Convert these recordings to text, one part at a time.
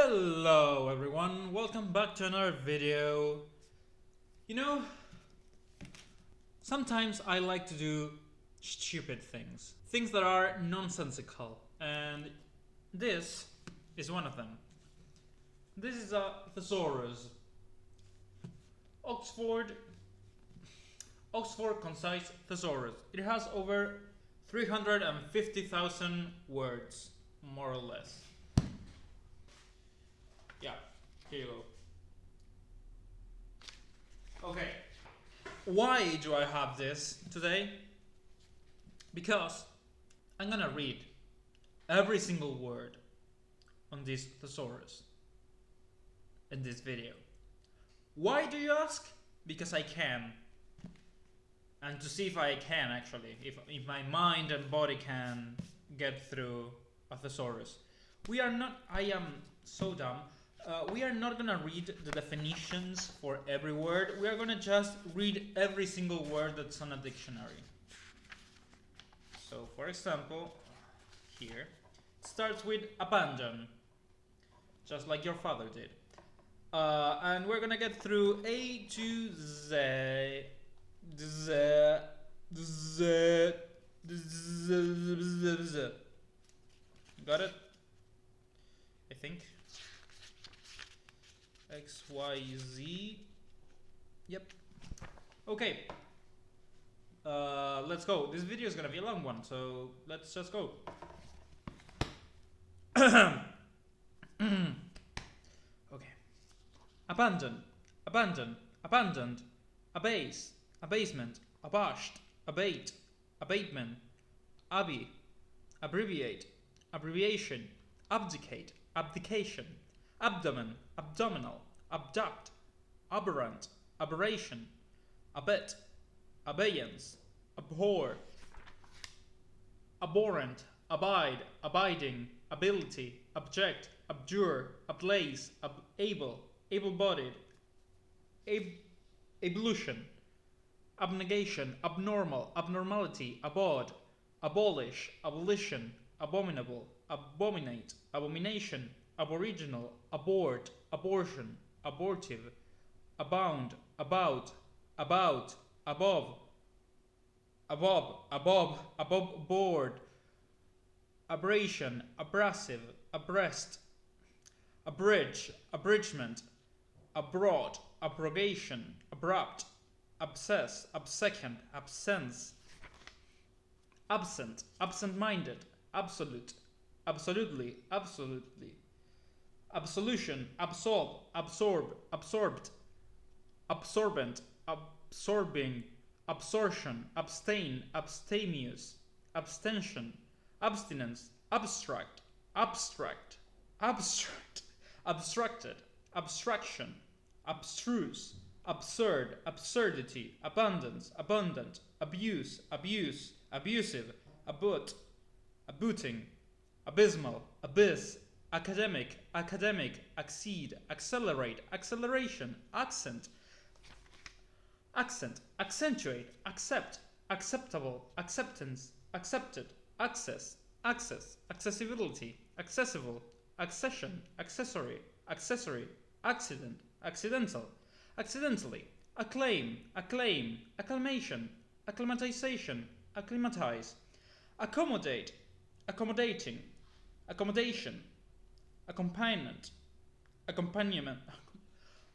Hello everyone, welcome back to another video. You know, sometimes I like to do stupid things. Things that are nonsensical. And this is one of them. This is a thesaurus. Oxford Concise Thesaurus. It has over 350,000 words, more or less. Yeah, here you go. Okay, why do I have this today? Because I'm gonna read every single word on this thesaurus in this video. Why do you ask? Because I can. And to see if I can actually, if my mind and body can get through a thesaurus. I am so dumb. We are not gonna read the definitions for every word. We are gonna just read every single word that's on a dictionary. So, for example, here, it starts with abandon, just like your father did. And we're gonna get through A to Z. Got it? I think. X, Y, Z. Yep. Okay. Let's go. This video is gonna be a long one, so let's just go. Okay. Abandon, abandon, abandoned, abase, abasement, abashed, abate, abatement, abbey, abbreviate, abbreviation, abdicate, abdication, abdomen, abdominal, abduct, aberrant, aberration, abet, abeyance, abhor, abhorrent, abide, abiding, ability, abject, abjure, ablaze, able, able-bodied, ablution, abnegation, abnormal, abnormality, abhorred, abolish, abolition, abominable, abominate, abomination, aboriginal, abort, abortion, abortive, abound, about, above, above board, abrasion, abrasive, abreast, abridge, abridgment, abroad, abrogation, abrupt, abscess, absecond, absence, absent, absent-minded, absolute, absolutely, absolutely, absolution, absolve, absorb, absorbed, absorbent, absorbing, absorption, abstain, abstemious, abstention, abstinence, abstract, abstract, abstract, abstracted, abstraction, abstruse, absurd, absurdity, abundance, abundant, abuse, abuse, abusive, abut, abooting, abysmal, abyss, academic, academic, accede, accelerate, acceleration, accent, accent, accentuate, accept, acceptable, acceptance, accepted, access, access, accessibility, accessible, accession, accessory, accessory, accident, accidental, accidentally, acclaim, acclaim, acclamation, acclimatization, acclimatize, accommodate, accommodating, accommodation, accompaniment, accompaniment,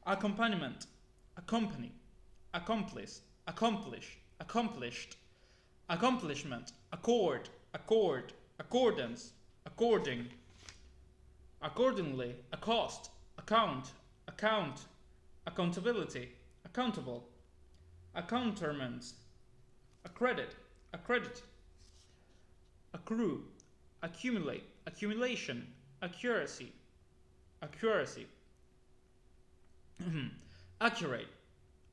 accompaniment, accompany, accomplice, accomplish, accomplished, accomplishment, accord, accord, accordance, according, accordingly, accost, account, account, accountability, accountable, accounterments, accredit, accredit, accrue, accumulate, accumulation, accuracy, accuracy, accurate,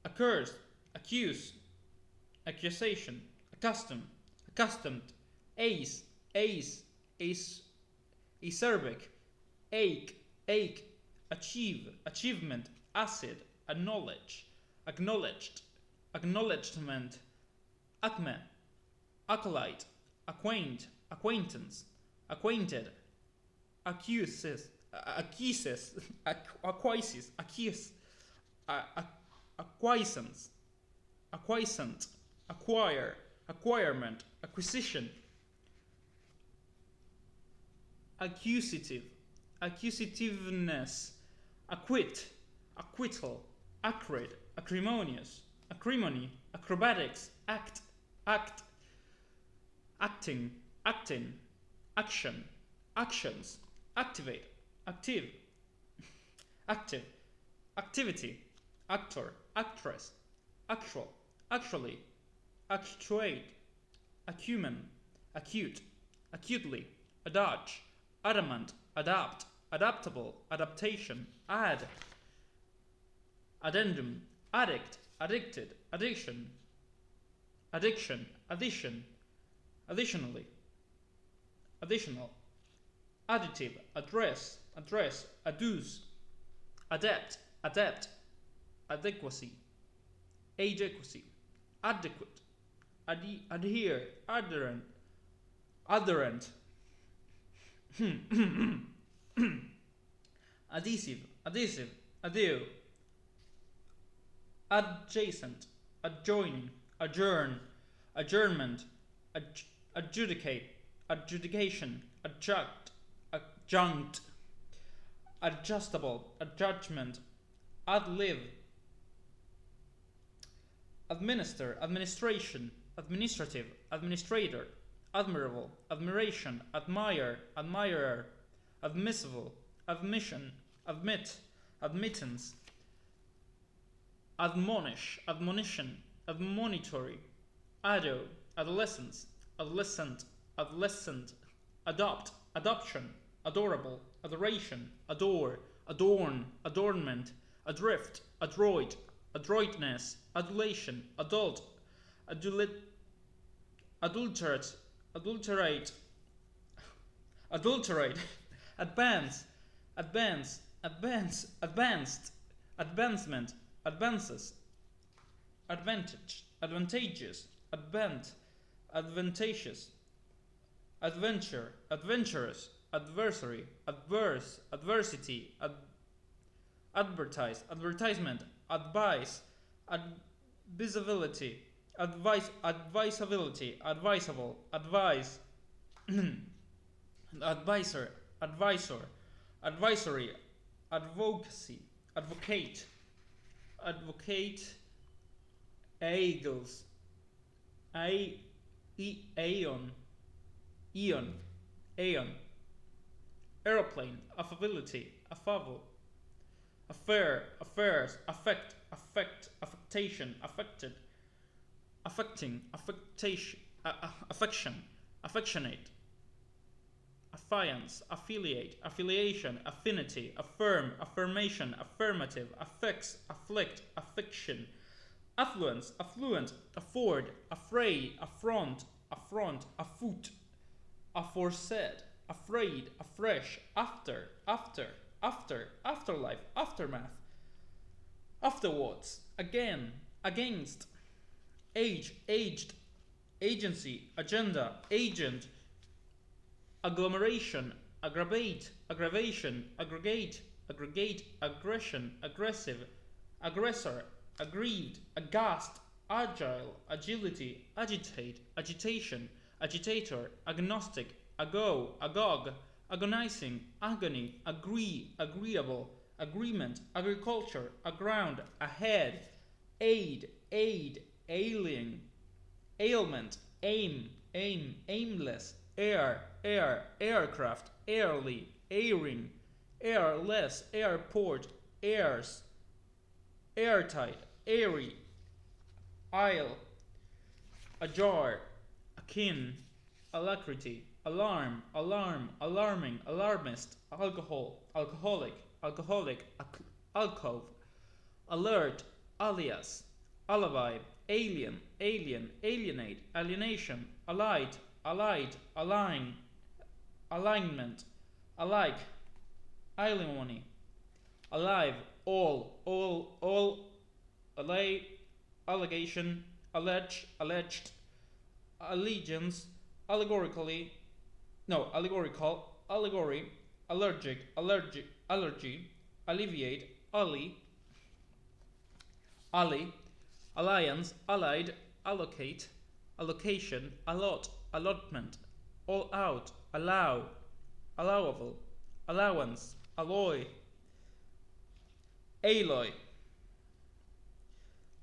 accused, accuse, accusation, accustomed, accustomed, ace, acerbic, ache, achieve, achievement, acid, acknowledge, acknowledged, acknowledgement, acme, acolyte, acquaint, acquaintance, acquainted, accuses, acquiesce, acquiesce, acquiesce, acquiescence, acquiescent, acquire, acquirement, acquisition, accusative, accusativeness, acquit, acquittal, acrid, acrimonious, acrimony, acrobatics, act, act, acting, actin, action, actions, activate, active, active, activity, actor, actress, actual, actually, actuate, acumen, acute, acutely, adage, adamant, adapt, adaptable, adaptation, add, addendum, addict, addicted, addiction, addiction, addition, additionally, additional, additive, address, address, adduce, adept, adept, adequacy, adequacy, adequate, adhere, adherent, adherent, adhesive, adhesive, adhere, adjacent, adjoining, adjourn, adjournment, adjudicate, adjudication, adjunct, adjunct, adjustable, adjudgment, ad-lib, administer, administration, administrative, administrator, admirable, admiration, admire, admirer, admissible, admission, admit, admittance, admonish, admonition, admonitory, ado, adolescence, adolescent, adolescent, adopt, adoption, adorable, adoration, adore, adorn, adornment, adrift, adroit, adroitness, adulation, adult, adulterate, adulterate, adulterate, advance, advance, advance, advanced, advancement, advances, advantage, advantageous, advantageous, adventure, adventurous, adversary, adverse, adversity, advertise, advertisement, advice, advisability, advisability, advisable, advise, advisor, advisor, advisory, advocacy, advocate, advocate, aegles, aeon, eon, aeon, aeroplane, affability, affable, affair, affairs, affect, affect, affectation, affected, affecting, affectation, affection, affectionate, affiance, affiliate, affiliation, affinity, affirm, affirmation, affirmative, affects, afflict, affliction, affluence, affluent, afford, afraid, affront, affront, afoot, aforesaid, afraid, afresh, after, afterlife, aftermath, afterwards, again, against, age, aged, agency, agenda, agent, agglomeration, aggravate, aggravation, aggregate, aggression, aggressive, aggressor, aggrieved, aghast, agile, agility, agitate, agitation, agitator, agnostic, ago, agog, agonizing, agony, agree, agreeable, agreement, agriculture, aground, ahead, aid, alien, ailment, aim, aimless, aircraft, airly, airing, airless, airport, airs, airtight, airy, aisle, ajar, akin, alacrity, alarm, alarming, alarmist, alcohol, alcoholic, alcove, alert, alias, alibi, alien, alienate, alienation, allied, align, alignment, alike, alimony, alive, all, allay, allegation, alleged, allegiance, allegorical, allegory, allergy, alleviate, ally, alliance, allied, allocate, allocation, allot, allotment, all out, allow, allowable, allowance, alloy, alloy,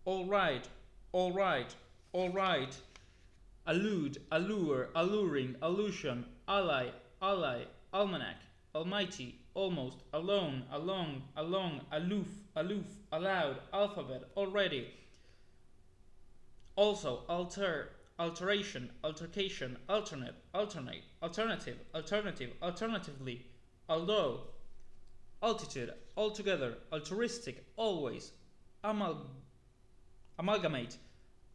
all right, all right, allude, allure, alluring, allusion, ally, almanac, almighty, almost, alone, along, aloof, allowed, alphabet, already, also, alteration, altercation, alternate, alternative, alternatively, although, altitude, altogether, altruistic, always, amalgamate,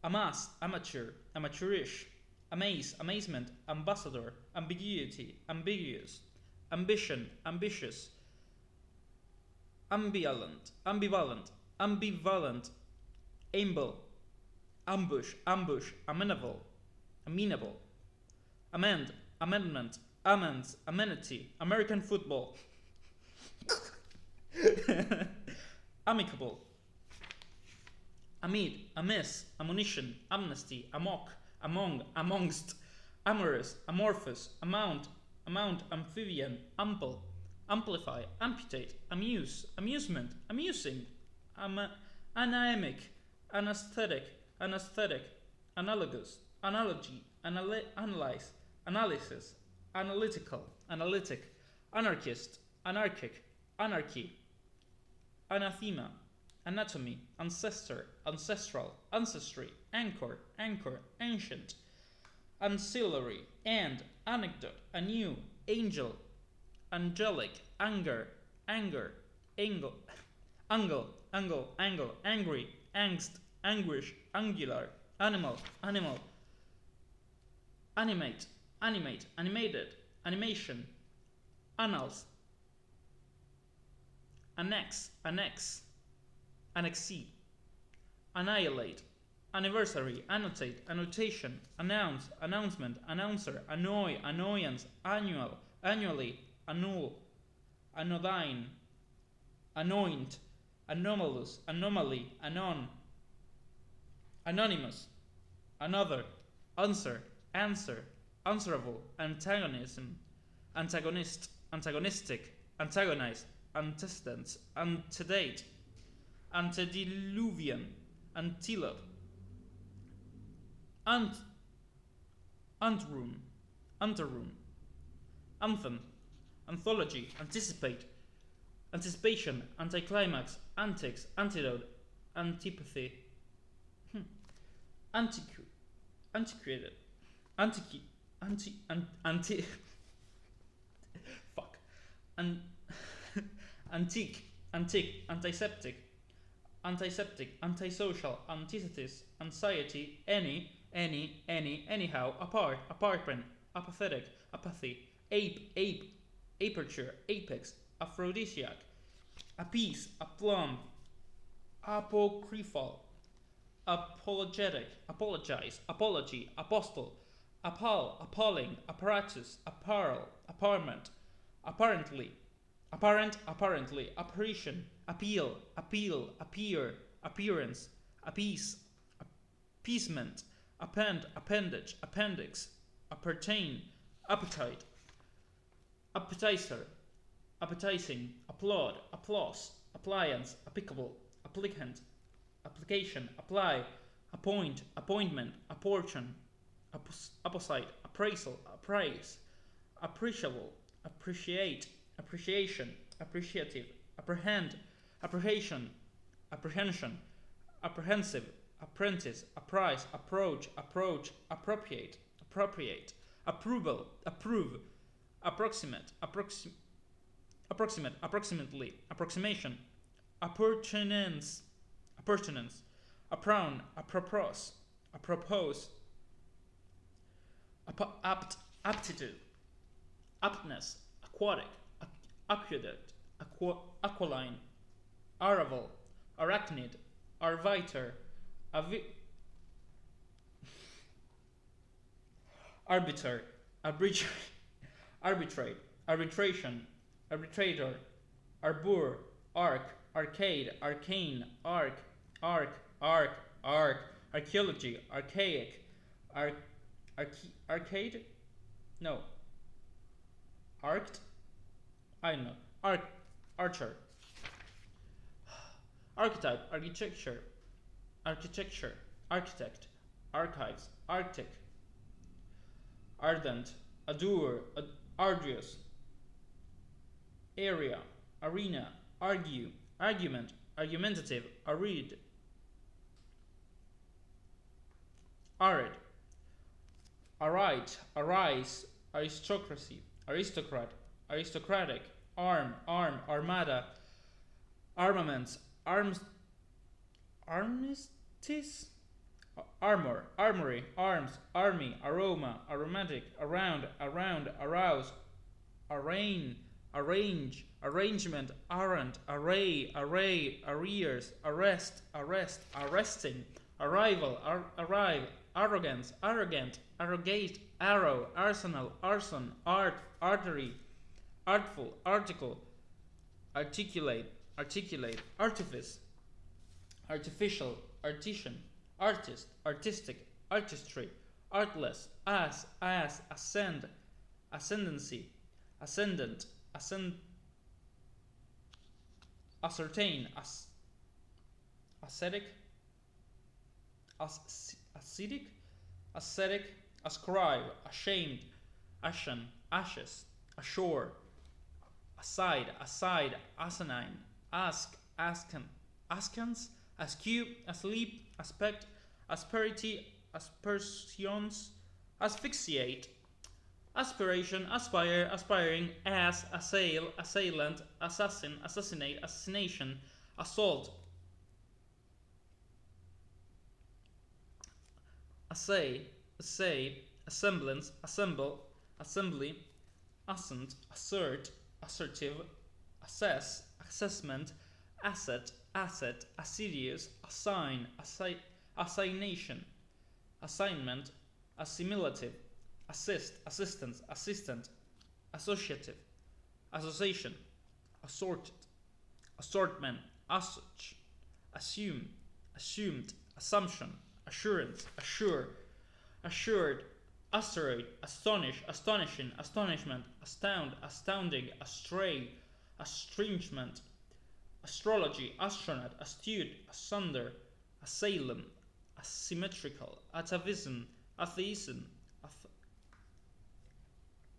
amass, amateur, amateurish, amaze, amazement, ambassador, ambiguity, ambiguous, ambition, ambitious, ambivalent, amble, ambush, amenable, amendment, amends, amenity, American football, amicable, amid, amiss, ammunition, amnesty, amok, amongst, amorous, amorphous, amount, amphibian, ample, amplify, amputate, amuse, amusement, amusing, anemic, anesthetic, analogous, analogy, analyze, analysis, analytical, analytic, anarchist, anarchic, anarchy, anathema, anatomy, ancestor, ancestral, ancestry, anchor, ancient, ancillary, and, anecdote, anew, angel, angelic, anger, angle, angry, angst, anguish, angular, animal, animate, animated, animation, annals, annex, annexee, annihilate, anniversary, annotate, annotation, announce, announcement, announcer, annoy, annoyance, annual, annually, annul, anodyne, anoint, anomalous, anomaly, anon, anonymous, another, answer, answerable, antagonism, antagonist, antagonistic, antagonize, antecedents, antedate, antediluvian, antelope, anteroom, anthem, anthology, anticipation, anticlimax, antics, antidote, antipathy, antiquated, fuck, antique, antiseptic, antisocial, antithesis, anxiety, any, anyhow, apartment, apathetic, apathy, aperture, apex, aphrodisiac, appease, aplomb, apocryphal, apologetic, apologize, apology, apostle, appalling, apparatus, apparel, apparent, apparently, apparition, appeal, appear, appearance, appease, appeasement, appendage, appendix, appertain, appetite, appetizer, appetizing, applaud, applause, appliance, applicable, applicant, application, apply, appoint, appointment, apportion, apposite, appraisal, appraise, appreciable, appreciate, appreciation, appreciative, apprehend, apprehension, apprehensive, apprentice, apprise, approach, appropriate, approval, approve, approximate, approximately, approximation, appurtenance, approun, apropos, aptitude, aptness, aquatic, aqueduct, aquiline, arrival, arachnid, arbiter, arbiter, arbitrate, arbitration, arbitrator, arbor, arc, arcade, arcane, arc, archaeology, archaic, arcade, no, arced, I don't know, archer, archetype, architecture, architect, archives, arctic, ardent, adore, arduous, area, arena, argue, argument, argumentative, arid, arid, arise, aristocracy, aristocrat, aristocratic, armada, armaments, armistice, armor, armory, arms, army, aroma, aromatic, around, arouse, arrange, arrangement, arrant, array, arrears, arresting, arrival, arrive, arrogance, arrogant, arrogate, arrow, arsenal, arson, art, artery, artful, article, articulate, artifice, artificial, artisan, artist, artistic, artistry, artless, ascend, ascendancy, ascendant, ascertain, ascetic, ascribe, ashamed, ashen, ashes, ashore, aside, asinine, askance, askew, asleep, aspect, asperity, aspersions, asphyxiate, aspiration, aspire, aspiring, assail, assailant, assassin, assassinate, assassination, assault, assay, assemblance, assemble, assembly, assent, assert, assertive, assess, assessment, asset, assiduous, assign, assignation, assignment, assimilative, assist, assistance, assistant, associative, association, assorted, assortment, assuage, assume, assumed, assumption, assurance, assure, assured, asteroid, astonish, astonishing, astonishment, astound, astounding, astray, estrangement, astrology, astronaut, astute, asunder, asylum, asymmetrical, atavism, atheism,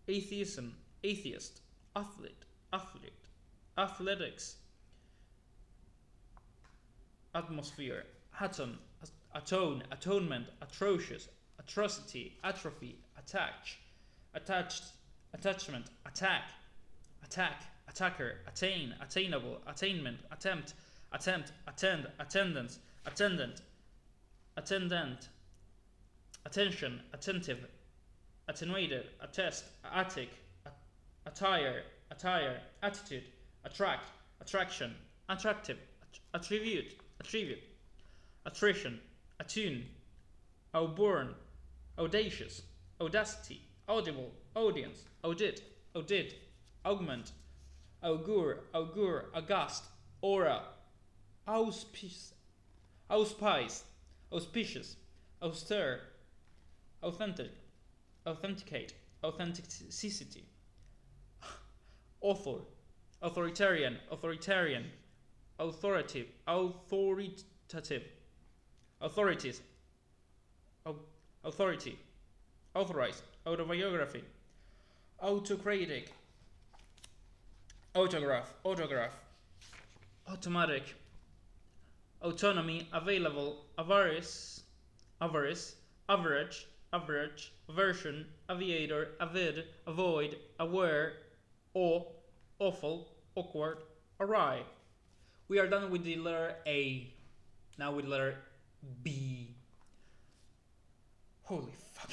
atheism, atheist, athlete, athletics, atmosphere, atom, atone, atonement, atrocious, atrocity, atrophy, attached, attachment, attack, attacker, attain, attainable, attainment, attempt, attend, attendance, attendant, attention, attentive, attenuated, attest, attic, attire, attitude, attract, attraction, attractive, attribute, attrition, attune, outborn, audacious, audacity, audible, audience, audit, augment, augur, august, aura, auspice, auspicious, austere, authenticate, authenticity, author, authoritarian, authoritative, authorities, authority, authorized, autobiography, autocratic, autograph, automatic, autonomy, available, avarice, average, aversion, aviator, avid, avoid, aware, awe, awful, awkward, awry. We are done with the letter A. Now with letter B. Holy fuck.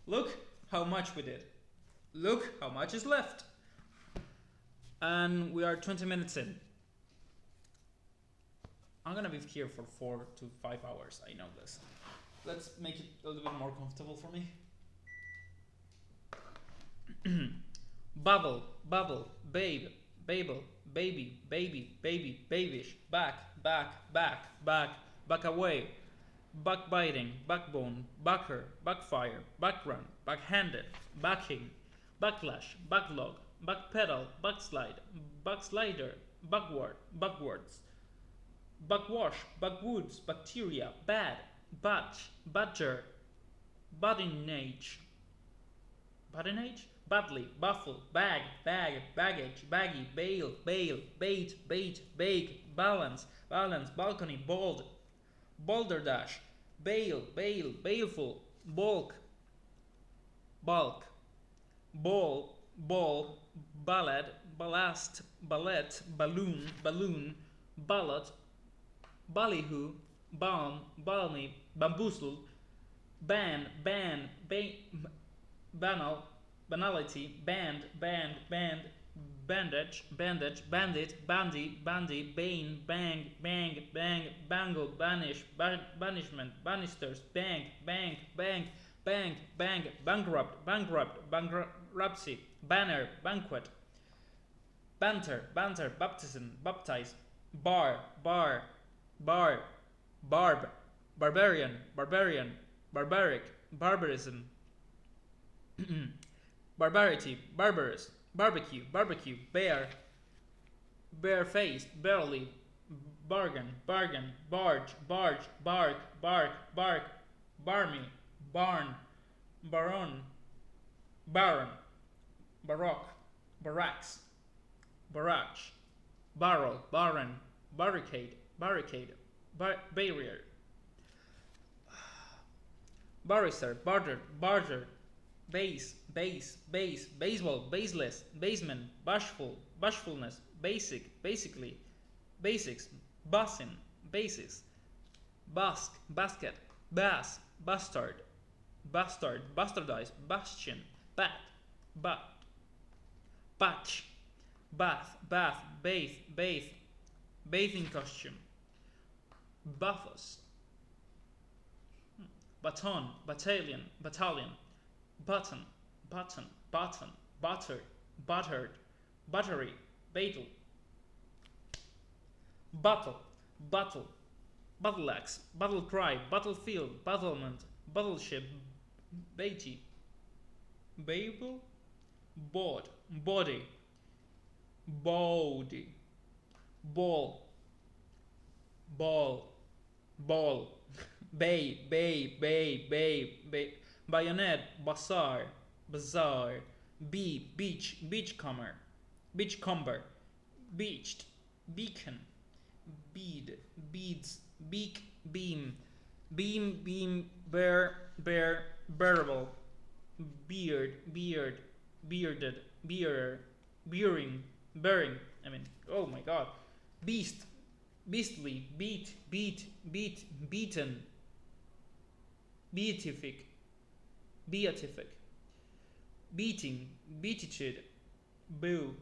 Look how much we did. Look how much is left. And we are 20 minutes in. I'm gonna be here for 4 to 5 hours, I know this. Let's make it a little bit more comfortable for me. bubble, bubble, babe, babel, baby, baby, baby, babyish, back, back away, backbiting, backbone, backer, backfire, backrun, backhanded, backing, backlash, backlog, backpedal, backslide, backslider, backward, backwards, backwash, backwoods, bacteria, bad, batch, badger, badinage, badinage, badly, baffle, bag, baggage, baggy, bail, bait, bake, balance, balcony, bald, balderdash, baleful, bulk, ball, ballad, ballast, ballet, balloon, ballot, ballyhoo, balm, balmy, bamboozled, banal, banality, bandage, bandit, bandy, bane, bang, bangle, banish, banishment, banisters, bankrupt, bankruptcy, banner, banquet, banter, baptism, baptize, barb, barbarian, barbaric, barbarism, barbarity, barbarous, barbecue, barefaced, barely, bargain, barge, bark, barmy, barn, baron, baroque, barracks, barrage, barrel, barren, barricade, barrier, barrister, barger, base, baseball, baseless, basement, bashfulness, basically, basics, bussin, basis, basket, bastardize, bastion, patch, bathing costume, buffos, baton, battalion, button, buttered, buttery, battle, battle axe, battle cry, battlefield, battlement, battleship, Beatty, Babel, body, ball, bayonet, bazaar, beachcomber, beached, beacon, beads, beam, bearable, bearded, bearing. I mean, oh my god, beastly, beaten, beatific, beating, beatitude, bow,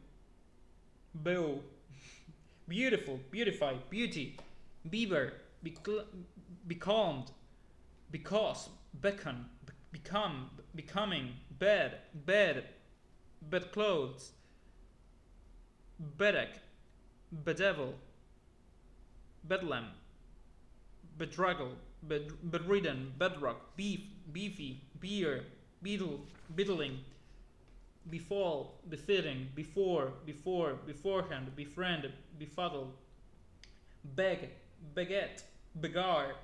beautiful, beautified, beauty, beaver, becalmed, because, beckon, becoming, bedclothes, bedeck, bedevil, bedlam, bedraggle, bedridden, bedrock, beefy, beer, beetling, befall, befitting, beforehand, befriend, befuddle, baguette, beggarly,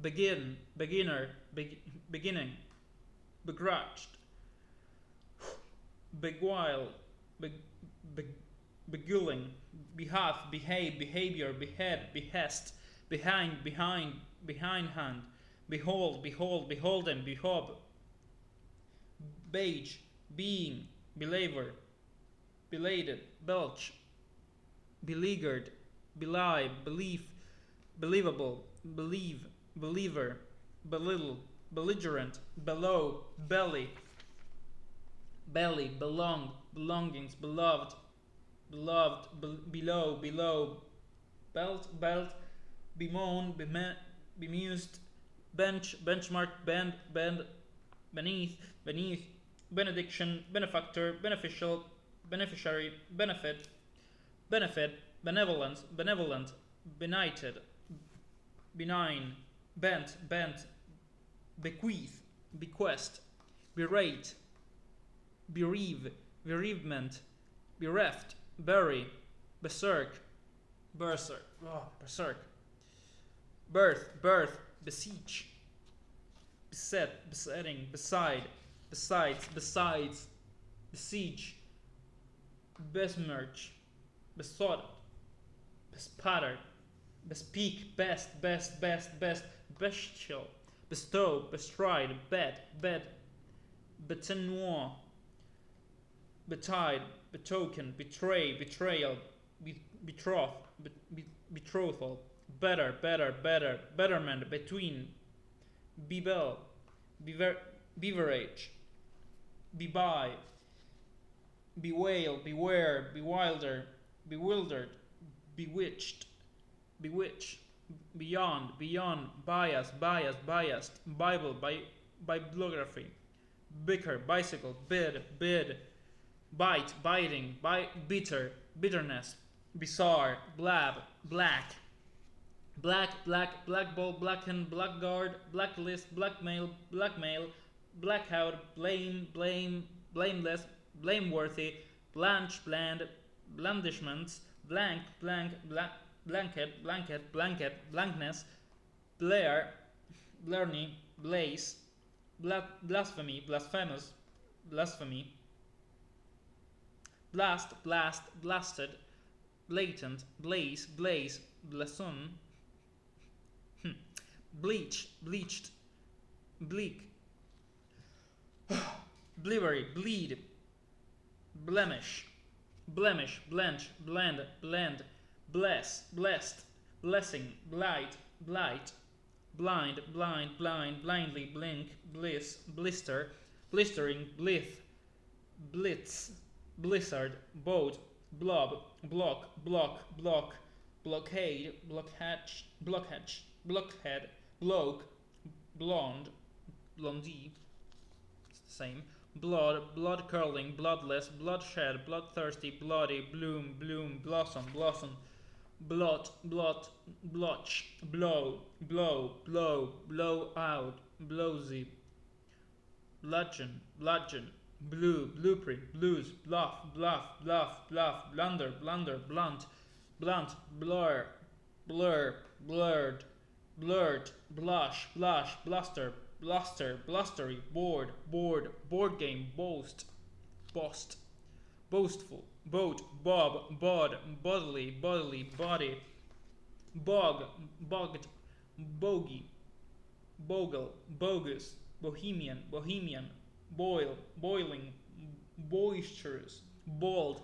beginner, beginning, begrudged, beguile, beguiling, behavior, behest, behindhand, behold, beholden, behob, beige, being, belabour, belated, belch, beleaguered, belie, belief, believable, believer, belittle, belligerent, below, belly, belongings, beloved, below, belt, bemoan, bemused, benchmark, bend, beneath, beneath, benediction, benefactor, beneficial, beneficiary, benefit, benefit, benevolence, benevolent, benighted, benign, bent, bent, bequeath, bequest, berate, bereave, bereavement, bereft, bury, berserk, berserk, berserk, birth, birth, beseech, beset, besetting, beside, besides, besides, besiege, besmirch, besought, bespattered, bespeak, best, best, best, best, bestial, bestow, bestride, bed, bed, betenoir, betide, betoken, betray, betrayal, betroth, betrothal, better, better, better, betterment, between, bebel, beverage, bebuy, bewail, beware, bewilder, bewildered, bewitched, bewitch, beyond, beyond, bias, bias, biased, Bible, bibliography, bicker, bicycle, bid, bid, bite, biting, bitter, bitterness, bizarre, blab, black, black, black, blackball, blacken, blackguard, blacklist, blackmail, blackmail, blackout, blame, blame, blameless, blameworthy, blanch, bland, blandishments, blank, blank, blanket, blanket, blanket, blankness, blare, blarney, blaze, blasphemy, blasphemous, blasphemy, blast, blast, blasted, blatant, blaze, blaze, blason, bleach, bleached, bleak, blivery, bleed, blemish, blemish, blench, blend, blend, bless, blessed, blessing, blight, blight, blind, blind, blind, blindly, blink, bliss, blister, blistering, blith, blitz, blizzard, boat, blob, block, block, block, blockade, blockhatch, blockhatch, blockhead, bloke, blonde, blondie, it's the same, blood, blood curling, bloodless, bloodshed, bloodthirsty, bloody, bloom, bloom, blossom, blossom, blot, blot, blotch, blow, blow, blow, blow out, blowsy, bludgeon, bludgeon, blue, blueprint, blues, bluff, bluff, bluff, bluff, blunder, blunder, blunt, blunt, blur, blur, blurred, blurt, blush, blush, bluster, bluster, blustery, bored, bored, board game, boast, boast, boastful, boat, bob, bod, bodily, bodily, body, bog, bogged, bogey, bogle, bogus, bohemian, bohemian, boil, boiling, boisterous, bald,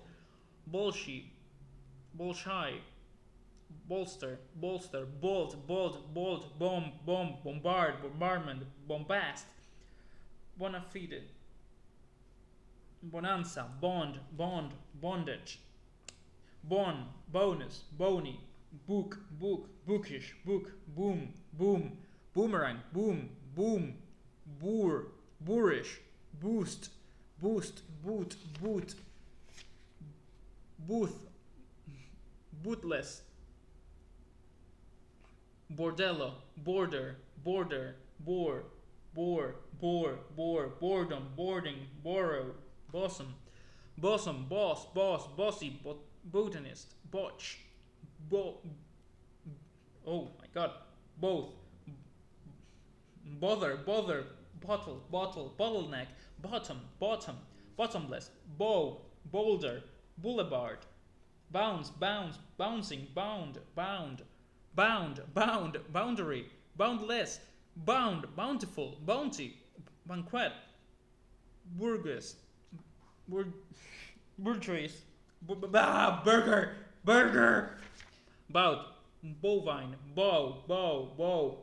bolshy, bolshai, bolster, bolster, bolt, bolt, bolt, bomb, bomb, bombard, bombardment, bombast, bona fide, bonanza, bond, bond, bondage, bon, bonus, bony, book, book, bookish, book, boom, boom, boomerang, boom, boom, boor, boorish, boost, boost, boot, boot, booth, bootless, bordello, border, border, bore, bore, bore, bore, boredom, boarding, borrow, bosom, bosom, boss, boss, bossy, botanist, botch, oh my god, both, bother, bother, bottle, bottle, bottleneck, bottom, bottom, bottomless, bow, boulder, boulevard, bounce, bounce, bouncing, bound, bound, bound, bound, boundary, boundless, bound, bountiful, bounty, banquet, burgess, bourgeois, burger, burger, bout, bovine, bow, bow, bow,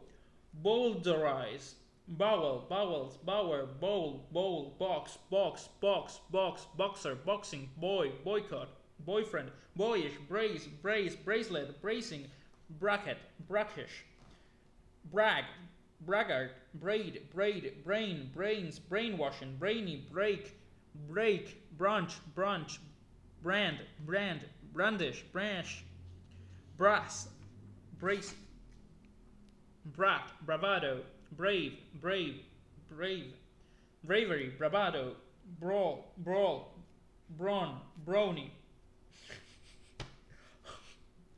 boulderize, bowel, bowels, bower, bowl, bowl, box, box, box, box, boxer, boxing, boy, boycott, boyfriend, boyish, brace, brace, bracelet, bracing, bracket, brackish, brag, braggart, braid, brain, brains, brainwashing, brainy, break, branch, brand, brandish, branch, brass, brace, brat, bravado, brave, bravery, bravado, brawl, brownie.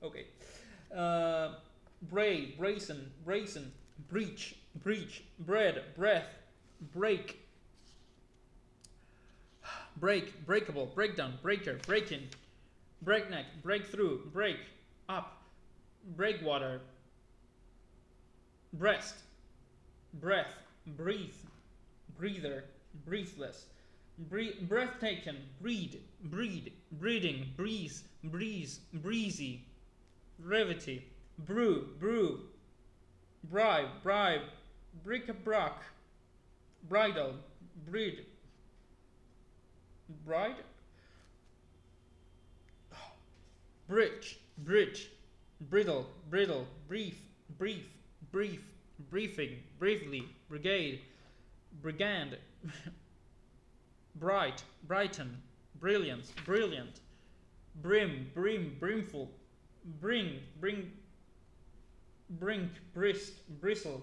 Okay. Brazen, breach, bread, breath, breakable, breakdown, breaker, breaking, breakneck, breakthrough, break, up, breakwater, breast, breath, breathe, breather, breathless, breathtaking, breeding, breeze, breezy, brevity, brew, bribe, bric-a-brac, bridal, bride, bridge, brittle, brief, briefing, briefly, brigade, brigand, brighten, brilliant, brimful, brink, bristle,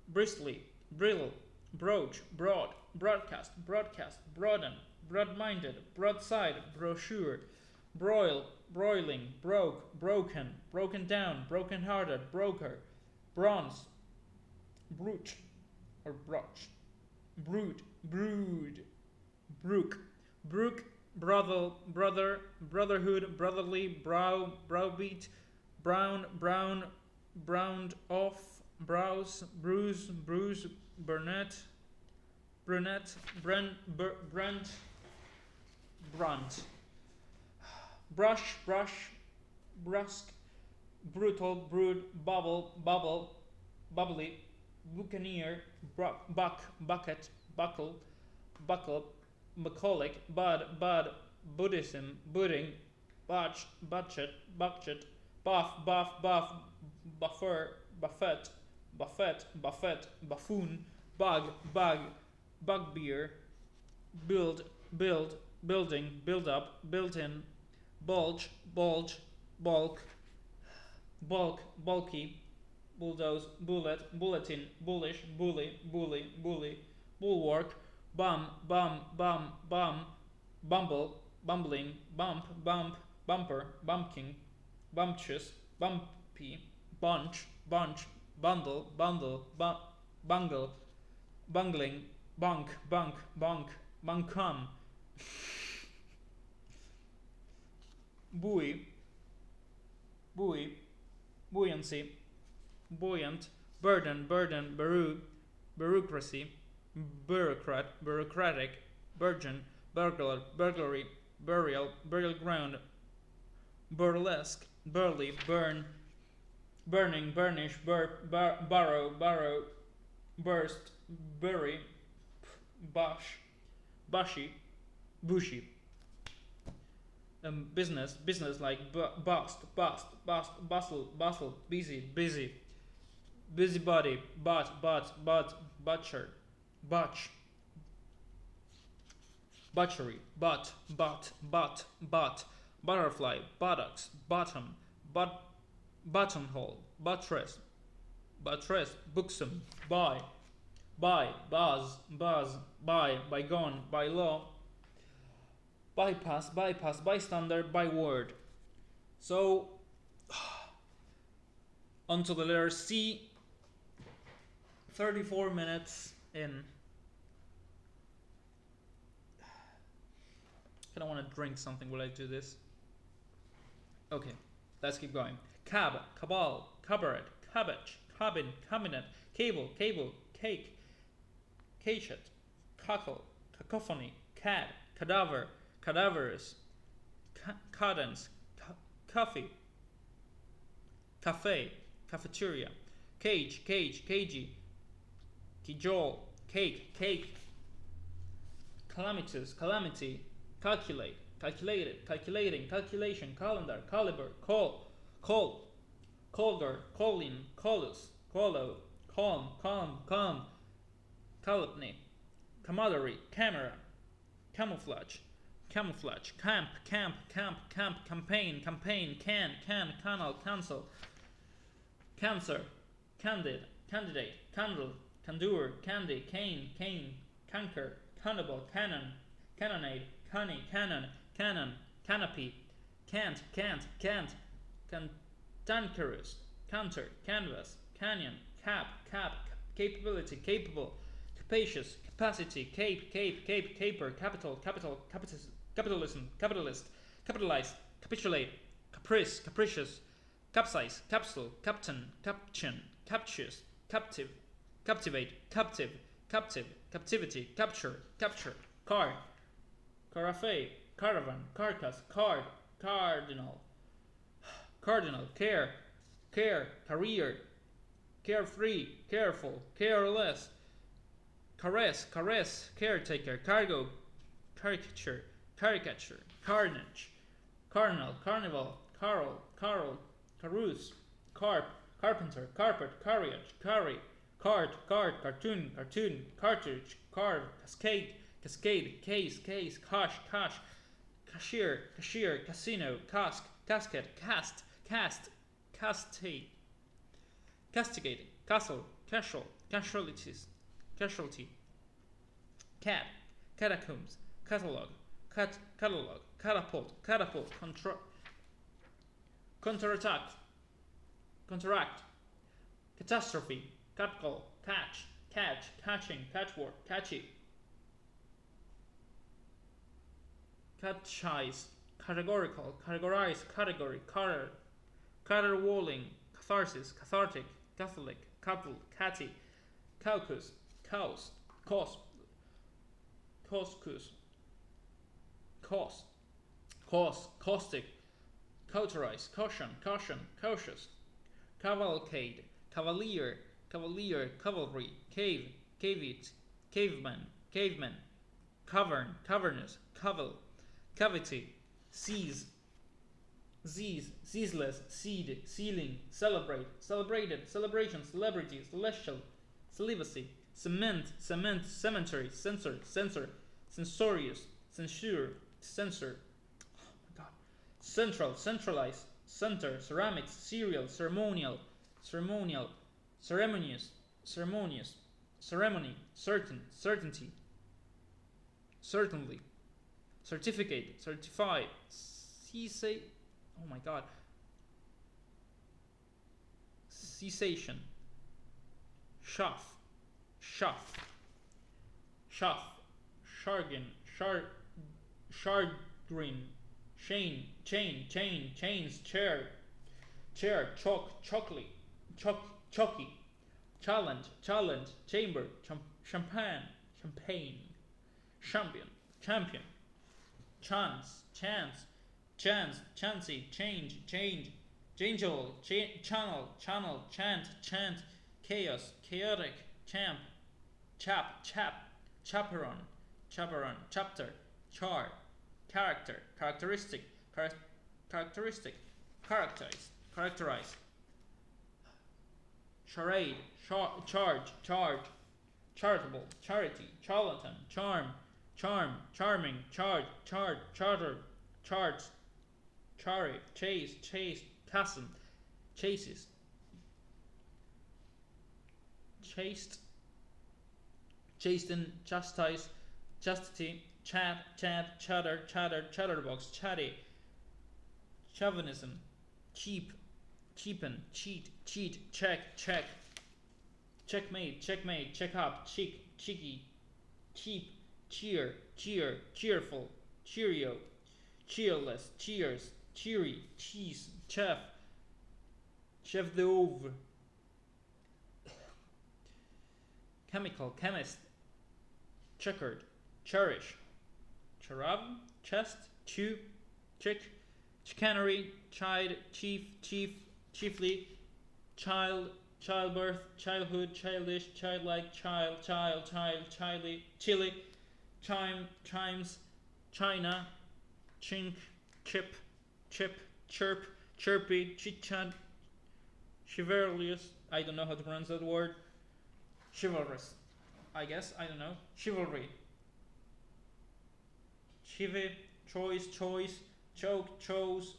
bristly, brittle, broach, broadcast, broaden, broad-minded, broadside, brochure, broiling, broken down, broken-hearted, broker, bronze, brooch, or broch, brood, brook, brotherhood, brotherly, browbeat, browned off, browse, bruise, brunette, brunt, brush, brusque, brutal, brood, bubbly, buccaneer, bucket, buckle, bucolic, bud, Buddhism, budding, budget, buff, buffet, buffoon, bugbear, building, build up, built-in, bulge, bulk, bulky, bulldoze, bulletin, bullish, bully, bulwark, bumble, bumbling, bump, bumper, bumpkin, bumptious, bumpy, bunch, bundle, bungle, bungling, bunk, buncombe, buoyancy, buoyant, burden, bureaucracy, bureaucratic, burgeon, burglary, burial ground, burlesque, burly, burning, burnish, burrow, burst, bury, bushy, business like bust, bustle, busy, busybody, butcher, butchery, butterfly, buttocks, bottom, buttonhole, buttress, buxom, by, buzz, bygone, by law, bypass, bystander, byword. So, onto the letter C. 34 minutes in. I don't want to drink something while I do this. Okay, let's keep going. Cab, cabal, cabaret, cabbage, cabin, cabinet, cable, cake, cachet, cackle, cacophony, cad, cadaver, cadaverous, cadence, coffee, cafe, cafeteria, cage, cagey, cajole, cake, calamitous, calamity, calculate, calculating, calculation, calendar, caliber, call, colgar, colin, colus, colo, calm, calumny, camaraderie, camera, camouflage, camp, campaign, can, canal, cancel, cancer, candidate, candle, candor, candy, cane, canker, cannibal, cannonade, cannon, canopy, can't, cantankerous, canter, canvas, canyon, cap, capability, capable, capacious, capacity, caper, capitalism, capitalist, capitalize, capitulate, caprice, capricious, capsize, capsule, caption, captious, captivate, captivity, capture, carafe, caravan, carcass, cardinal, care, career, carefree, careful, careless, caress, caretaker, cargo, caricature, carnage, carnival, carouse, carpenter, carpet, carriage, cartoon, cartridge, cascade, case, cashier, casino, casket, castigate, castle, casualty, catacombs, catalog, catapult, counterattack, catastrophe, catcall, catching, catchword, catchy, catchize, categorical, categorize, category, caterwauling, catharsis, cathartic, Catholic, catty, caucus, caustic, cauterize, caution, cautious, cavalcade, cavalier, cavalry, caveman, cavernous, cavity, ceaseless, ceiling, celebrated, celebration, celebrity, celestial, celibacy, cement, cemetery, censor, censorious, censure, oh my god, central, centralize, center, ceramics, cereal, ceremonious, ceremony, certainty, certainly, certificate, certified, oh my god, cessation, chaff, chagrin, chains, chair, chalky, challenge, chamber, champagne, champion, chance, chancy, change, changeable, channel, chant, chaos, chaotic, chaperone, chapter, character, characteristic, characterize, charade, charge, charitable, charity, charlatan, charming, charter, chase, chasm, chases, chasten, chastise, chastity, chatterbox, chatty, chauvinism, cheapen, cheat, check, checkmate, check up, cheeky, cheap, cheerful, cheerio, cheerless, cheers, cheery, cheese, chef d'oeuvre, chemical, chemist, checkered, cherish, cherub, chest, chew, chick, chicanery, chiefly, childbirth, childhood, childish, childlike, childy, chili, chimes, china, chink, chip, chirp, chirpy, chit-chat, chivalrous. I don't know how to pronounce that word. Chivalrous, I guess. I don't know. Chivalry. Chive, choice, choke, chose,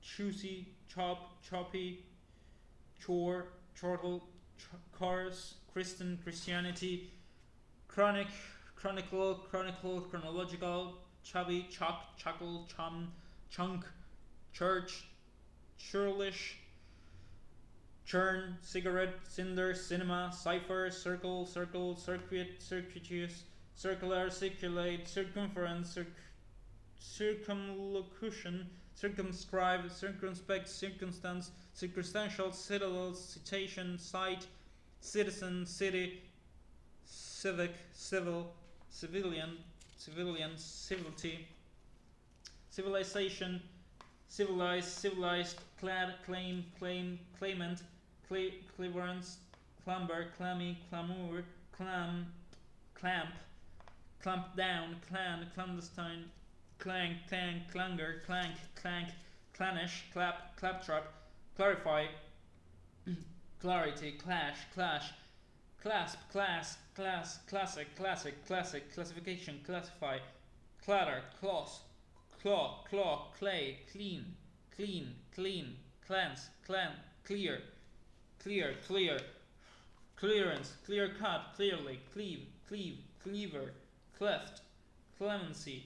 choosy, chop, choppy, chore, chortle, chorus, Christianity, chronic, chronicle, chronological, chubby, chuck, chuckle, chum, chunk, church, churlish, churn, cigarette, cinder, cinema, cipher, circle, circuit, circuitous, circular, circulate, circumference, circumlocution, circumscribe, circumspect, circumstance, circumstantial, citadel, citation, site, citizen, city, civic, civil, civilian, civility, civilization, civilized, clad, claim, claimant, clearance, clamber, clammy, clamour, clamp down, clan, clandestine, clang, clanger, clank, clannish, claptrap, clarify, clarity, clash, clasp, classic, classification, classify, clatter, claw, clay, clean, cleanse, clear, clearance, clear cut, clearly, cleaver, cleft, clemency,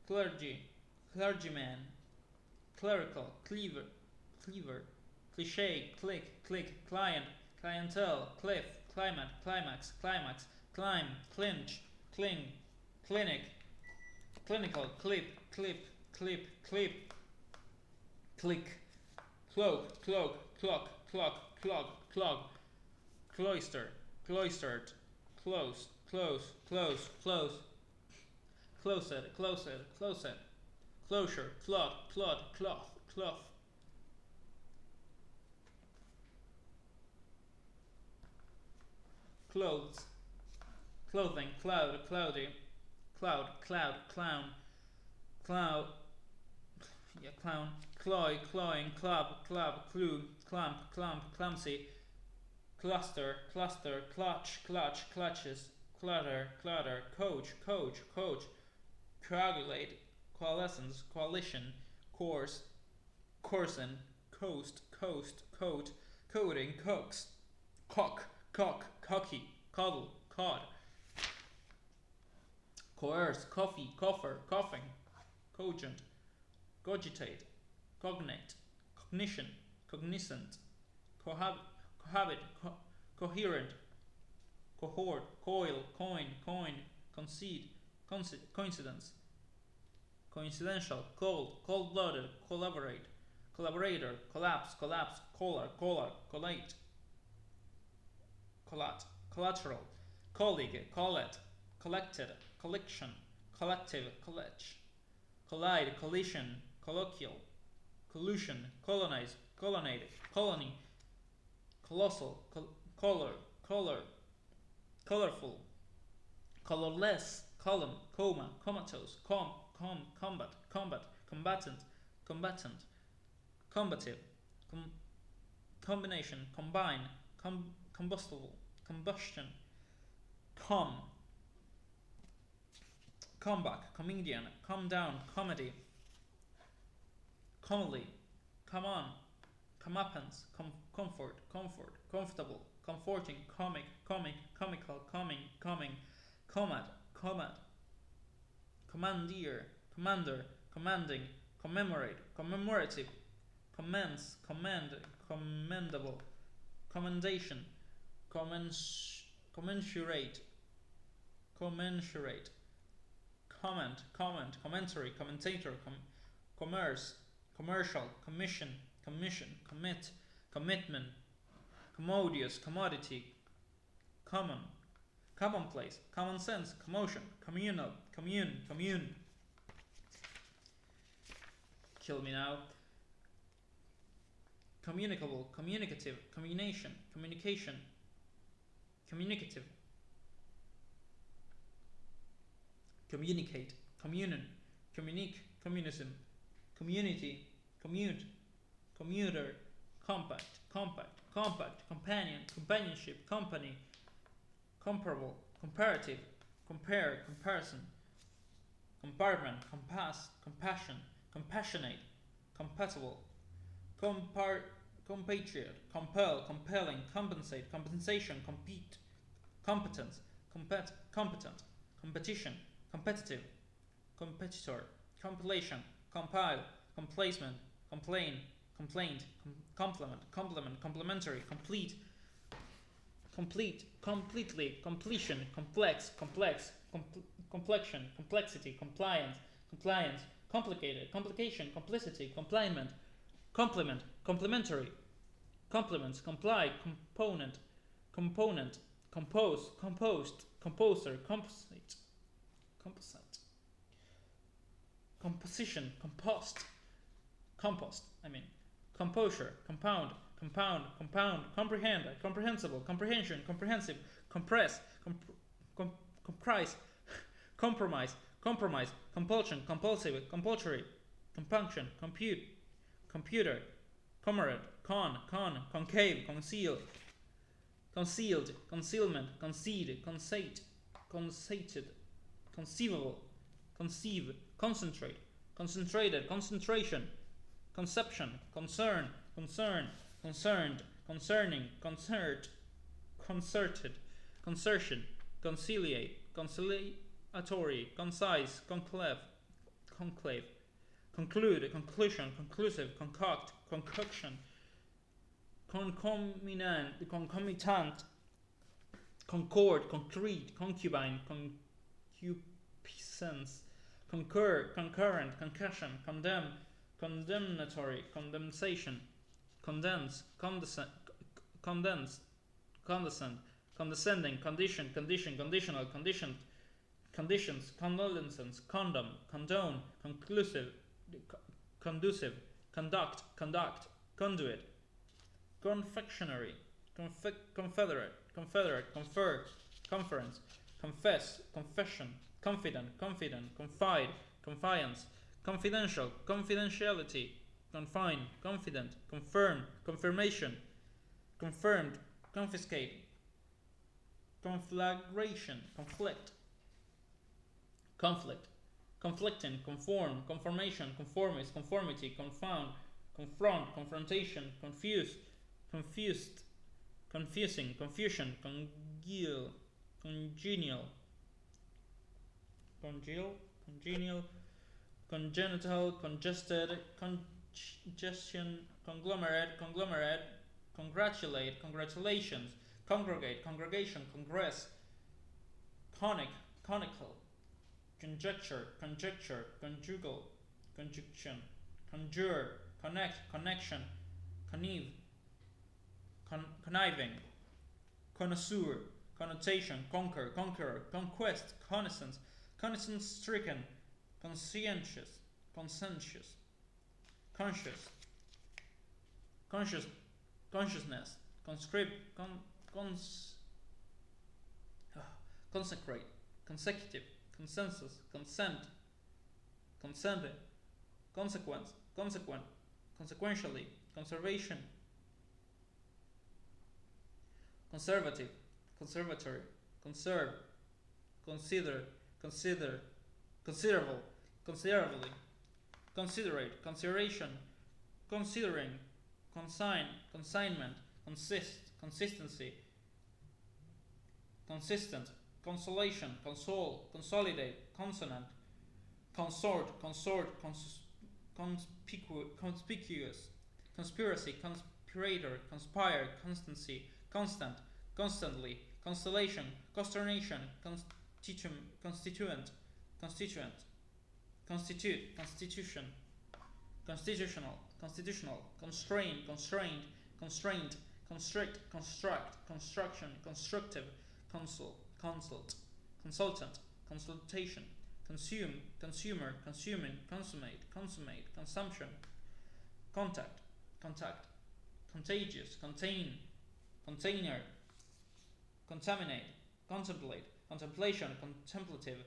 clergy, clergyman, clerical, cleaver, cliche, click, client, clientele, cliff, climax, climb, clinch, clinic, clinical, clip, click, cloak, clog, cloister, cloistered, close, closet, closure, cloth, clothes, clothing, cloud, cloudy, clown, cloying, club, clue, clump, clumsy, cluster, clutches, clutter, coach, coagulate, coalescence, coalition, course, coarsen, coast, coat, coding, coax, cock, cocky, coddle, cod, coerce, coffee, coffer, coughing, cogent, cogitate, cognate, cognition, cognizant, cohabit, coherent, cohort, coil, coin, concede, coincidence, coincidental, cold-blooded, collaborator, collapse, collar, collate, collateral, colleague, collect, collected, collection, collective, collide, collision, colloquial, collusion, colonize, colonnade, colony, colossal, color, colorful, colorless, column, coma, comatose, combat, combatant, combative, combination, combine, combustible, combustion, comeback, comedian, come down, comedy, comely, come on, comeuppance, comfort, comfortable, comforting, comical, coming, comad, commandeer, commander, commanding, commemorate, commemorative, commence, commendable, commendation, commensurate, comment, commentary, commentator, commerce, commercial, commission, commit, commitment, commodious, commodity, commonplace, common sense, commotion, communal, commune, kill me now, communicable, communicative, communication, communicative, communicate, communion, communique, communism, community, commute, commuter, compact, companion, companionship, company, comparable, comparative, compare, comparison, compartment, compass, compassion, compassionate, compatible, compatriot, compel, compelling, compensate, compensation, compete, competence, competent, competition, competitive, competitor, compilation, compile, complacement, complain, complaint, complement, complementary, complete, completely, completion, complex, complexion, complexity, compliance, complicated, complication, complicity, complement, complementary, complements, comply, component, compose, composed, composer, composite, composition, compost, composure, compound, comprehend, comprehensible, comprehension, comprehensive, compress, comprise, compromise, compulsion, compulsive, compulsory, compunction, computer, comrade, concave, concealed, concealment, concede, conceited, conceivable, conceive, concentrate, concentrated, concentration, conception, concerned, concerning, concerted, concertion, conciliate, conciliatory, concise, conclave, conclude, conclusion, conclusive, concoction, concomitant, concord, concrete, concubine, concupiscence, concurrent, concussion, condemn, condemnatory, condensation, condense, condescend, condescending, condition, conditional, conditions, condolences, condom, condone, conducive, conduct, conduit, confectionery, confederate, confer, conference, confess, confession, confident, confide, confiance, confidential, confidentiality, confine, confident, confirm, confirmation, confirmed, confiscate, conflagration, conflict, conflicting, conform, conformation, conformist, conformity, confound, confront, confrontation, confused, confusing, confusion, congenial, congenital, congested, congestion, conglomerate, congratulate, congratulations, congregate, congregation, congress, conical, conjecture, conjugal, conjunction, conjure, connect, connection, conniving, connoisseur, connotation, conqueror, conquest, connaissance, stricken, conscientious, consciousness, consecrate, consecutive, consensus, consent, consented, consequence, consequent, consequentially, conservation, conservative, conservatory, conserve, considerable, considerably, considerate, consideration, considering, consignment, consistency, consistent, consolation, console, consolidate, consonant, conspicuous, conspiracy, conspirator, conspire, constancy, constant, constantly, constellation, consternation, constituent, constitute, constitution, constitutional, constrained, constraint, constrict, construct, construction, constructive, consult, consultant, consultation, consume, consumer, consuming, consummate, consumption, contact, contagious, container, contaminate, contemplate, contemplation, contemplative,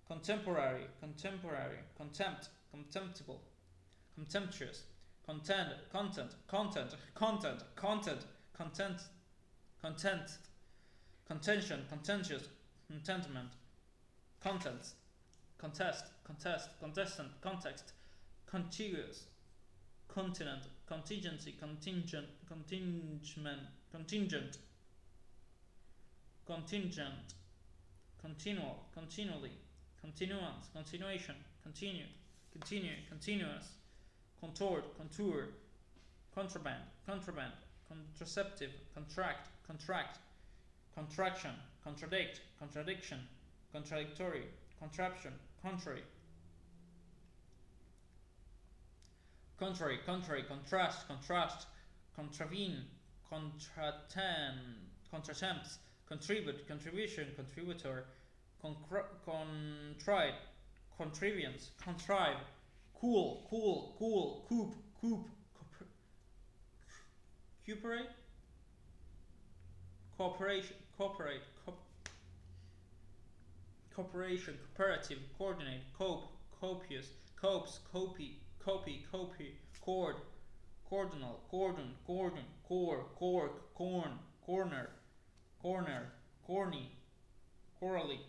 contemporary, contempt, contemptible, contemptuous, content, content, content, content, content, content, content, contention, contentious, contentment, contents, contest, contest, contestant, context, contiguous, continent, contingency, contingent, contingent, contingent, continual, continually, continuance, continuation, continue, continue, continuous, contort, contour, contraband, contraband, contraceptive, contract, contract, contraction, contradict, contradiction, contradictory, contraption, contrary, contrary, contrary, contrast, contrast, contravene, contratemps, contribute, contribution, contributor, contrite, contrivance, contrive, cool, cool, cool, coop, coop, cooperate, cooperation, cooperate, cooperation, cooperative, coordinate, cope, copious, copes, copy, copy, copy, cord, cordonal, cordon, cordon, core, cork, corn, corner, corner, corny, corally,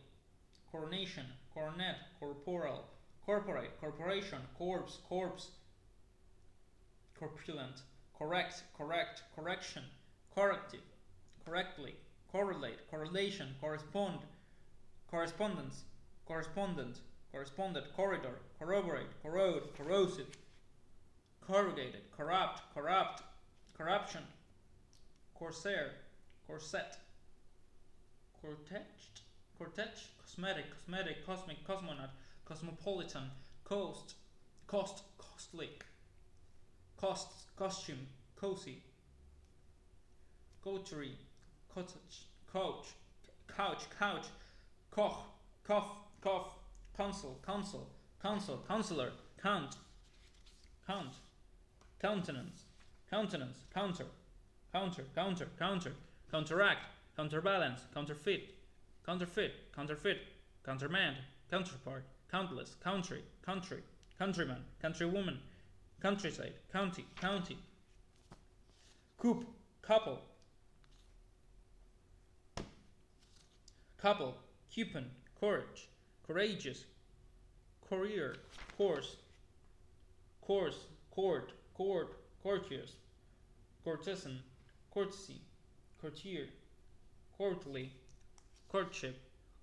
coronation, coronet, corporal, corporate, corporation, corpse, corpse, corpulent, correct, correct, correction, corrective, correctly, correlate, correlation, correspond, correspondence, correspondent, correspondent, corridor, corroborate, corrode, corrosive, corrugated, corrupt, corrupt, corruption, corsair, corset, cortege, cortege, cosmetic, cosmetic, cosmic, cosmonaut, cosmopolitan, coast, cost, costly, costs, costume, cozy, coterie, cottage, coach, couch, couch, koch, cough, cough, consul, consul, consul, counselor, count, count, countenance, countenance, counter, counter, counter, counter, counteract, counterbalance, counterfeit, counterfeit, counterfeit, countermand, counterpart, countless, country, country, countryman, countrywoman, countryside, county, county, coop, couple, couple, coupon, courage, courageous, courier, course, course, court, court, courteous, courtesan, courtesy, courtier, courtly, courtship,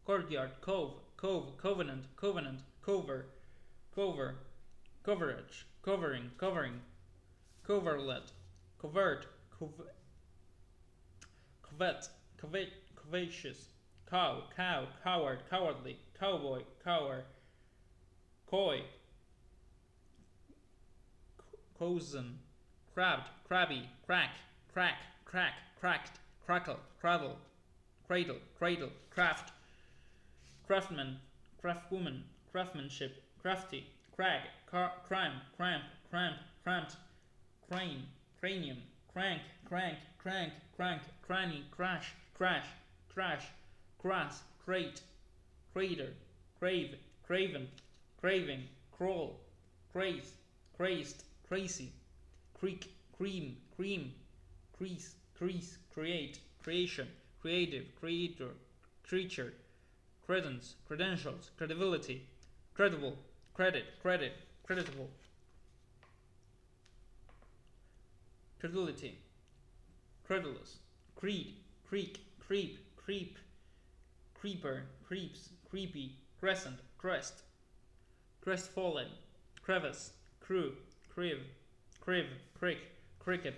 courtyard, cove, cove, covenant, covenant, cover, cover, coverage, covering, covering, coverlet, covert, covet, covacious, cow, cow, coward, cowardly, cowboy, cower, coy, cozen, crabbed, crabby, crack, crack, crack, cracked, crackle, cradle, cradle, cradle, craft, craftsman, craftwoman, craftsmanship, crafty, crag, crime, cramp, cramp, cramped, crane, cranium, crank, crank, crank, crank, cranny, crash, crash, crash, crass, crate, crater, crave, craven, craving, crawl, craze, crazed, crazy, creek, cream, cream, crease, crease, create, creation, creative, creator, creature, credence, credentials, credibility, credible, credit, credit, creditable, credulity, credulous, creed, creek, creep, creep, creeper, creeps, creepy, crescent, crest, crestfallen, crevice, crew, criv, criv, crick, cricket,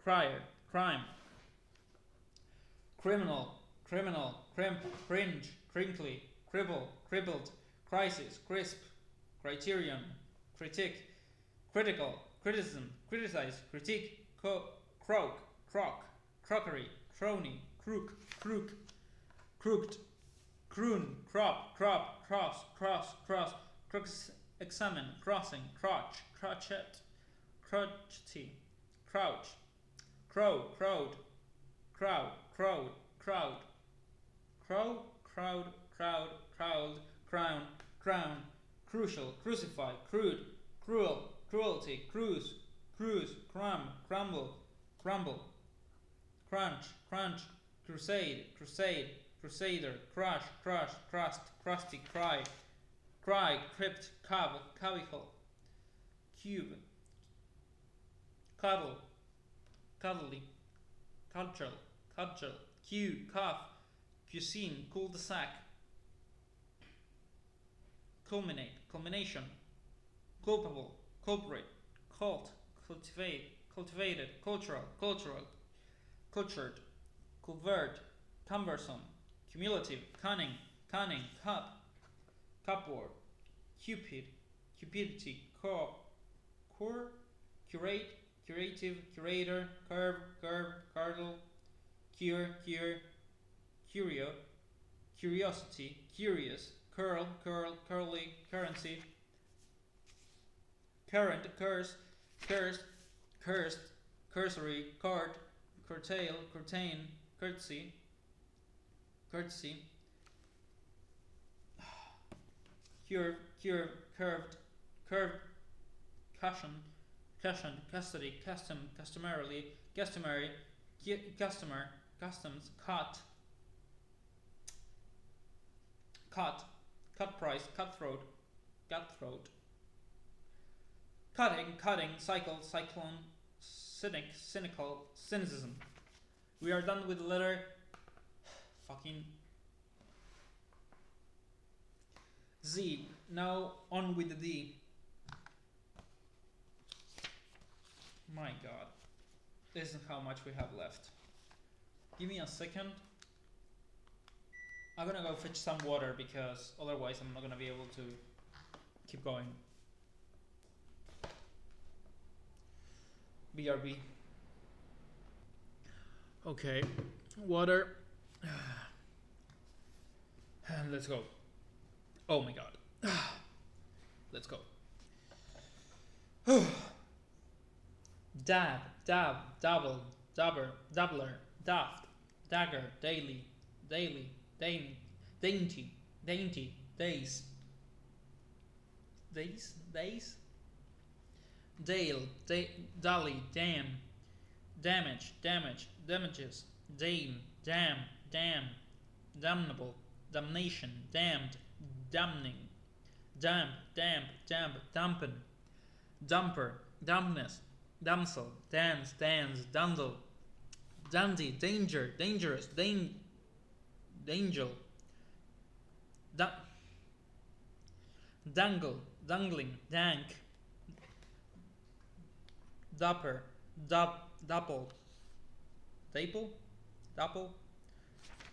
crier, crime, criminal, criminal, crimp, cringe, crinkly, cribble, cribbled, crisis, crisp, criterion, critique, critical, criticism, criticize, critique, croak, crock, crockery, crony, crook, crook, crooked, croon, crop, crop, cross, cross, cross, crooks, examine, crossing, crotch, crotchet, crotchety, crouch, crow, crowd, crowd, crowd, crowd, crow, crowd, crowd, crown, crown, crucial, crucify, crude, cruel, cruelty, cruise, crumb, crumble, crumble, crunch, crusade, crusader, crush, crust, crusty, cry, crypt, clavicle, cube, cuddle, cuddly, cudgel, cue, cuff, cuisine, cul-de-sac, culmination, culpable, culprit, cult, cultivated, cultural, cultured, culvert, cumbersome, cumulative, cunning, cupboard, cupidity, curate, curative, curator, curve, curdle, curiosity, curious, curly, currency, current, cursed, cursory, curtail, curtsy, curved, cushion, custody, customarily, customary, customer, customs, cut price, cutthroat, cutting, cyclone, cynical, cynicism. We are done with the letter fucking Z. Now on with the D. My god. This is how much we have left. Give me a second. I'm gonna go fetch some water because otherwise I'm not gonna be able to keep going. BRB. Okay, water. And let's go. Oh my god. Let's go. Dab, dabble, dabbler, daft, dagger, daily, dainty, days, dale, dolly, dam, damages, dame, damn, damnable, damnation, damned, damning, damp, dampen, dumper, dampness, damsel, dance, dandle, dandy, danger, dangerous, dangel, dangle, dangling, dank, dapper, dapple,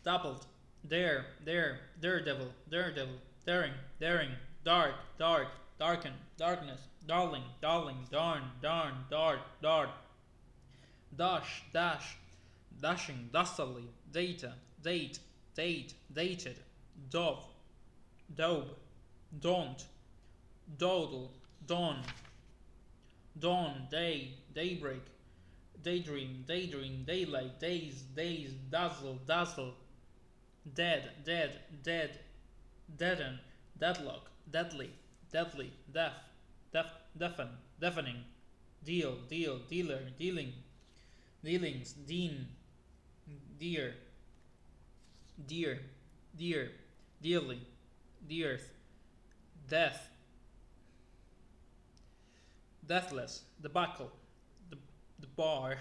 dappled, daredevil, daring, dark, darken, darkness, darling, darn, dart, dashing, dastardly, date, dated, daube, daunt, dawdle, dawn, daybreak, daydream, daylight, days, dazzle, dead, deaden, deadlock, deadly, deafening, dealer, dealings, dear, dearly, dearth, death, deathless, debacle, the bar,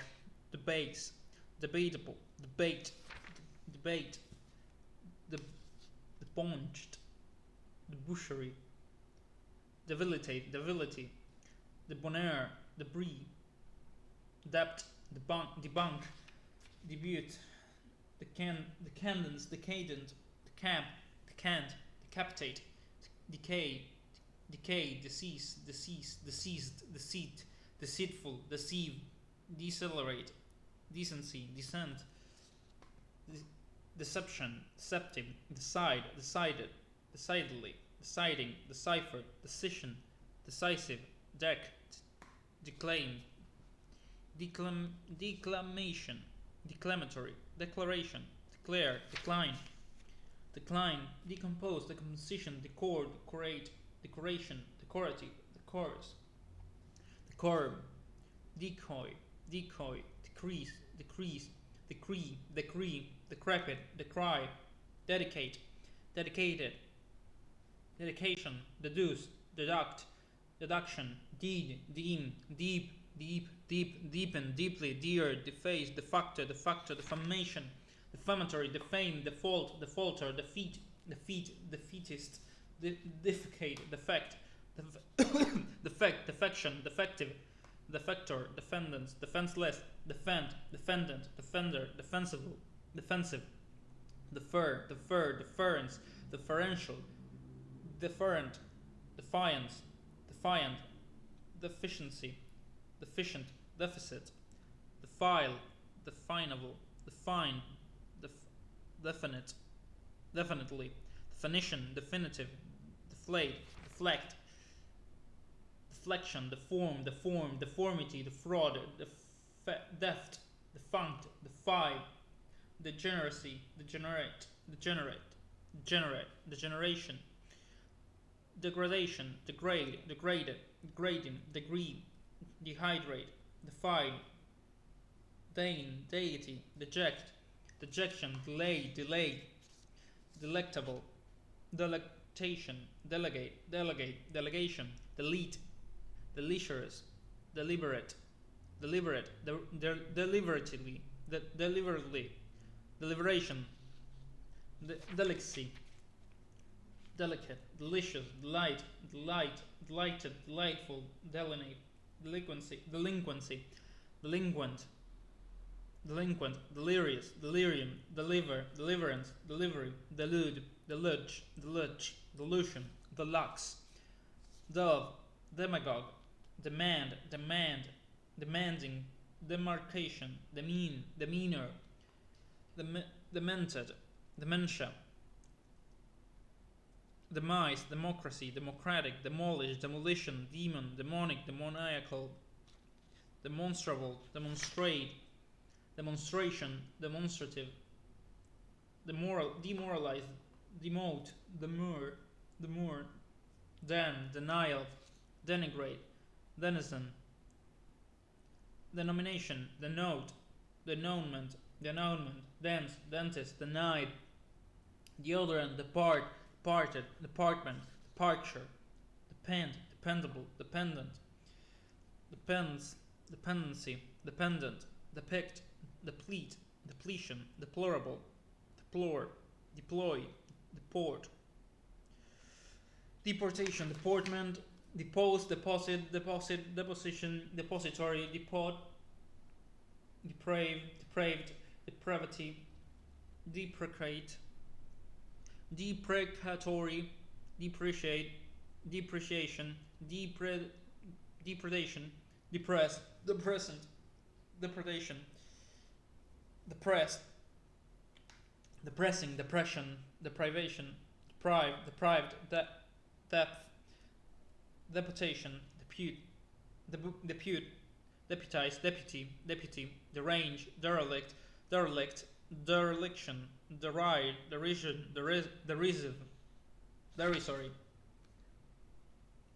the base, debatable, debate, the punched, the boucherie, debility, the bonheur, the brie, debt, debunk, debut, the cadence, decadent, the camp, the cant, decapitate, decay, deceased, deceit, deceitful, deceive, decelerate, decency, descent, deception, deceptive, decide, decided, decidedly, deciding, decipher, decision, decisive, deck, declaimed, declamation, declamatory, declaration, declare, decline, decompose, decomposition, decord, decorate, decoration, decorative, decorous, decorum, decoy, decoy, decrease, decrease, decree, decree, decrepit, decry, dedicate, dedicated, dedication, deduce, deduct, deduction, deed, deem, deep, deep, deep, deepen, deeply, dear, deface, defactor, defactor, defamation, defamatory, defame, default, defaulter, defeat, defeat, defeatist, defecate, defect, defect, defection, defective, defector, defendants, defenseless, defend, defendant, defender, defensible, defensive, defer, deference, deferential, deferent, defiance, defiant, deficiency, deficient, deficit, defile, definable, define, definite, definitely, definition, definitive, deflate, deflect, deflection, deform, deformity, defraud, deft, defunct, defy, degeneracy, degenerate, degeneration, degradation, degrade, degraded, degrading, degree, dehydrate, defy, deign, deity, deject, dejection, delay, delayed, delectable, delectation, delegate, delegation, delete, delicious, deliberate, deliberately, deliberation, delicacy, delicate, delicious, delighted, delightful, delinate, delinquent, delirious, delirium, deliverance, delivery, delude, delusion, deluxe, dove, demagogue, demanding, demarcation, demeanor, demented, dementia, demise, democracy, democratic, demolish, demolition, demon, demonic, demoniacal, demonstrable, demonstrate, demonstration, demonstrative, demoralize, demote, demur, denial, denigrate, denizen, denomination, denote, denouement, dense, dentist, denied, deodorant, departed, department, departure, depend, dependable, dependent, depends, dependency, dependent, depict, deplete, depletion, deplorable, deplore, deploy, deport, deportation, deportment, depose, deposit, deposition, depository, deport, depraved, depravity, deprecate, deprecatory, depreciate, depreciation, depredation, depressed, depressant, depredation, depressed, depressing, depression, deprivation, deprived, depth, deputation, depute, deputize, deputy, derange, derelict, dereliction, deride, derision, derisive, derisory,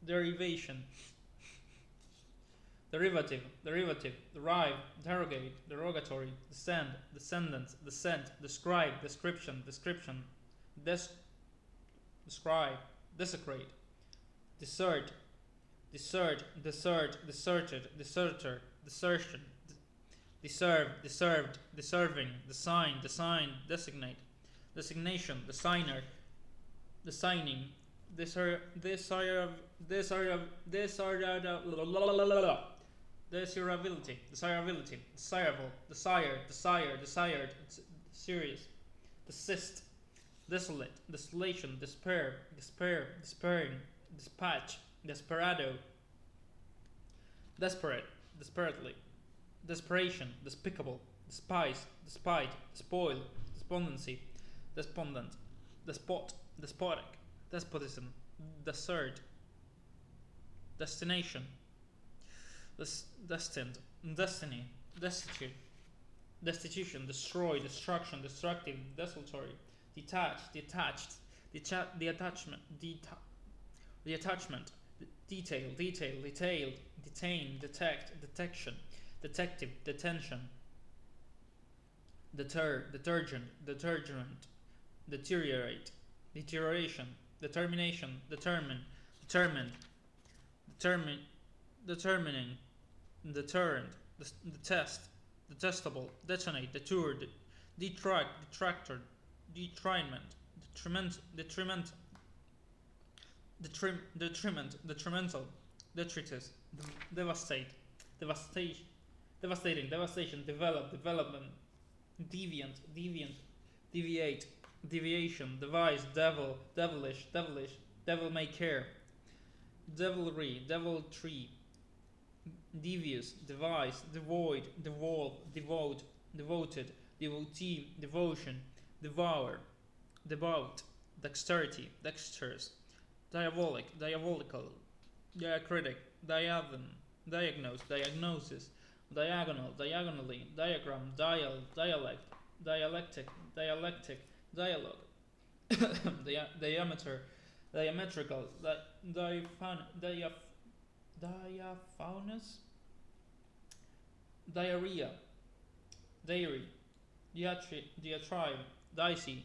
derivation, derivative, derive, derogate, derogatory, descend, descendant, descent, describe, description, describe, desecrate, desert, deserted, deserter, desertion, deserve, deserved, deserving, design, designate, designation, designer, designing, desirability, desirable, desired, serious, desist, desolate, desolation, despair, despairing, dispatch, desperado, desperate, desperately, desperation, despicable, despise, despite, spoil, despondency, despondent, despot, despotic, despotism, desert, destination, destined, destiny, destitute, destitution, destroy, destruction, destructive, desultory, detached, detachment, detail, detailed, detain, detect, detection, detective, detention, detergent, deteriorate, deterioration, determination, determined, determining, deterrent, detest, detestable, detonate, deterred, detractor, detriment, detrimental, detritus, devastate, devastation, development, deviant, deviate, deviation, devise, devilish, devil may care, devilry, deviltry, devious, devise, devoid, devolve, devoted, devotee, devotion, devour, devout, dexterity, dexterous, diabolical, diacritic, diagnose, diagnosis, diagonal, diagonally, diagram, dialect, dialectic, dialogue, diameter, diametrical, diaphanous, diarrhea, dairy, diatribe, dicey,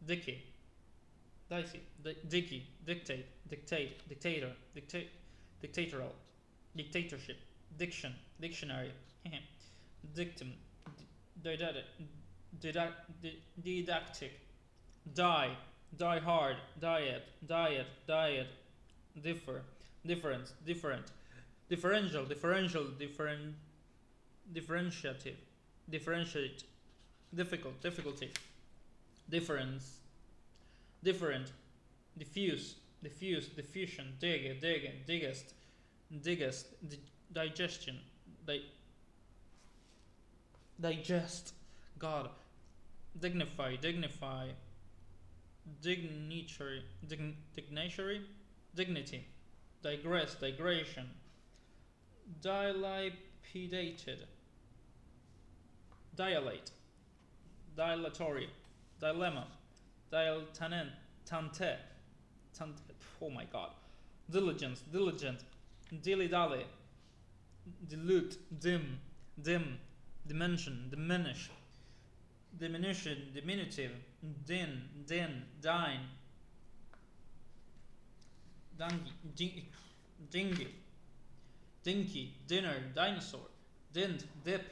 dicky, dictate, dictator, dictatorial, dictatorship, diction, dictionary, dictum, didactic, die hard, diet, difference, different, differential, differentiative, differentiate, difficulty, difference, different, diffuse, diffusion, diggest, digestion, digest, God, dignify, dignitary, dignity, digress, digression, dilapidated, dilate, dilatory, dilemma, tante, oh my god, diligence, diligent, dilly-dally, dilute, dim, dimension, diminish, diminution, diminutive, din, dine, dinky, dinner, dinosaur, dint, dip,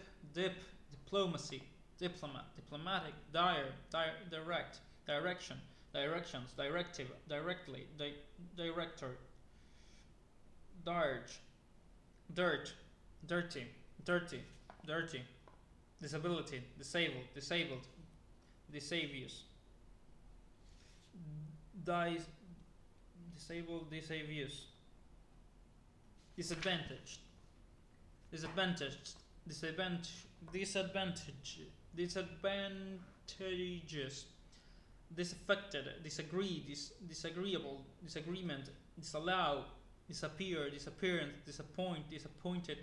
diplomacy, diplomatic, direct, direction, directions, directive, directly, director, dirt, dirty, disability, disabled, disavious, disavious, disadvantaged, disadvantageous, disaffected, disagree, disagreeable, disagreement, disallow, disappear, disappearance, disappointed,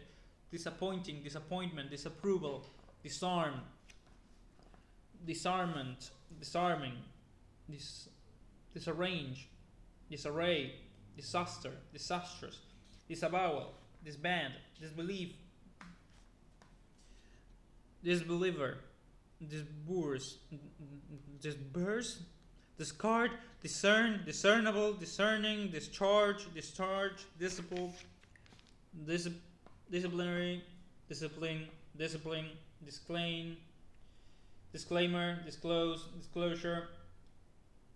disappointing, disappointment, disapproval, disarm, disarmament, disarming, disarrange, disarray, disaster, disastrous, disavowal, disband, disbelief, disbeliever, disburse, discard, discern, discernible, discerning, discharge, disciple, disciplinary, discipline, disclaim, disclaimer, disclose, disclosure,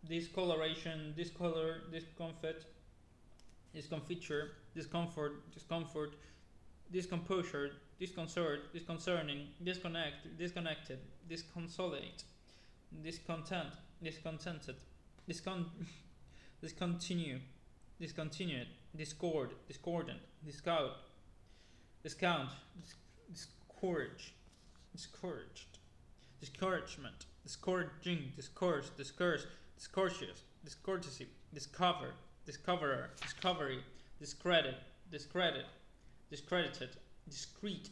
discoloration, discolor, discomfiture, discomfort, discomposure, disconcert, disconcerting, disconnected, disconsolate, discontent, discontented, discontinued, discordant, discount, discouragement, discouraging, discourteous, discourtesy, discoverer, discovery, discredit, discredited, discrete,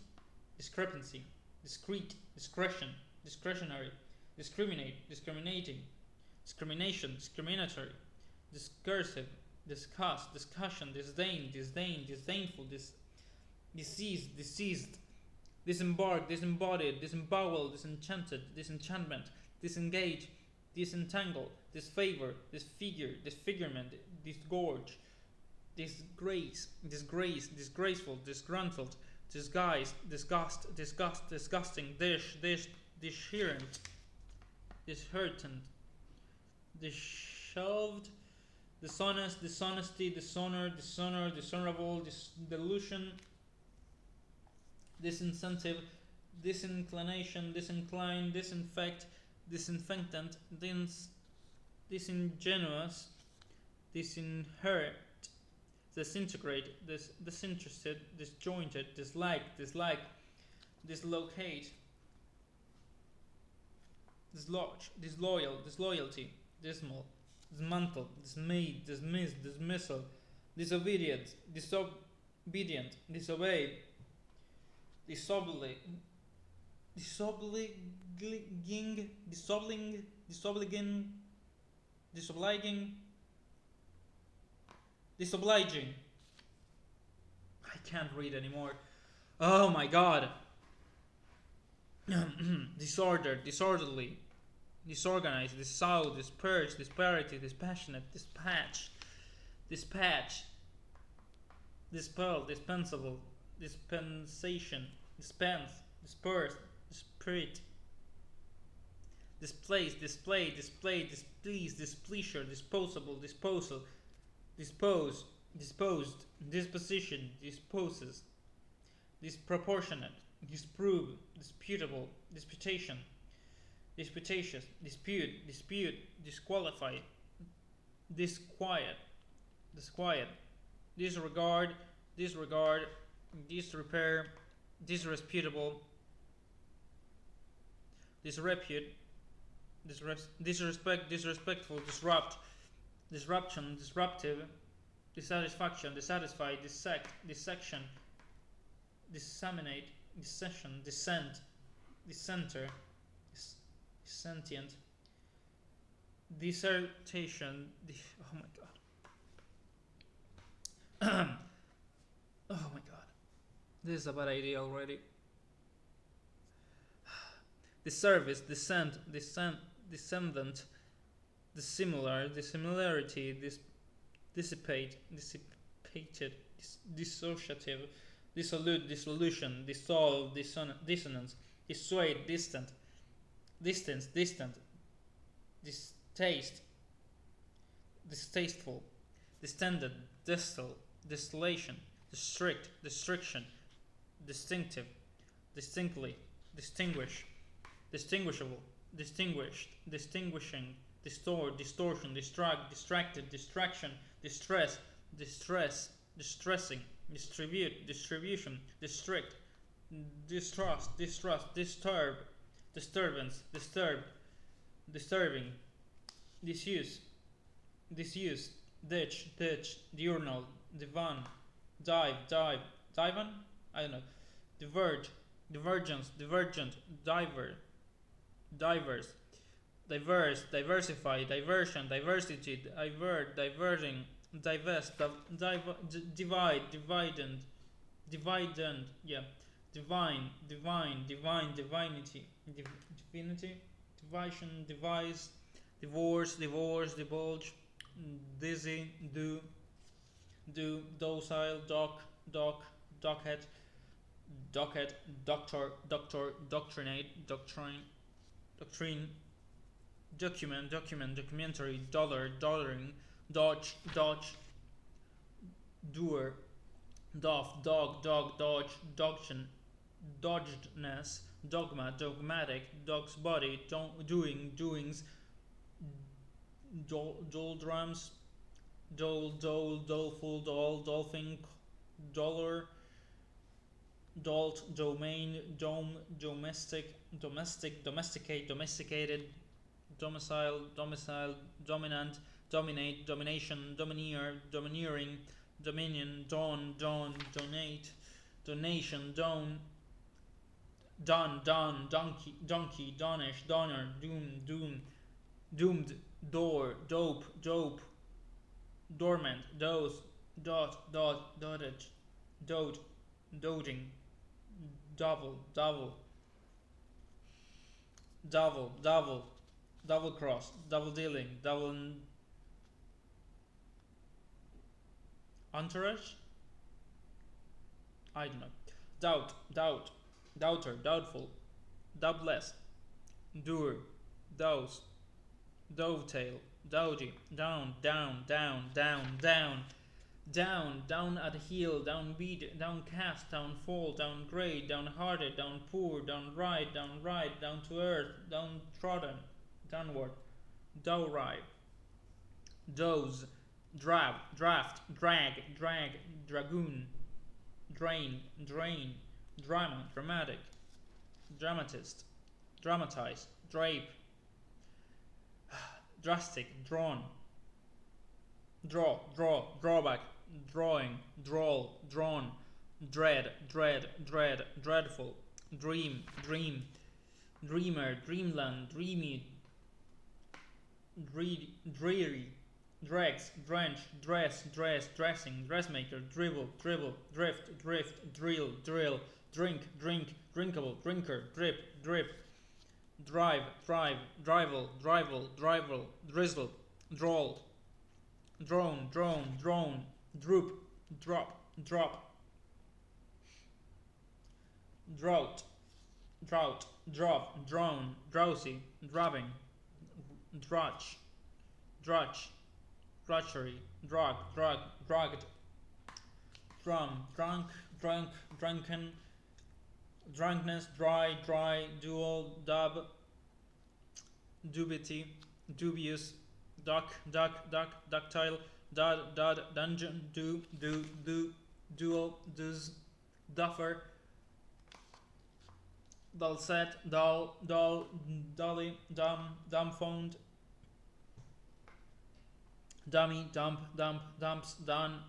discrepancy, discrete, discretion, discretionary, discriminating, discrimination, discriminatory, discursive, disgust, discussion, disdain, disdainful, deceased, disembark, disembodied, disemboweled, disenchanted, disenchantment, disengage, disentangle, disfavor, disfigure, disfigurement, disgorge, disgraceful, disgruntled, disguised, disgusting, disherent, disheartened, disheveled, dishonest, dishonesty, dishonor, dishonorable, delusion, disincentive, disinclination, disincline, disinfect, disinfectant, disingenuous, disinherit, disintegrate, disinterested, disjointed, dislike, dislocate, dislodge, disloyal, disloyalty, dismal, dismantle, dismayed, dismiss, dismissal, disobedient, disobey, disobliging, disobliging. I can't read anymore. Oh my god. Disordered, disorderly, disorganized, dissow, disperse, disparity, dispassionate, dispatch, dispel, dispensable, dispensation, dispense, disperse, dispirit, displace, display, displease, displeasure, disposable, disposal, dispose, disposed, disposition, disposes, disproportionate, disprove, disputable, disputation, disputatious, dispute, disqualify, disquiet, disregard, disrepair, disreputable, disrepute, disrespect, disrespectful, disruption, disruptive, dissatisfaction, dissatisfied, dissection, disseminate, dissension, dissent, dissenter, dissentient, dissertation. Oh my god. Oh my god. This is a bad idea already. Disservice, descendant, dissimilar, dissimilarity, dissipated, dissociative, dissolute, dissolution, dissolve, dissonance, dissuade, distant, distant, distaste, distasteful, distended, distal, distillation, district, distriction, distinctive, distinctly, distinguish, distinguishable, distinguished, distinguishing, distort, distortion, distract, distracted, distraction, distress, distressing, distribute, distribution, district, distrust, disturb, disturbance, disturbed, disturbing, disuse, ditch, diurnal, divan, divan, I don't know, diverge, divergence, divergent, diverse, diversify, diversion, diversity, diverting, divest, divide, dividend, yeah, divine, divinity, division, devise, divorce, divulge, dizzy, do, docile, docket, doctor, doctrinate, doctrine, document, documentary, dollaring, dodge, doer, dodged, dodgedness, dogma, dogmatic, dog's body, doings, doldrums, doleful, dolphin, dollar, dolt, domain, domesticate, domesticated, domicile, dominant, dominate, domination, domineering, dominion, donate, donation, donkey, donish, donor, doomed, door, dope, dormant, doze, dotage, dote, dodging, double, double cross, double dealing, double entourage. I don't know. Doubter, doubtful, doubtless, doer, dose, dovetail, dodgy, down, down at heel, downbeat, downcast, downfall, downgrade, downhearted, downpour, downright, down to earth, downtrodden, downward, dowry, doze, draft, drag, dragoon, drain, drama, dramatic, dramatist, dramatize, drape, drastic, drawn, drawback, drawing, drawn, dread, dreadful, dream, dreamer, dreamland, dreamy, dreary, dregs, drench, dressing, dressmaker, dribble, drift, drill, drink, drinkable, drinker, drip, drive, drivel, drizzle, drawl, drone, droop, drop, drought, drone, drowsy, drubbing, drudge, drudgery, drugged, drunken, drunkenness, dry, dual, dub, dubity, dubious, ductile, dungeon, dual, duffer, dulcet, dolly, dumbphoned, dummy, dumps, done,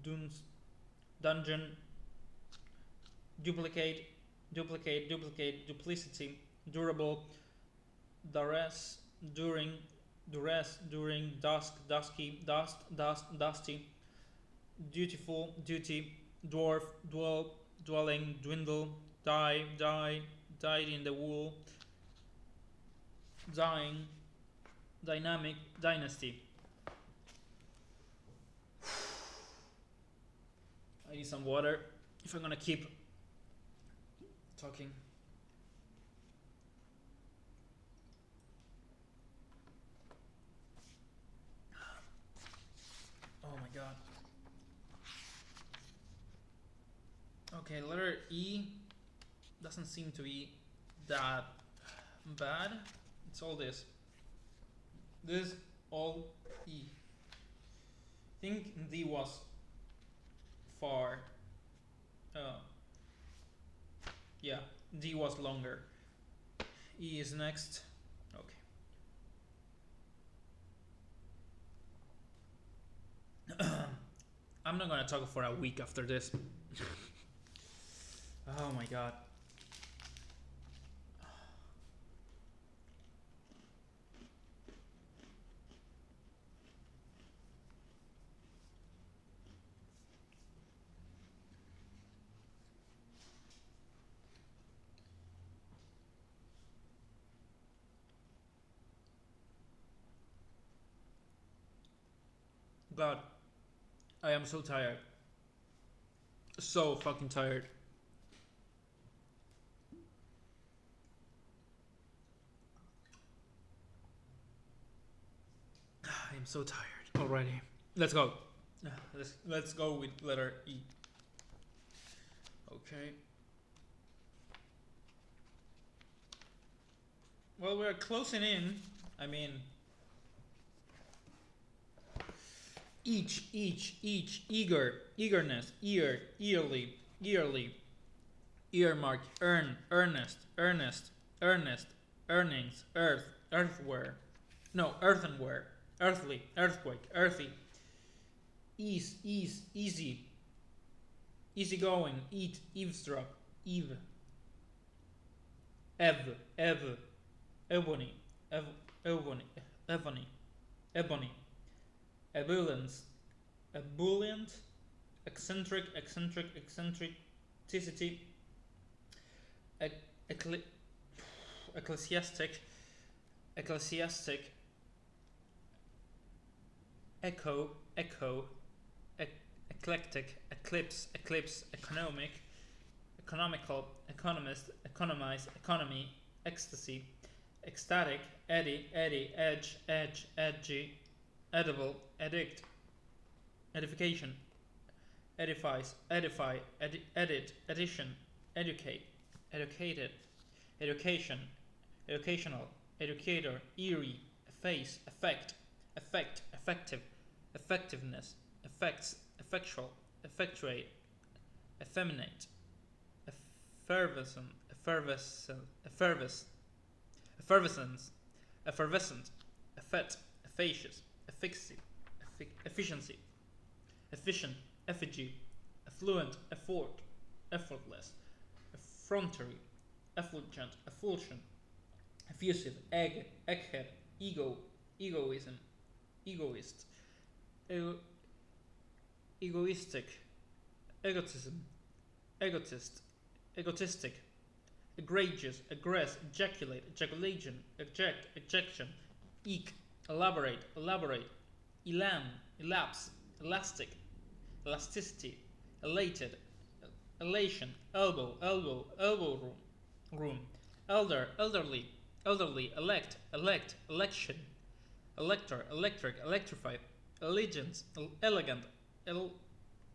dunes, dungeon, duplicate, duplicity, durable, duress, during, dusk, dusky, dusty, dutiful, duty, dwarf, dwelling, dwindle, die, dyed in the wool, dying, dynamic, dynasty. I need some water if I'm gonna keep talking. Oh my god. Okay, letter E doesn't seem to be that bad. It's all this. This all E. I think D was far. Yeah, D was longer. E is next. Okay. I'm not gonna talk for a week after this. Oh my god. God, I am so tired. So fucking tired. I am so tired already. Let's go. Let's go with letter E. Okay. Well, we're closing in. I mean, each, eagerness, yearly, earmark, earnest, earnings, earthware, no, earthenware, earthly, earthquake, earthy, easy, easygoing, eat, eavesdrop, eve, ebony, ebullience, ebullient, eccentricity, ecclesiastic, echo, eclectic, eclipse, economical, economist, economize, economy, ecstasy, ecstatic, eddy, edge, edgy, edible, edict, edification, edifies, edify, edit, edition, educate, educated, education, educational, educator, eerie, efface, effective, effectiveness, effects, effectual, effectuate, effeminate, effervescent, effet, efficacious, efficiency, efficient, effigy, affluent, effortless, effrontery, effulgent, effulsion, effusive, egghead, egoism, egoist, egoistic, egotism, egotistic, egregious, ejaculate, ejaculation, ejection, elaborate, elapse, elastic, elasticity, elated, elation, elbow room, elderly, elect, election, elector, electric, electrified, allegiance, elegant,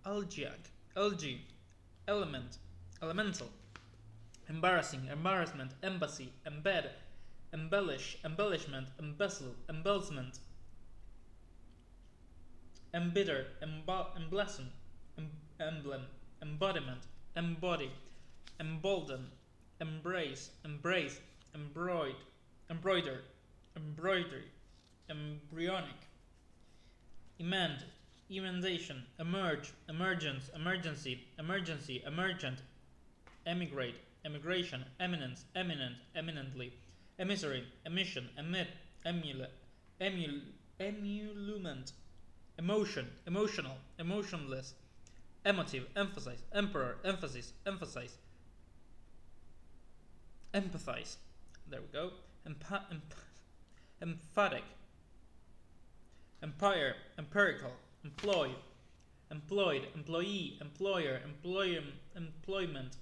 algae, element, elemental, embarrassment, embassy, embed, embellishment, embezzlement, embitter, emblazon, emblem, embodiment, embody, embolden, embrace, embroidery, embryonic, emendation, emergence, emergency, emergent, emigrate, emigration, eminence, eminently, emissary, emission, emolument, emotion, emotional, emotionless, emotive, emphasize, emperor, emphasis, empathize, there we go, emphatic, empire, empirical, employed, employee, employer, employment,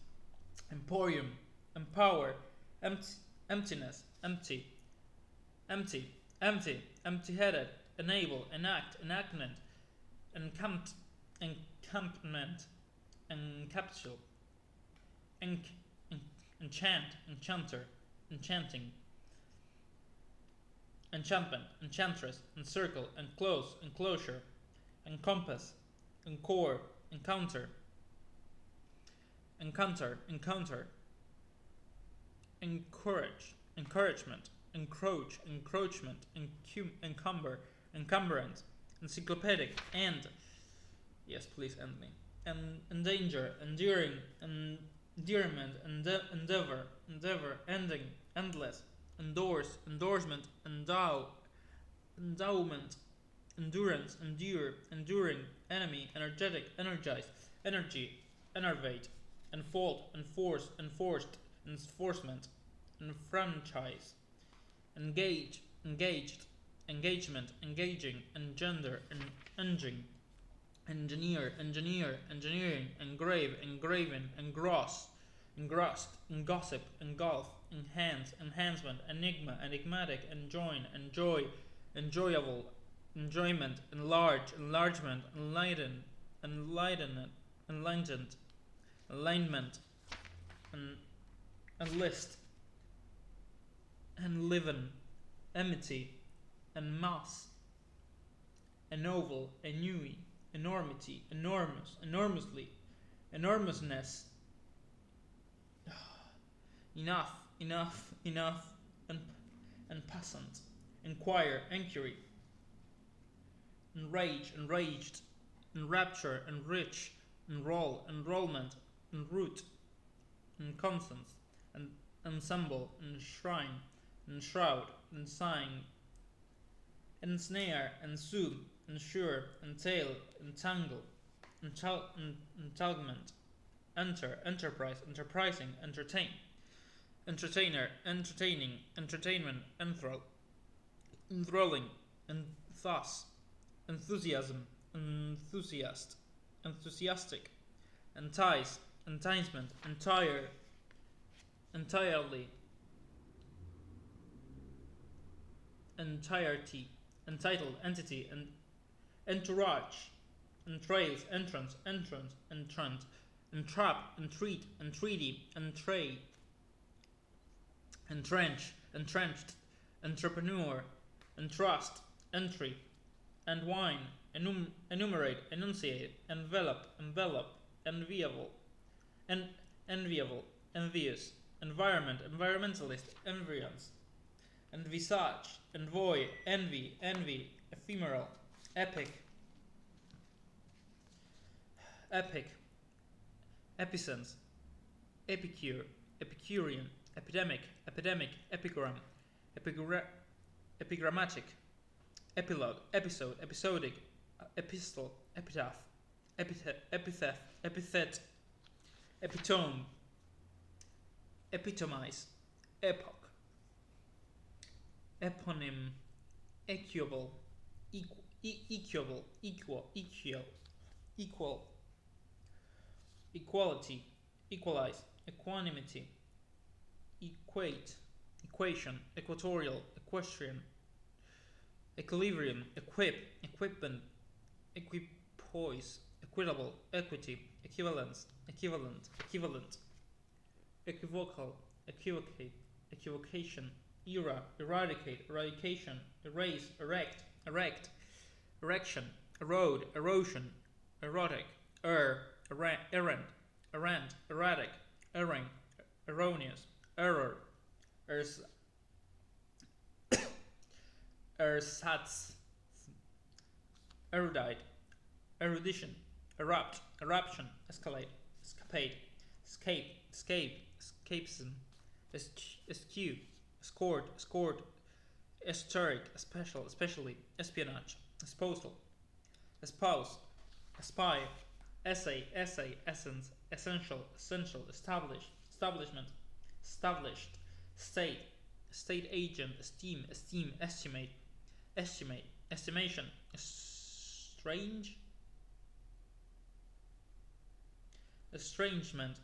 emporium, empower, emptiness, empty-headed, enable, enactment, encampment, encapsule, enchant, enchanter, enchanting, enchantment, enchantress, encircle, enclose, enclosure, encompass, encore, encounter, encourage, encouragement, encroach, encroachment, encumber, encumbrance, encyclopedic, and yes, please end me. Endanger, enduring, endearment, endeavor, ending, endless, endorse, endorsement, endowment, endurance, enduring, enemy, energetic, energize, energy, enervate, enfold, enforce, enforced, enforcement, enfranchise, engaged, engagement, engaging, engender, engineering, engineering, engraven, engrossed, engossip, engulf, enhancement, enigma, enigmatic, enjoy, enjoyable, enjoyment, enlargement, enlightenment, alignment, enlist, enliven, enmity, enmass, ennoble, ennui, enormity, enormously, enormousness, enough, and passant, inquire, inquiry, enraged, enrapture, enrich, enrollment, enroute, encompass, ensemble, enshrine, enshroud, ensign, ensnare, ensoothe, ensure, entail, entangle, entanglement, enter, enterprise, enterprising, entertain, entertainer, entertaining, entertainment, enthrall, enthralling, and thus, enthusiasm, enthusiast, enthusiastic, entice, enticement, entire, entirely, entirety, entitled, entity, and entourage, entrails, entrance, entrant, entrant, entrap, entreat, entreaty, entray, entrench, entrenched, entrepreneur, entrust, entry, entwine, enumerate, enunciate, envelop, envelop, enviable, enviable, envious, environment, environmentalist, environs, envisage, envoy, envy, ephemeral, epic, epicense, epicure, epicurean, epidemic, epigram, epigrammatic, epilogue, episode, episodic, epistle, epitaph, epithet, epitome, epitomize, epoch, eponym, equable, equal, equality, equalize, equanimity, equate, equation, equatorial, equestrian, equilibrium, equip, equipment, equipoise, equitable, equity, equivalence, equivalent, equivalent, equivocal, equivocate, equivocation, era, eradicate, eradication, erase, erect, erection, erode, erosion, erotic, errant, erratic, erring, erroneous, error, ersatz, erudite, erudition, erupt, eruption, escalate, escapade, escapism, eschew, escort, esoteric, especially, espionage, esposal, espouse, espy, essay, essence, essential, establishment, established, state agent, esteem, estimate, estimation, estrangement,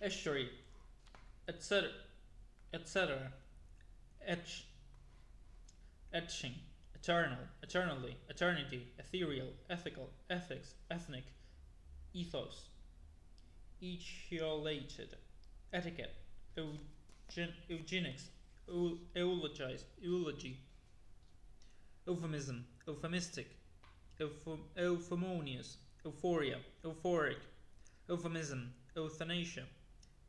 estuary, etc., etching, eternally, eternity, ethereal, ethical, ethics, ethnic, ethos, etiolated, etiquette, eugenics, eulogy, euphemism, euphemistic, euphemonious, euphoria, euphoric, euphemism, euthanasia,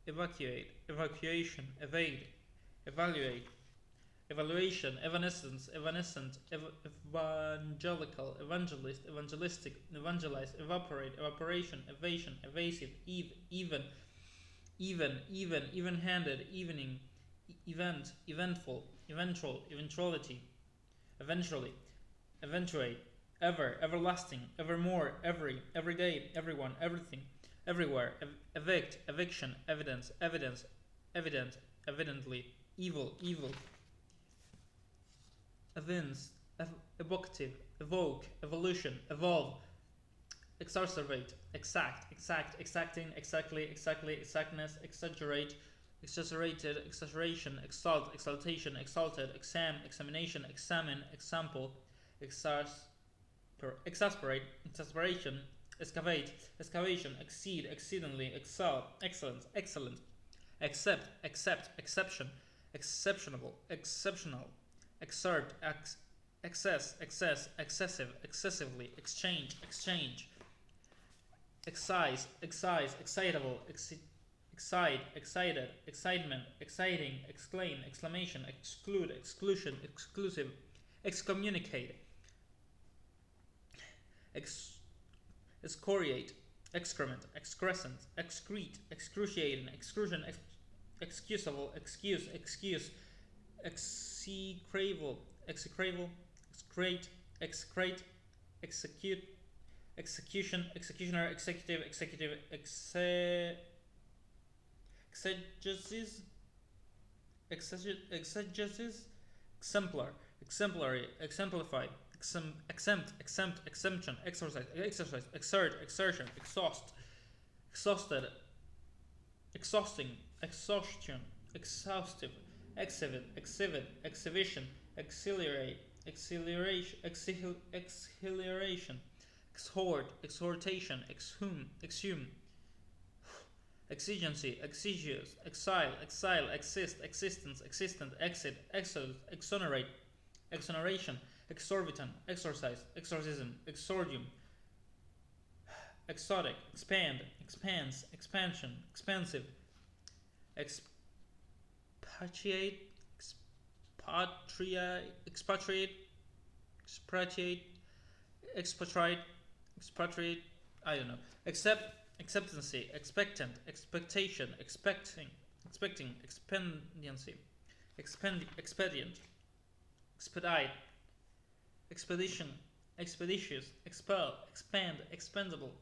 evacuate, evacuation, evade, evaluate, evaluation, evanescence, evanescent, evangelical, evangelist, evangelistic, evangelize, evaporate, evaporation, evasion, evasive, even-handed, evening, event, eventful, eventual, eventuality, eventually, eventuate, ever, everlasting, evermore, every day, everyone, everything, everywhere, evict, eviction, evidence, evident, evidently, evil, evince, evocative, evoke, evolution, evolve, exacerbate, exacting, exactly, exactness, exaggerate, exaggerated, exaggeration, exalt, exaltation, exalted, examination, examine, example, exasperate, exasperation, excavate, excavation, exceed, exceedingly, excel, excellent, accept, exception, exceptional, excerpt, excess, excessive, excessively, exchange, excise, excitable, excited, excitement, exciting, exclaim, exclamation, exclude, exclusion, exclusive, excommunicate, excoriate, excrement, excrescent, excrete, excruciating, excrusion, excusable, excuse, execrable, excrete, excrete, execute, execution, executioner, executive, executive, exegesis, exegesis, exemplar, exemplary, exemplified, exempt, exempt, exemption, exercise, exercise, exert, exertion, exhaust, exhausted, exhausting, exhaustion, exhaustive, exhibit, exhibit, exhibition, exhilarate, exhilaration, exhilaration, exhort, exhortation, exhume, exhume, exigency, exigious, exile, exile, exist, existence, existent, exit, exodus, exonerate, exoneration, exorbitant, exorcise, exorcism, exordium, exotic, expand, expanse, expansion, expansive, expatriate, expatriate, expatriate, expatriate, expatriate, I don't know. Acceptancy, expectant, expectation, expecting, expediency, expedient, expedite, expedition, expeditious, expel, expand, expendable,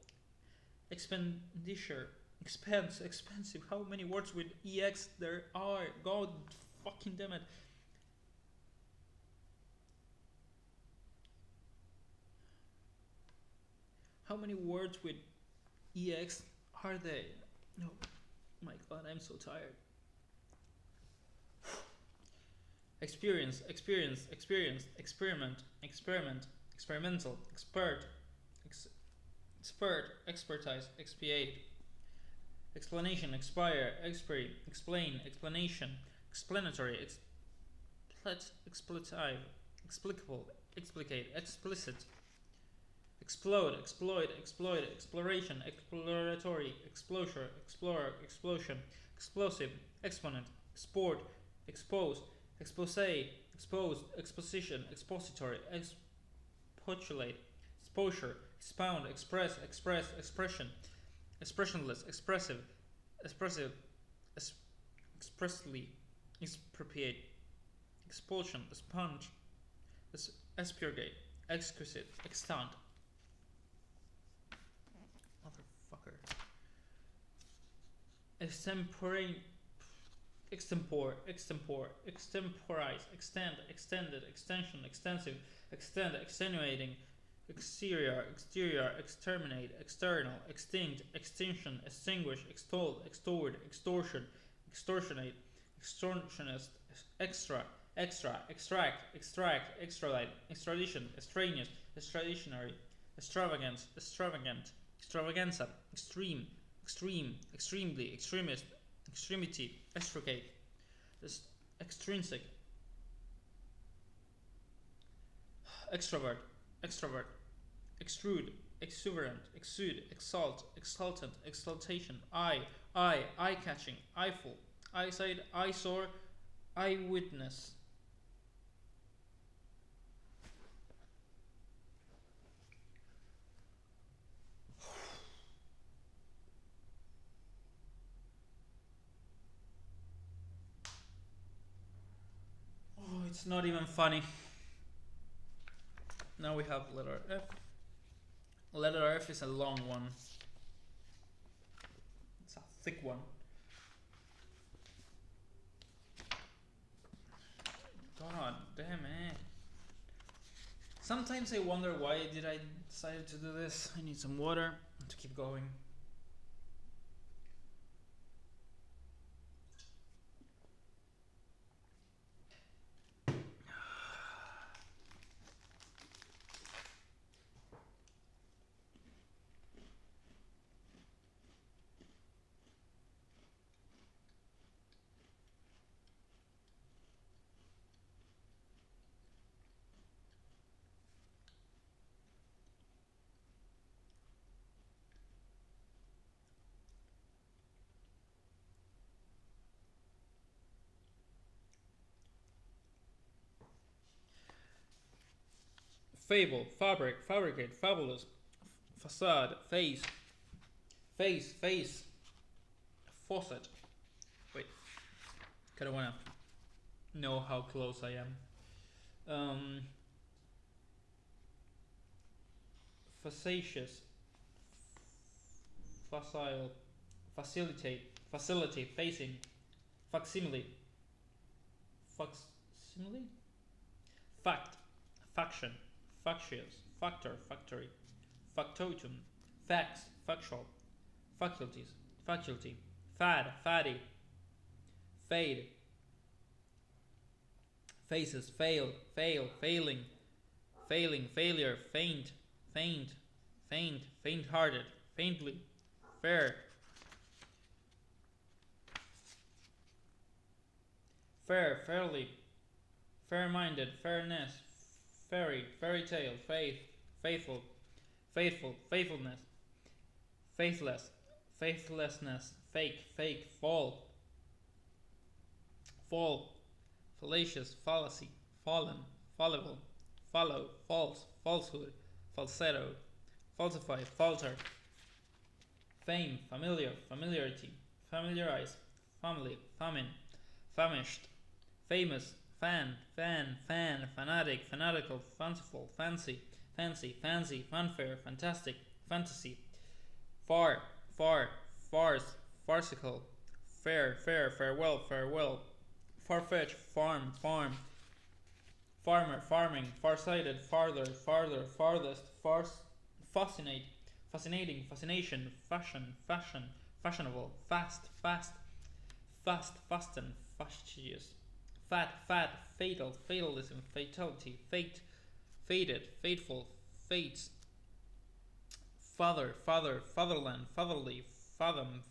expenditure, expense, expensive. How many words with ex there are? God fucking damn it. How many words with ex are they? No, my god, I'm so tired. Experience, experience, experience, experiment, experiment, experimental, expert, expert, expertise, expiate, explanation, expire, expiry, explain, explanation, explanatory, expletive, explicable, explicate, explicit, explode, exploit, exploit, exploration, exploratory, exposure, explorer, explosion, explosive, exponent, export, expose, expose, exposed, exposition, expository, expostulate, exposure, expound, express, express, expression, expressionless, expressive, expressive, expressly, expropriate, expulsion, sponge, expurgate, exquisite, extant. Motherfucker. Extemporane, extempore, extempore, extemporize, extend, extended, extension, extensive, extend, extenuating, exterior, exterior, exterminate, external, extinct, extinction, extinguish, extol, extort, extortion, extortionate, extortionist, extra, extra, extract, extract, extradite, extradition, extraneous, extraditionary, extravagance, extravagant, extravaganza, extreme, extreme, extremely, extremist, extremity, extricate, extrinsic, extrovert, extrovert, extrude, exuberant, exude, exalt, exultant, exaltation, eye catching, eyeful, eyesight, eyesore, eyewitness. Oh, it's not even funny. Now we have letter F. Letter F is a long one. It's a thick one. God damn it. Sometimes I wonder why did I decide to do this. I need some water to keep going. Fable, fabric, fabricate, fabulous, facade, face, face, faucet. Wait, kinda wanna know how close I am. Facetious, facile, facility, facing, facsimile, facsimile, fact, faction, factious, factor, factory, factotum, facts, factual, faculties, faculty, fad, faddy, fade, faces, fail, failing, failure, faint, faint-hearted, faintly, fair, fairly, fair-minded, fairness, fairy tale, faithful, faithfulness, faithlessness, fake, fall, fallacious, fallacy, fallen, fallible, follow, false, falsehood, falsetto, falsify, falter, fame, familiarity, familiarize, family, famine, famished, famous, fan, fanatic, fanatical, fanciful, fancy, fanfare, fantastic, fantasy, farce, farcical, farewell, far-fetched, farm, farmer, farming, farsighted, farther, farthest, fascinating, fascination, fashion, fashionable, fasten, fastidious, fat, fatal, fatalism, fatality, fated, fateful, fates, fatherland, fatherly, fathom,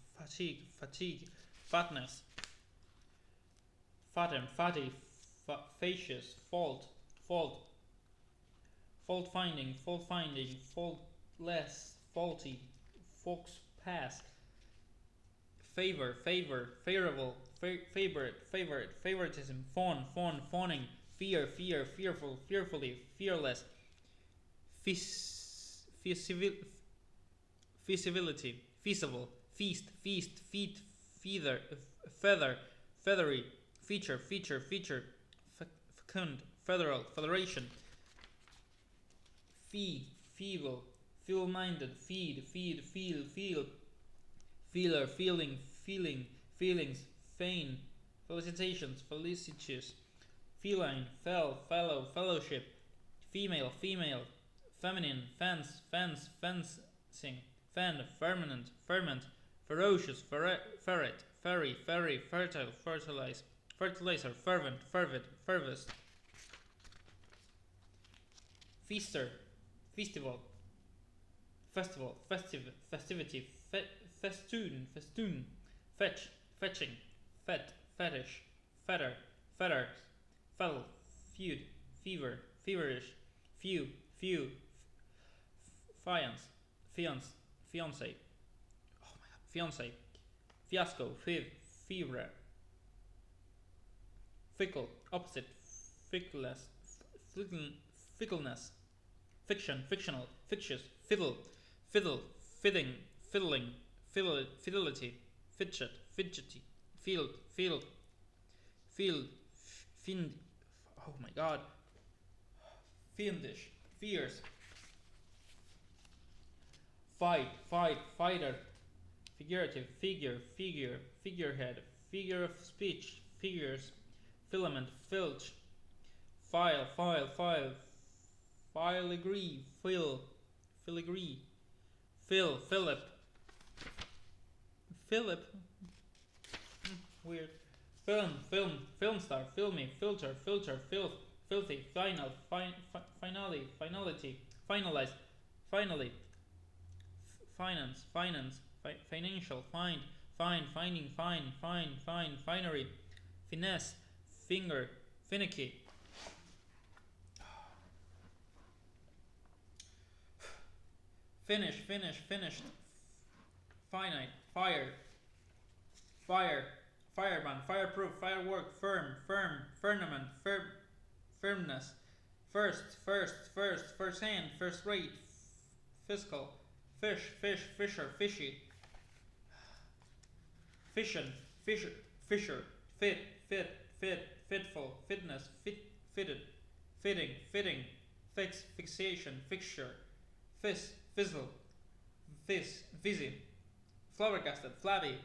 fatigue, fatness, fathom, fatty, facious, fault, fault-finding, faultless, faulty, folks past, favorable, favorite, favoritism, fawning, fearful, fearfully, fearless, feasibility, feasible, feast, feather, feathery, feature, fecund, federal, federation, feeble, feeble-minded, feel, feeler, feelings, feign, felicitations, felicitious, feline, fellow, fellowship, female, feminine, fencing, ferment, ferocious, ferret, ferry, fertile, fertilizer, fervous, feaster, festival, festivity, festoon, fetching, fetish, fetters, fell, feud, fever, feverish, few, fiance, fiasco, fever, fickle, opposite, fickleness, fiction, fictional, fictitious, fiddle, fiddling, fidelity, fidgety, field, fiend, oh my god, fiendish, fierce, fighter, figurative, figurehead, figure of speech, figures, filament, filch, file, filigree, Philip, weird, film star, filmy, filter, filth, filthy, final, finality, finalize, finally, finance, financial, finding, finery, finesse, finger, finicky, finished, finite, fireman, fireproof, firework, firmament, firmness, first hand, first rate, fiscal, fisher, fishy, fisher, fitful, fitness, fitted, fitting, fixation, fixture, fizzle, fizzy, flabbergasted, flabby,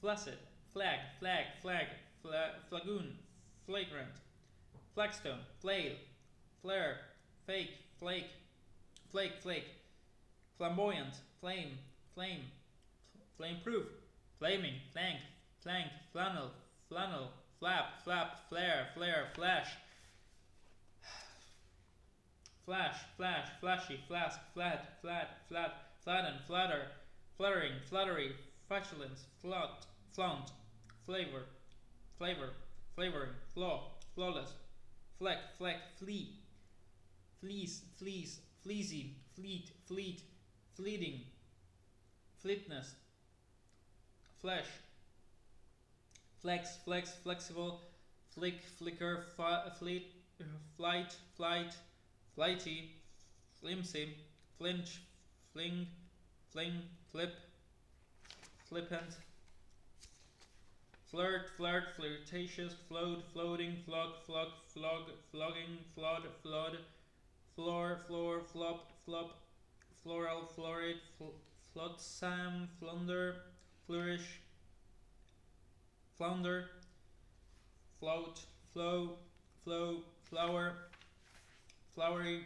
flaccid, flag, flagoon, flagrant, flagstone, flail, flare, fake, flake, flamboyant, flame, flame-proof, flaming, flank, flannel, flap, flare, flash, flashy, flask, flatten, fluttering, fluttery, flatulence, flaunt, flavor, flavoring, flawless, fleck, fleece, fleecy, fleeting, fleetness, flesh, flexible, flicker, flighty, flimsy, flinch, fling, flippant, flirtatious, floating, flogging, flood, flop, floral, florid, flotsam, flounder, flourish, flounder, float, flow, flower, flowery,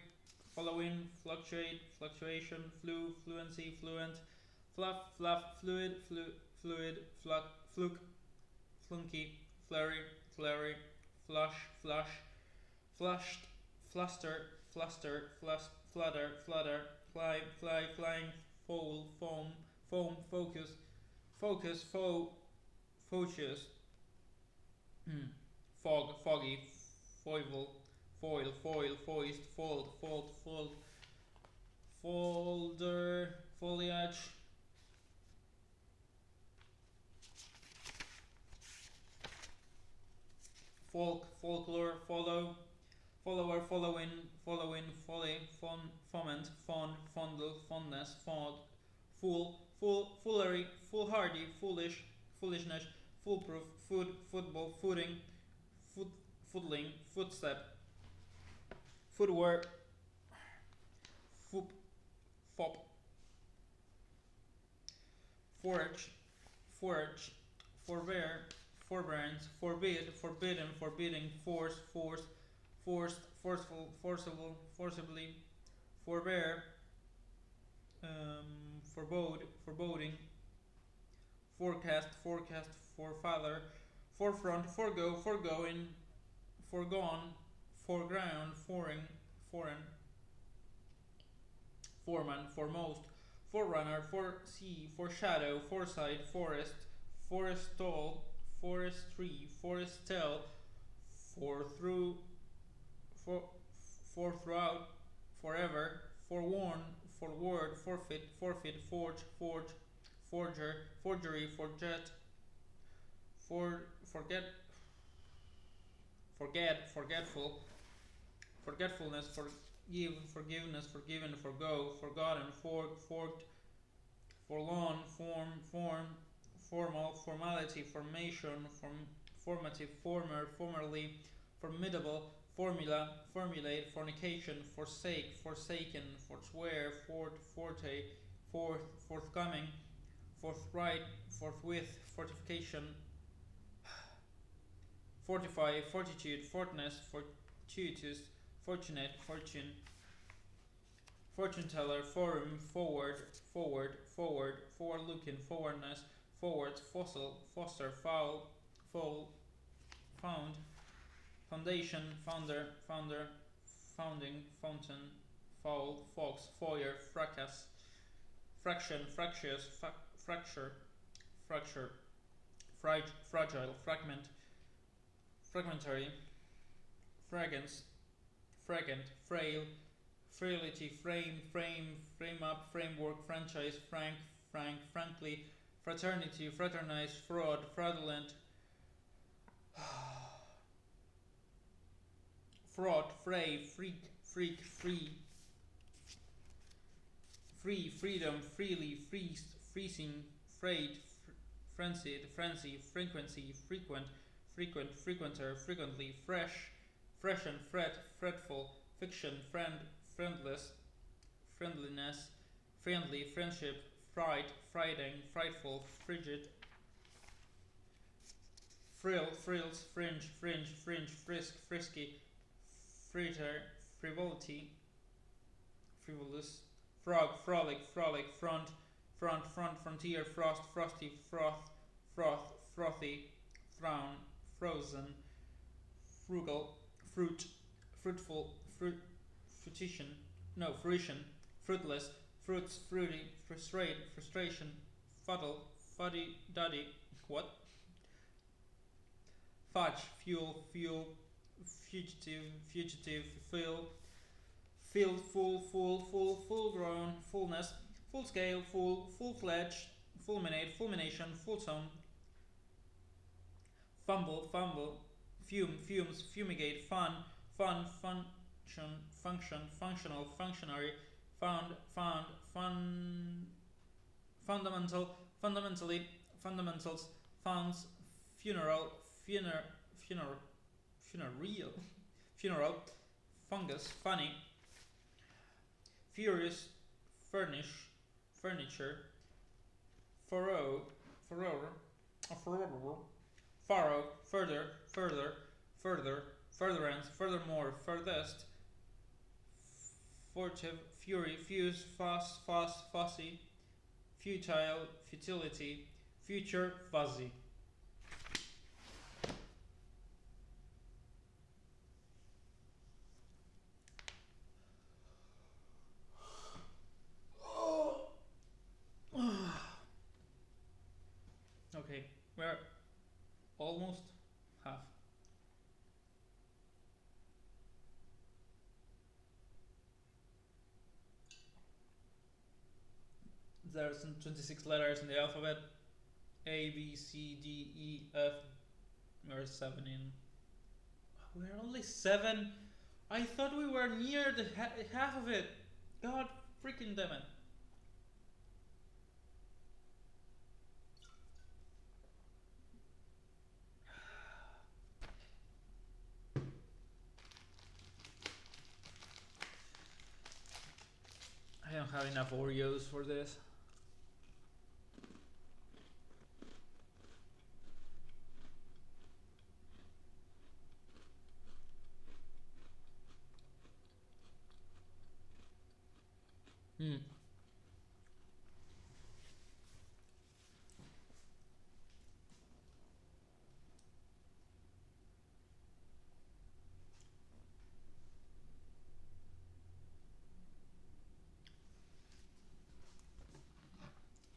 following, fluctuation, fluency, fluent, fluff, fluid, fluke, flunky, flurry, flush, flushed, flutter, flutter, fly, flying, foam, focus, focus, foggy, foil, foist, fold, folder, foliage, folklore, follower, following, folly, foment, fondle, fondness, foolery, foolhardy, foolishness, foolproof, football, footing, footling, footstep, footwear, fop, forage, forbearance, forbidding, forced, forceful, forcibly, forbear, foreboding, forecast, forefather, forefront, foregoing, foregone, foreground, foreign, foreman, foremost, forerunner, foresee, foreshadow, foresight, forestall, forestry, forestel, forthroughout, forever, forewarn, forward, forfeit, forge, forgery, forgetful, forgetfulness, forgiveness, forgiven, forgo, forgotten, forked, forlorn, formal, formality, formation, formative, formerly, formidable, formula, formulate, fornication, forsake, forsaken, forswear, forte, forthcoming, forthright, forthwith, fortification, fortify, fortitude, fortness, fortuitous, fortunate, fortune teller, forum, forward looking, forwardness, forwards, fossil, foster, foul, found, foundation, founder, founding, fountain, foul, fox, foyer, fracas, fraction, fractious, fracture, fragile, fragmentary, fragrance, fragant, frail, frailty, frame up, framework, franchise, frankly, fraternity, fraternize, fraud, fraudulent, fraud, fray, freak, freedom, freely, freezing, frayed, frenzied, frenzy, frequency, frequenter, frequently, freshen, fretful, fiction, friendless, friendliness, friendly, friendship, fright, frighting, frightful, frigid, frill, frills, fringe, fringe, fringe, frisk, frisky, fritter, frivolity, frivolous, frog, frolic, frolic, front, front, front, frontier, frost, frosty, froth, froth, frothy, frown, frozen, frugal, fruit, fruitful, fruition, no, fruition, fruitless, fruits, fruity, frustrate, frustration, fuddle, fuddy, duddy, what? Fudge, fuel, fuel, fugitive, fugitive, fill, filled, full grown, fullness, full scale, full fledged, fulminate, fulmination, full tone, fumble, fumble, fume, fumes, fumigate, function, functional, functionary, fundamental, fundamentally, fundamentals, founds, funeral, funereal, funeral, fungus, funny, furious, furnish, furniture, furrow, furrow, furtherance, furthermore, furthest, furtive, fury, fuse, fussy, futile, futility, future, fuzzy. Okay, we're almost half. There's 26 letters in the alphabet. A, B, C, D, E, F. We're 7 in. We're only 7? I thought we were near the half of it. God freaking damn it. I don't have enough Oreos for this.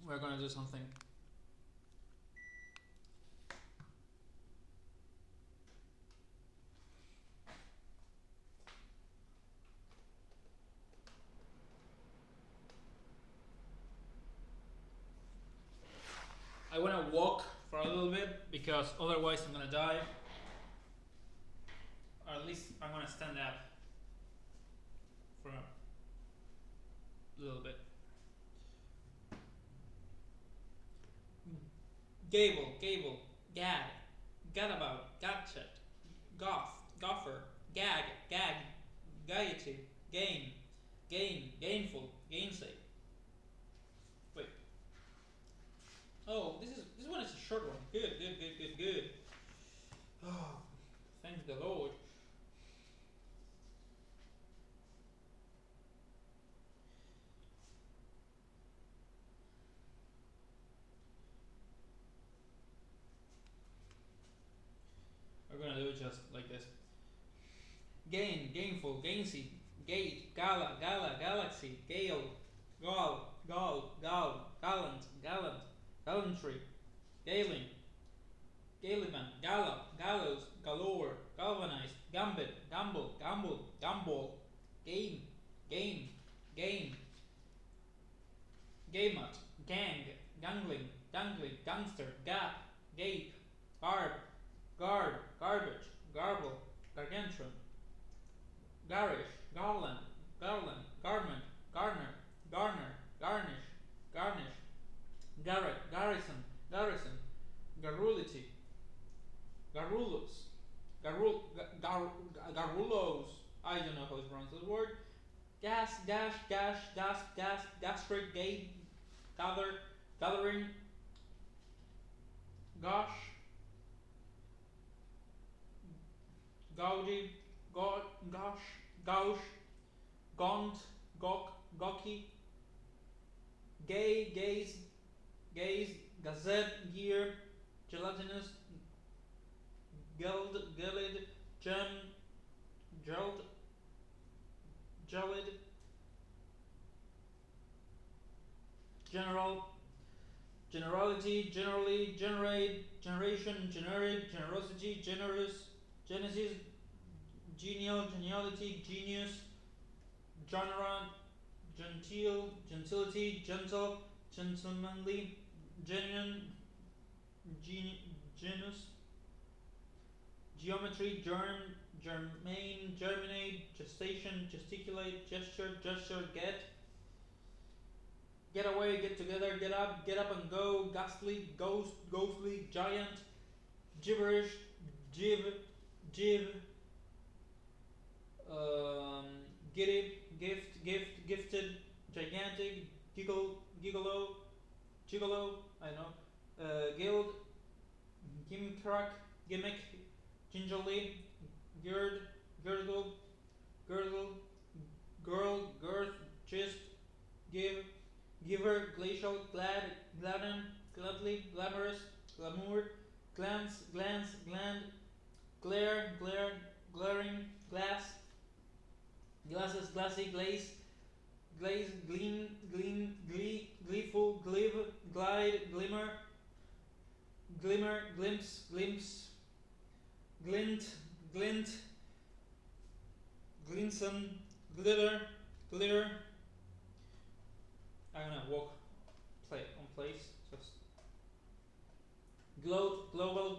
We're gonna do something. I wanna walk for a little bit because otherwise I'm gonna die. Or at least I'm gonna stand up for a little bit. Gable, gad, gadabout, gadget, goffer, gag, gaiety, gainful, gainsay. Wait. Oh, this one is a short one. Good. Oh, thank the Lord. We're gonna do it just like this. Gainful, gainsy, gate, galaxy, gale, gallant, gallantry, galing, galiman, gallop, gallows, galore, galvanized, gambit, gambol, game, game, gamut, gang, gangling, gangster, gap, gape, garbage, garble, gargantuan, garish, garland, garment, garnish, garrison, garrulity, garrulos, garrulos. I don't know how to pronounce the word. Gas, dash, gasp, gasp, gastric, gate, gather, gathering, gosh, gaudy, gosh, gauche, gaunt, gawk, gawky, gay, gaze, gazette, gear, gelatinous, gelid, gem, gelled, gelid, general, generality, generally, generate, generation, generic, generosity, generous, genesis, genial, geniality, genius, genre, genteel, gentility, gentle, gentlemanly, genuine, genus, geometry, germane, germinate, gestation, gesticulate, gesture, get away, get together, get up and go, ghastly, ghost, ghostly, giant, gibberish, jib, giddy, gifted, gigantic, gigolo, I know, guild, gimmick, gingerly, girdle, girl, girth, gist, giver, glacial, gladden, gladly, glamorous, glamour, glance, gland, glare, glaring, glass, glasses, glassy, glaze, gleam, gleeful, glide, glimmer, glimpse, glint, glinson, glitter, I'm gonna walk on place. Just globe, global,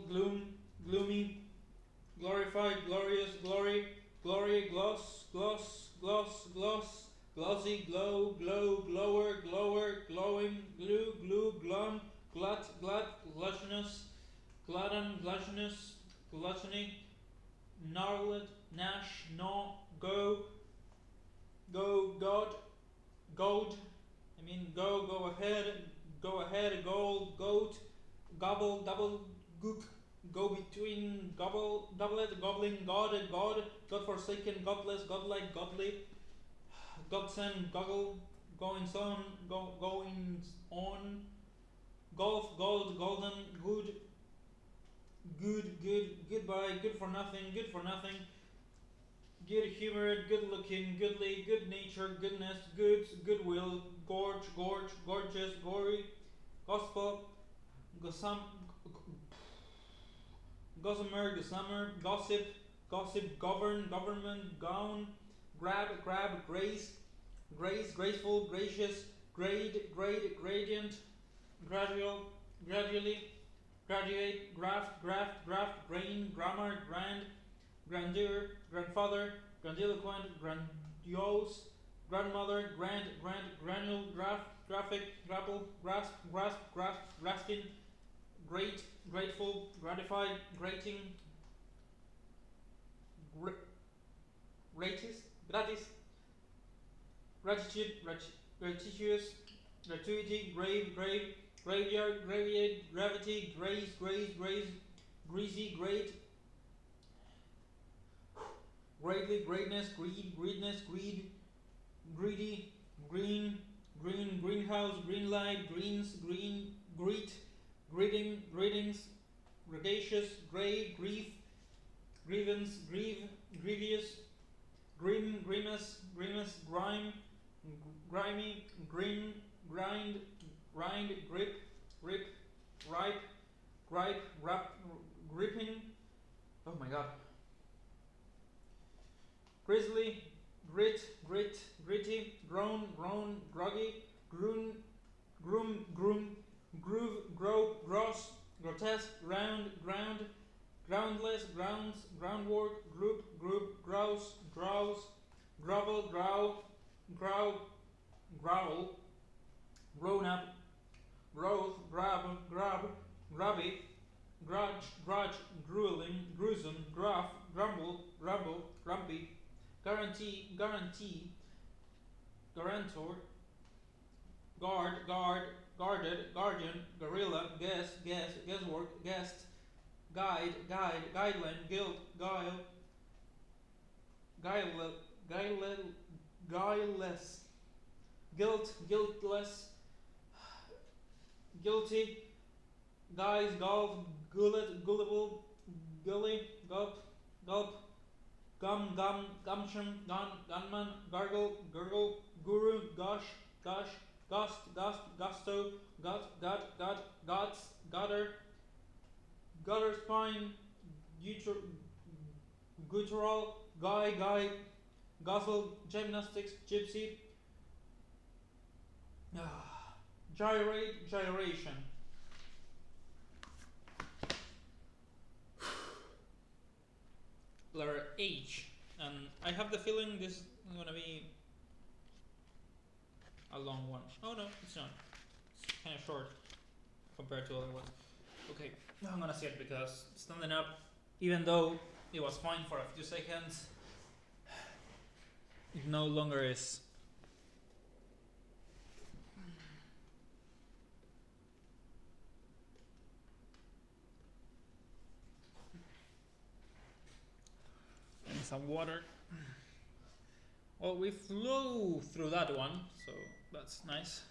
gloom, gloomy, glorified, glorious, glory, gloss, glossy, glower, glowing, glue, glum, glut, gluttonous, gluttony, gnarled, gnash, gnaw, go, god, goad, go ahead, goat, gobble, double, gook, go between, doublet, gobbling, god, godforsaken, godless, godlike, godly, godsend, goggle, goings on, golf, golden, goodbye, good for nothing, good humored, good looking, goodly, good nature, goodness, goods, goodwill, gorge, gorgeous, gory, gospel, gossamer, gossip, government, gown, grab, grace, graceful, gracious, gradient, gradually, graduate, graft, grain, grammar, grandeur, grandfather, grandiloquent, grandiose, grandmother, granule, graphic, grapple, grasp, grasping, grateful, gratified, grating, gratis, gratitude, gratuitous, gratuity, grave, graveyard, gravity, graze, greasy, greatly, greatness, greedy, greenhouse, green light, greetings, gradacious, grief, grievance, grievous, grimace, grime, grimy, grind, grip, ripe, gripping, oh my god, grizzly, gritty, grown, groggy, groove, grow, gross, grotesque, groundless, groundwork, group, grouse, grovel, growl, grown up, growth, grubby, grudge, grueling, gruesome, gruff, grumble, grumpy, guarantee, guarantor, guarded, guardian, gorilla, guesswork, guest, guideline, guile, guileless, guiltless, guilty, guys, golf, gullible, gully, gulp, gumption, gunman, gurgle, guru, gusto, gutter spine, guttural, guy, guzzle, gymnastics, gypsy, gyration. Letter H, and I have the feeling this is gonna be a long one. Oh no, it's not. It's kind of short compared to other ones. Okay, now I'm gonna see it because standing up, even though it was fine for a few seconds, it no longer is. And some water. Well, we flew through that one, so that's nice.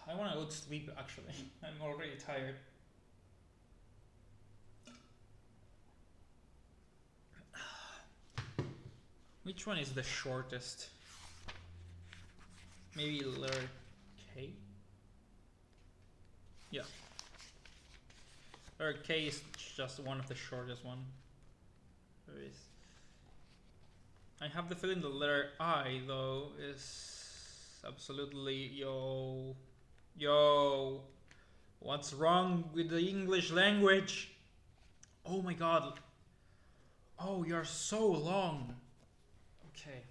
I want to go to sleep actually. I'm already tired. Which one is the shortest? Maybe letter K? Yeah. Letter K is just one of the shortest one. There is. I have the feeling the letter I though is absolutely yo. What's wrong with the English language? Oh my god. Oh, you're so long. Okay.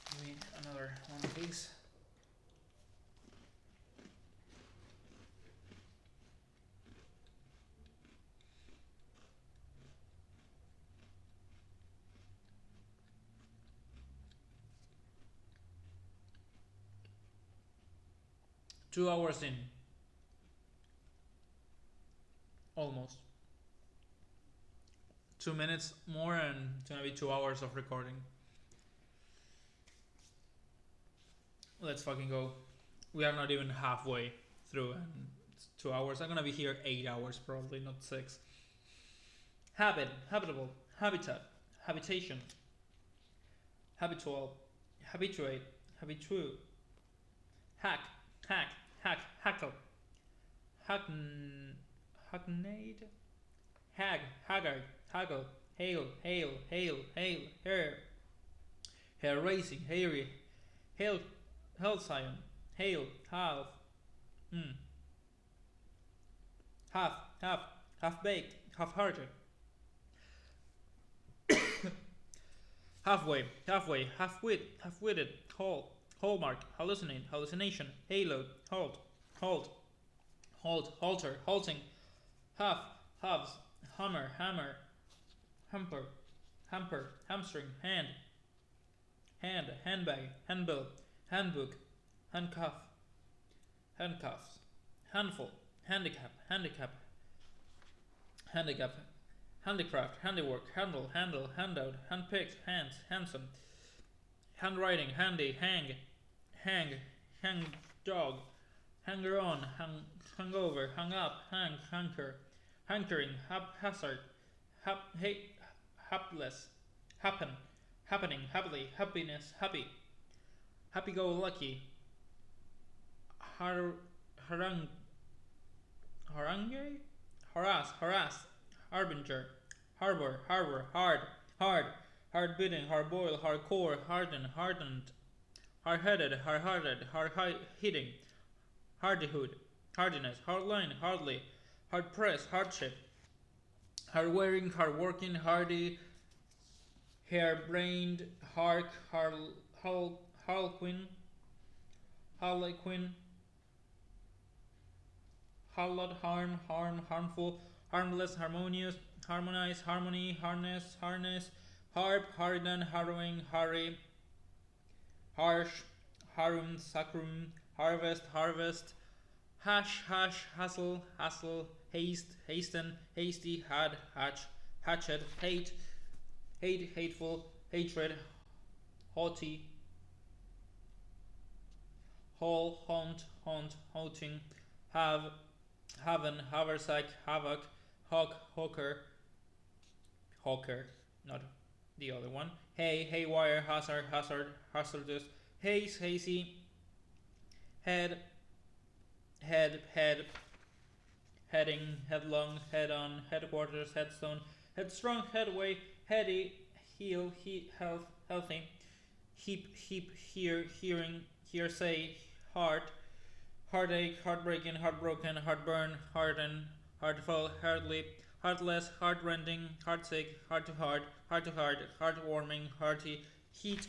Give me another one of these. Two hours in. Almost. 2 minutes more and it's gonna be 2 hours of recording. Let's fucking go. We are not even halfway through and it's 2 hours. I'm gonna be here 8 hours probably, not 6. Habit, habitable, habitat, habitation, habitual, habituate, habitu, hack, hackle, hacknade, haggard, haggle, hail, hair racing, hairy, halcyon, hail, half, half baked, half-hearted, halfway, half-witted, hallmark, hallucination, halo, halter, halting, halves, hammer, hamper, hamstring, handbag, handbill, handbook, handcuffs, handful, handicap, handicraft, handiwork, handle, handout, handpicked, hands, handsome, handwriting, handy, hang, dog, hanger on, hangover, hung up, hankering, haphazard, hapless, happening, happily, happiness, happy-go-lucky, harangue, harass, harbinger, harbor, hard bidding, hard boil, hardcore, hardened, hard-headed, hard-hearted, hard-hitting, hardihood, hardiness, hardline, hardly, hard-pressed, hardship, hard-wearing, hard-working, hardy, hair-brained, harlequin, harlot, harmful, harmless, harmonious, harmonize, harmony, harness, harp, harridan, harrowing, harry, harsh, harum, sacrum, harvest, harvest, hash, hash, hassle, hassle, haste, hasten, hasty, had, hatch, hatchet, hate, hate, hateful, hatred, haughty, haul, haunt, haunt, haunting, have, haven, haversack, havoc, hawk, hawker, hawker, not the other one, hay, haywire, hazard, hazard, hazardous, haze, hazy, head, head, head, heading, headlong, head on, headquarters, headstone, headstrong, headway, heady, heel, health, healthy, heap, heap, hear, hearing, hearsay, heart, heartache, heartbreaking, heartbroken, heartburn, harden, heartful, hardly, heartless, heartrending, heartsick, heart to heart, heartwarming, hearty, heat,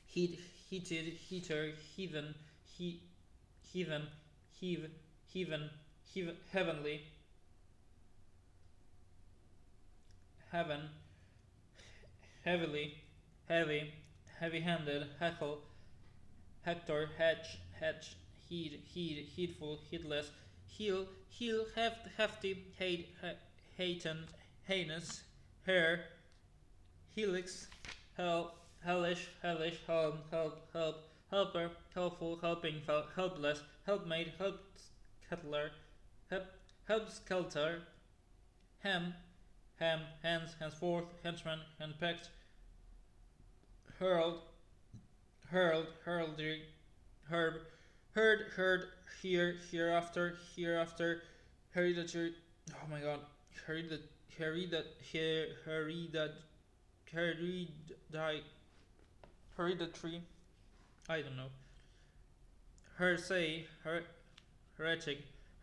heat, heated, heater, heathen, heathen, heave, heavenly, heaven, heavily, heavy, heavy-handed, heckle, hector, hedge, heedful, heedless, heel, hefty, haten, heinous, hair, helix, hellish, help, helper, helpful, helping, helpless, helpmate, helpskettler, helpskelter, hem, henceforth, henchman, henpecked, heraldry, herb, heard, hereafter, hereditary, oh my god, hereditary, I don't know, heresy,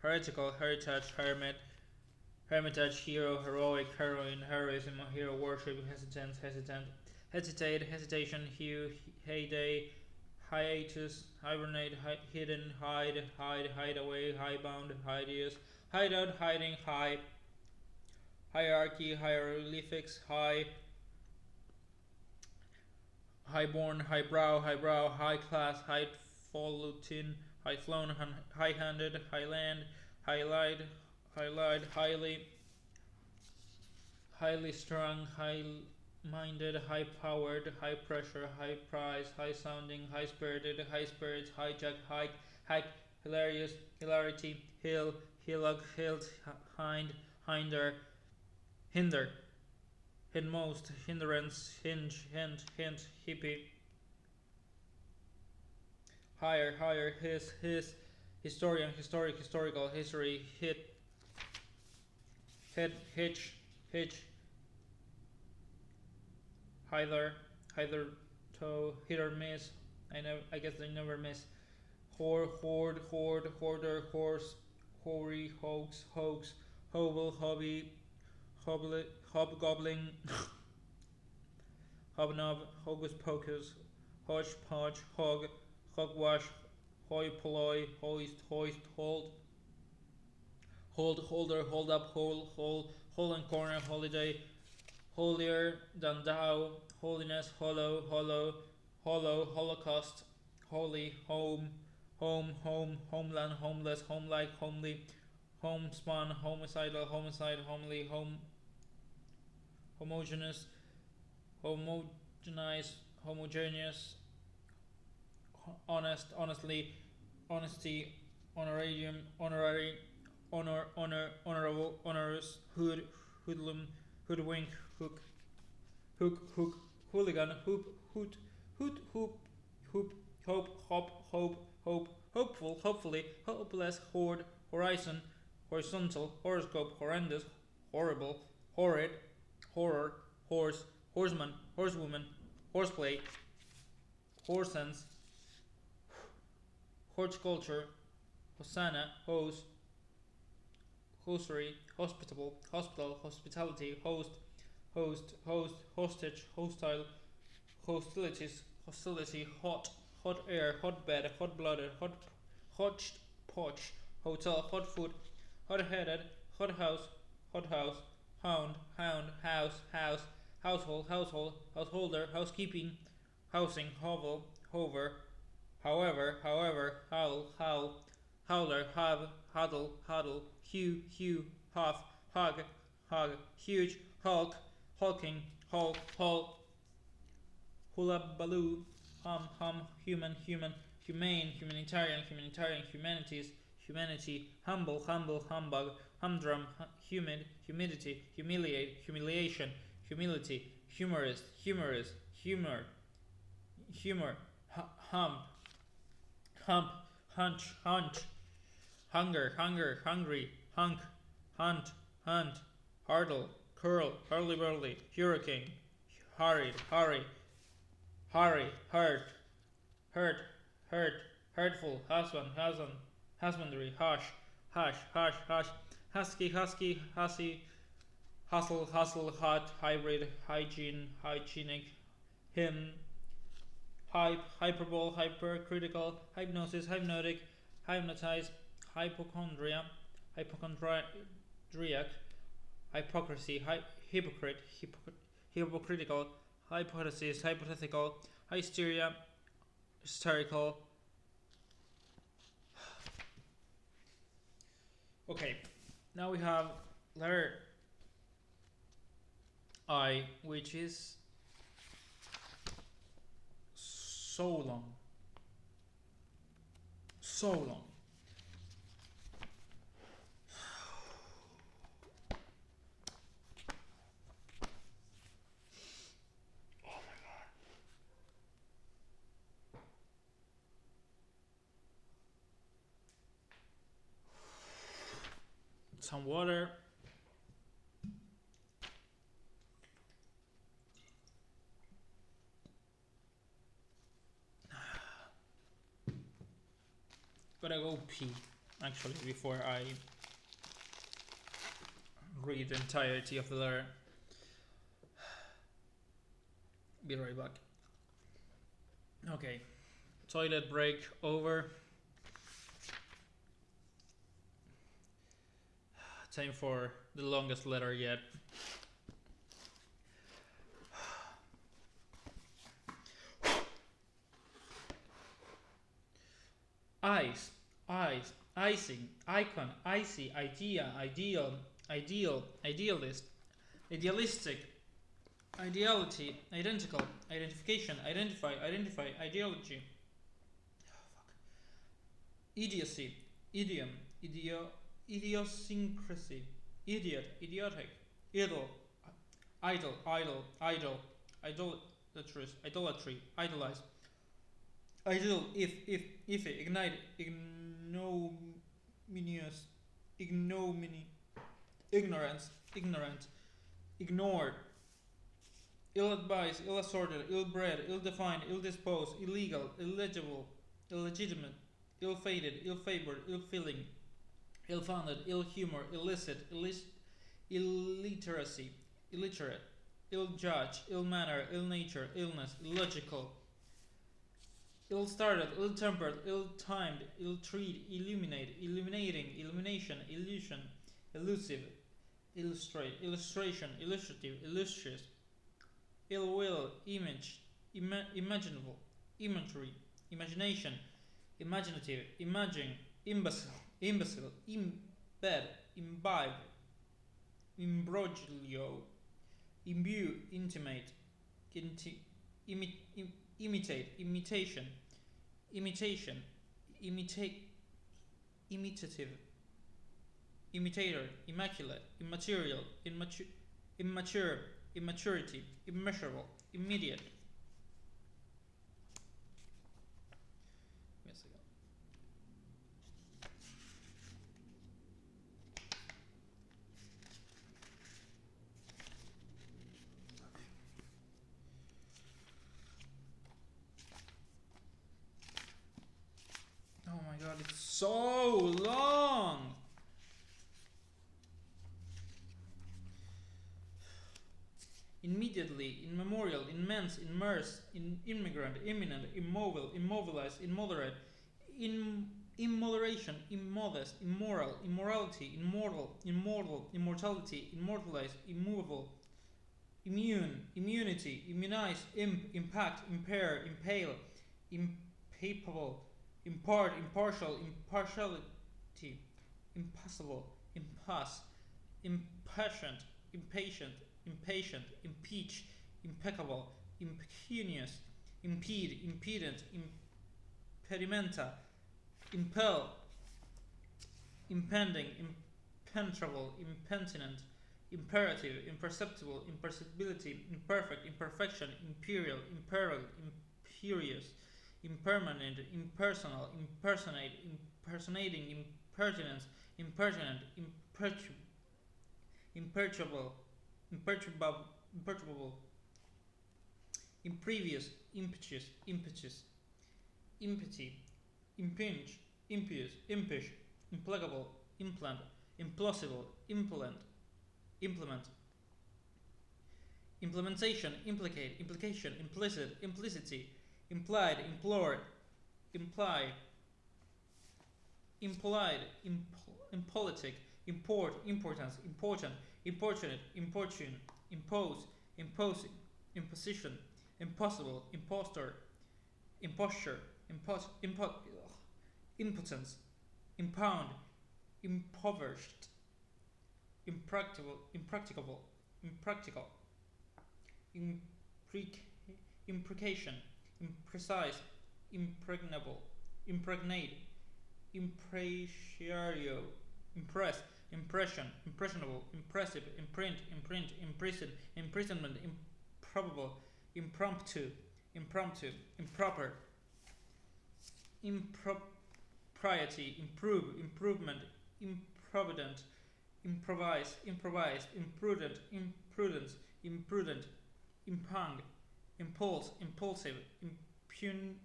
heretical, heritage, hermitage, hero, heroic, heroine, heroism, hero worship, hesitate, hesitation, hue, heyday, hiatus, hibernate, hidden, hide away, highbound, hideous, hideout, hiding, hierarchy, hieroglyphics, highborn, highbrow, high class, highfalutin, high-flown, high-handed, highland, highlight, highly strung, high-minded, high-powered, high-pressure, high-price, high-sounding, high-spirited, high-spirits, hijack, hike, hilarious, hilarity, hillock, hilt, hinder, hindmost, hindrance, hinge, hint, hippie, higher, his, historian, historical, history, hitch, hither, toe, hit or miss. I guess they never miss. Horde, hoarder, horse, hoary, hoax, hovel, hobby, hobgoblin, hobnob, hocus pocus, hodgepodge, hogwash, hoi polloi, hoist, holder, hold up, hole and corner, holiday, holier than thou, holiness, hollow, holocaust, holy, home, homeland, homeless, homelike, homely, homespun, homicidal, homicide, homely, homogeneous, homogeneous, honest, honestly, honesty, honorarium, honorary, honorable, honorous, hoodlum, hoodwink, hook, hooligan, hoot, hope, hopeful, hopefully, hopeless, horde, horizon, horizontal, horoscope, horrendous, horrible, horrid, horror, horse, horseman, horsewoman, horseplay, horsense, horticulture, hosanna, hosiery, hospital, hospitality, hostage, hostile, hostility, hot air, hotbed, hot-blooded, hodgepodge, hotel, hot food, hot-headed, hothouse, hound, house, household, household, householder, housekeeping, housing, hovel, hover, however, however, howl, howl, howler, have, huddle, huddle, hue, hue, huff, hug, hug, huge, hulk, hulking, hulk, hulk, hula baloo, hum, hum, human, human, humane, humanitarian, humanitarian, humanities, humanity, humble, humble, humbug, humdrum, humid, humidity, humiliate, humiliation, humility, humorist, humorous, humor, humor, hump, hump, hunch, hunch, hunger, hunger, hungry, hunk, hunt, hunt, hardle, curl, hurly burly, hurricane, hurried, hurry, hurry, hurt, hurt, hurt, hurtful, husband, husband, husbandry, hush, hush, hush, hush, husky, husky, hussy, hustle, hustle, hot, hybrid, hygiene, hygienic, hymn, hype, hyperbole, hypercritical, hypnosis, hypnotic, hypnotize, hypochondria, hypochondriac, hypocrisy, hypocrite, hypocritical, hypothesis, hypothetical, hysteria, hysterical. Okay, now we have letter I, which is so long. So long. Some water. Gotta go pee, actually, before I read the entirety of the letter. Be right back. Okay, toilet break over. Time for the longest letter yet. Eyes, eyes, icing, icon, icy, idea, ideal, ideal, idealist, idealistic, ideality, identical, identification, identify, identify, ideology, idiocy, idiom, idiosyncrasy, idiot, idiotic, idle, idle, idle, idle, idolatrous, idolatry, idolize, ideal, if, ignite, ignominious, ignominy, ignorance, ignorant, ignored, ill-advised, ill-assorted, ill-bred, ill-defined, ill-disposed, illegal, illegible, illegitimate, ill-fated, ill-favored, ill-feeling, ill-founded, ill-humor, illicit, illiteracy, illiterate, ill-judge, ill-manner, ill-nature, illness, illogical, ill-started, ill-tempered, ill-timed, ill-treat, illuminate, illuminating, illumination, illusion, elusive, illustrate, illustration, illustrative, illustrious, ill-will, image, imaginable, imagery, imagination, imaginative, imagine, imbecile, embed, imbibe, imbroglio, imbue, intimate, imitate, imitation, imitation, imitative, imitator, immaculate, immaterial, immature, immaturity, immeasurable, immediate. Yes, again. Oh my god, it's so long! Immediately, immemorial, immense, immersed, immigrant, imminent, immobile, immobilized, immoderate, immoderation, immodest, immoral, immorality, immortal, immortal, immortality, immortalized, immovable, immunity, immunize, impact, impair, impale, impalpable, impart, impartial, impartiality, impossible, impasse, impatient, impatient, impeach, impeccable, impecunious, impede, impedent, impedimenta, impel, impending, impenetrable, impentinent, imperative, imperceptible, imperceptibility, imperfect, imperfection, imperial, imperiled, imperious, impermanent, impersonal, impersonate, impersonating, impertinence, impertinent, imperturbable, imperturbable, imprevious, impetus, impety, impinge, impious, impish, implacable, implant, implausible, implement, implementation, implicate, implication, implicit, implicity, implied, implored, imply, impolite, impolitic, import, importance, important, importunate, importune, impose, imposing, imposition, impossible, impostor, imposture, impotence, impound, impoverished, impracticable, impractical, imprecation, imprecise, impregnable, impregnate, impreciario, impress, impression, impressionable, impressive, imprint, imprison, imprisonment, improbable, impromptu, improper, impropriety, improvement, improvident, improvise, improvised, imprudent, imprudence, imprudent, impung, impulse, impulsive,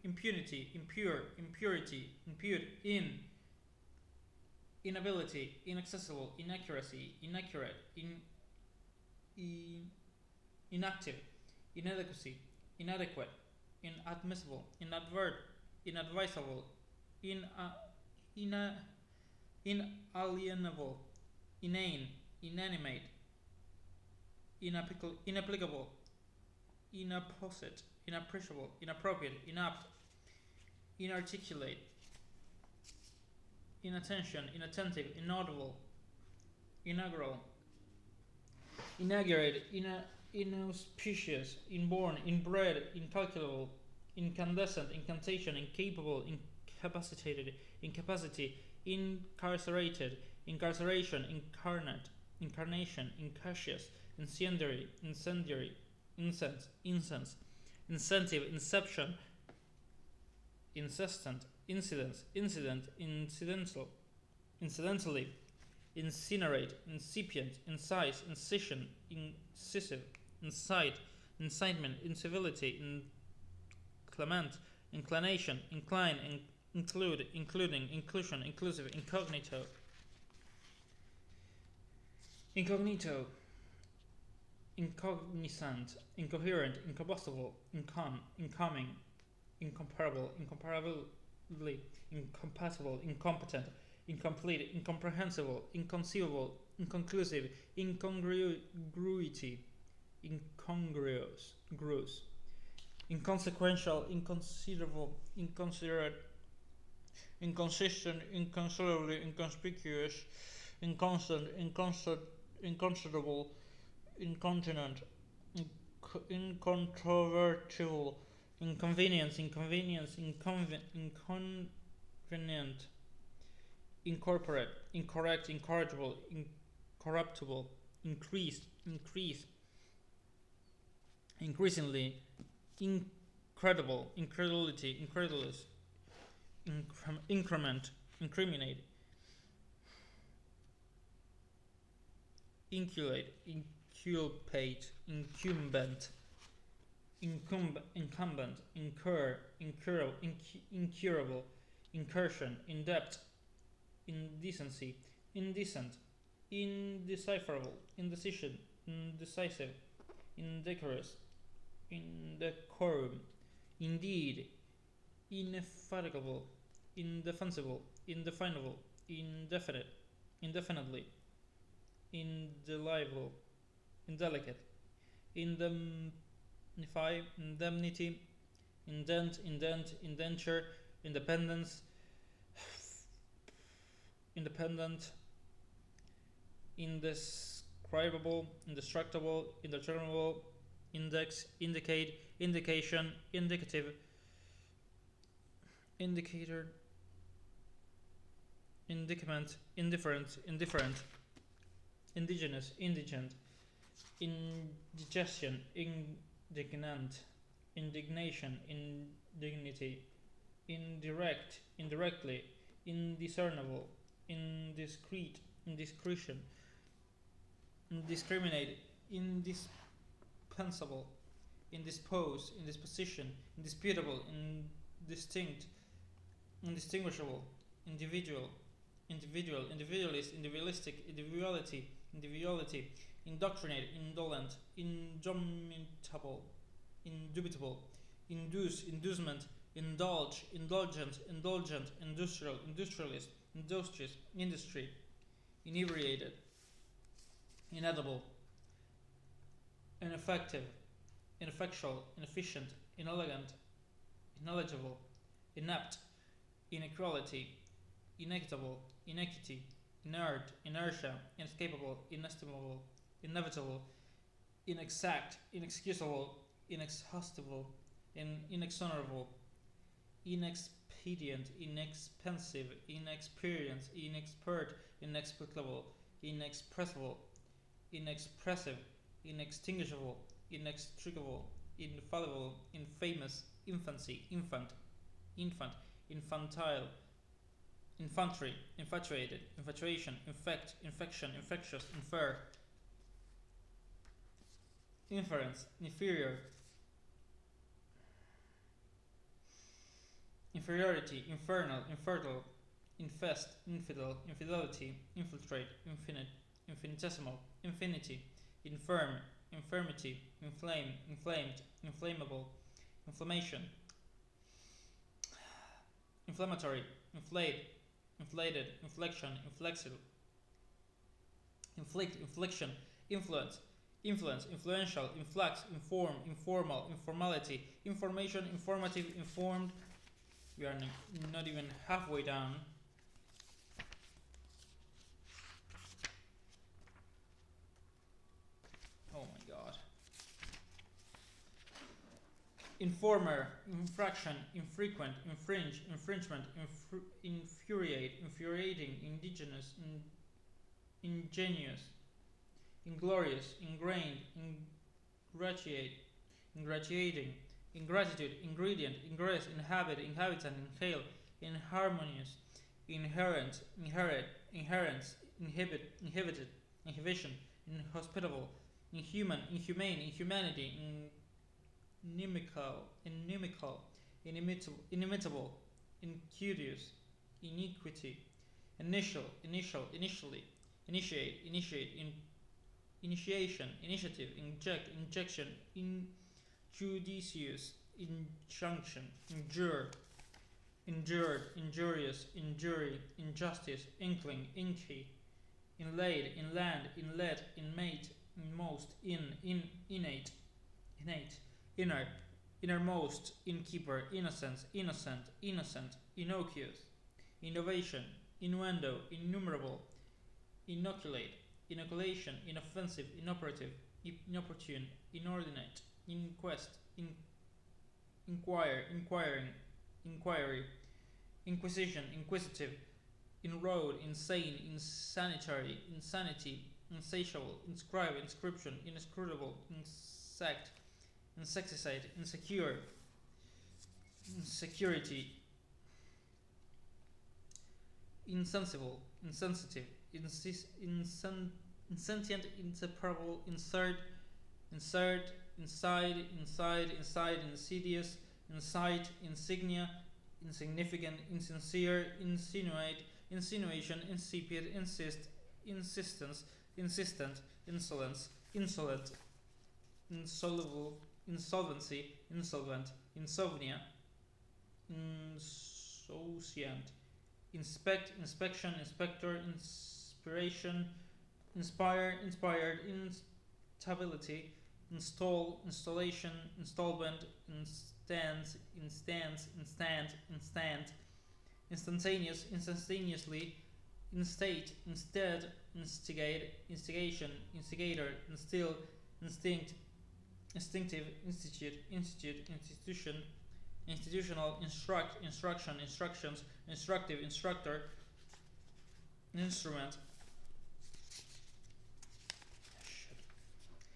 impunity, impure, impurity, impute, inability, inaccessible, inaccuracy, inaccurate, inactive, inadequacy, inadequate, inadmissible, inadvert, inadvisable, inalienable, inane, inanimate, inapplicable, inapposite, inappreciable, inappropriate, inapt, inarticulate, inattention, inattentive, inaudible, inaugural, inaugurate, inauspicious, inborn, inbred, incalculable, incandescent, incantation, incapable, incapacitated, incapacity, incarcerated, incarceration, incarnate, incarnation, incautious, incendiary, incense, incentive, inception, incessant, incidence, incident, incidentally, incinerate, incipient, incise, incision, incisive, incite, incitement, incivility, inclement, inclination, incline, include, including, inclusion, inclusive, incognito, incognizant, incoherent, incombustible, incoming, incomparable, incomparably, incompatible, incompetent, incomplete, incomprehensible, inconceivable, inconclusive, incongruity, incongruous, inconsequential, inconsiderable, inconsiderate, inconsistent, inconsolably, inconspicuous, inconstant, inconsiderable, incontinent, incontrovertible, inconvenience, inconvenient, incorporate, incorrect, incorrigible, incorruptible, increase, increasingly, incredible, incredulity, incredulous, increment, incriminate, inculate, inculpate, incumbent, incumbent, incur, incurable, incursion, indept, indecency, indecent, indecipherable, indecision, indecisive, indecorous, indecorum, indeed, indefatigable, indefensible, indefinable, indefinite, indefinitely, indelible, indelicate, indemnity, indenture, independence, independent, indescribable, indestructible, indeterminable, index, indicate, indication, indicative, indicator, indicament, indifferent, indifferent, indigenous, indigent, indigestion, indignant, indignation, indignity, indirect, indirectly, indiscernible, indiscreet, indiscretion, indiscriminate, indispensable, indisposed, indisposition, indisputable, indistinct, indistinguishable, individual, individualist, individualistic, individuality, indoctrinate, indolent, indubitable, inducement, indulge, indulgent, industrial, industrialist, industrious, industry, inebriated, inedible, ineffective, ineffectual, inefficient, inelegant, ineligible, inept, inequality, inequitable, inequity, inert, inertia, inescapable, inestimable, inevitable, inexact, inexcusable, inexhaustible, inexonerable, inexpedient, inexpensive, inexperienced, inexpert, inexplicable, inexpressible, inexpressive, inextinguishable, inextricable, infallible, infamous, infancy, infant, infantile, infantry, infatuated, infatuation, infect, infection, infectious, infer, inference, inferior, inferiority, infernal, infertile, infest, infidel, infidelity, infiltrate, infinite, infinitesimal, infinity, infirm, infirmity, inflame, inflamed, inflammable, inflammation, inflammatory, inflate, inflated, inflection, inflexible, inflict, infliction, influence, influential, influx, inform, informal, informality, information, informative, informed. We are not even halfway down. Oh my god. Informer, infraction, infrequent, infringe, infringement, infuriate, infuriating, indigenous, ingenuous, inglorious, ingrained, ingratiate, ingratiating, ingratitude, ingredient, ingress, inhabit, inhabitant, inhale, inharmonious, inherent, inherit, inherence, inhibit, inhibited, inhibition, inhospitable, inhuman, inhumane, inhumanity, inimical, inimitable, incudious, iniquity, initially, initiate, initiation, initiative, inject, injection, injudicious, injunction, injured, injurious, injury, injustice, inkling, inky, inlaid, inland, inlet, inmate, inmost, innate, inner, innermost, innkeeper, innocence, innocent, innocuous, innovation, innuendo, innumerable, inoculate, inoculation, inoffensive, inoperative, inopportune, inordinate, inquest, inquire, inquiring, inquiry, inquisition, inquisitive, inroad, insane, insanitary, insanity, insatiable, inscribe, inscription, inscrutable, insect, insecticide, insecure, insecurity, insensible, insensitive, insentient, inseparable, insert, inside, insidious, insight, insignia, insignificant, insincere, insinuate, insinuation, incipient, insist, insistence, insistent, insolence, insolent, insoluble, insolvency, insolvent, insomnia, insouciant, inspect, inspection, inspector, inspiration, inspire, inspired, instability, installation, installment, instant, instantaneous, instantaneously, instate, instead, instigate, instigation, instigator, instill, instinct, instinctive, institution, institutional, instruction, instructions, instructive, instructor, instrument,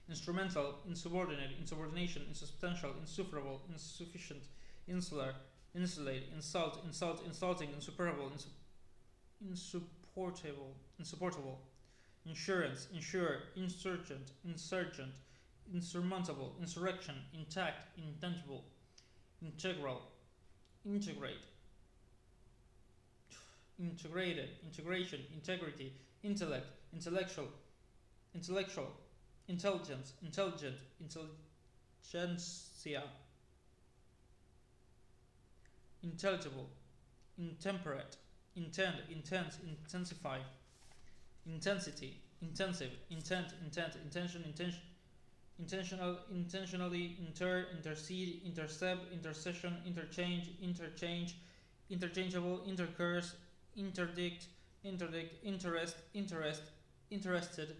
instrumental, insubordinate, insubordination, insubstantial, insufferable, insufficient, insular, insulate, insulting, insuperable, insupportable, insurance, insure, insurgent, insurmountable, insurrection, intact, intangible, integral, integrate, integrated, integration, integrity, intellect, intellectual, intelligence, intelligent, intelligentsia, intelligible, intemperate, intend, intense, intensify, intensity, intensive, intent, intention, intentional, intentionally, intercede, intercept, intercession, interchange, interchangeable, intercurse, interdict, interest, interested,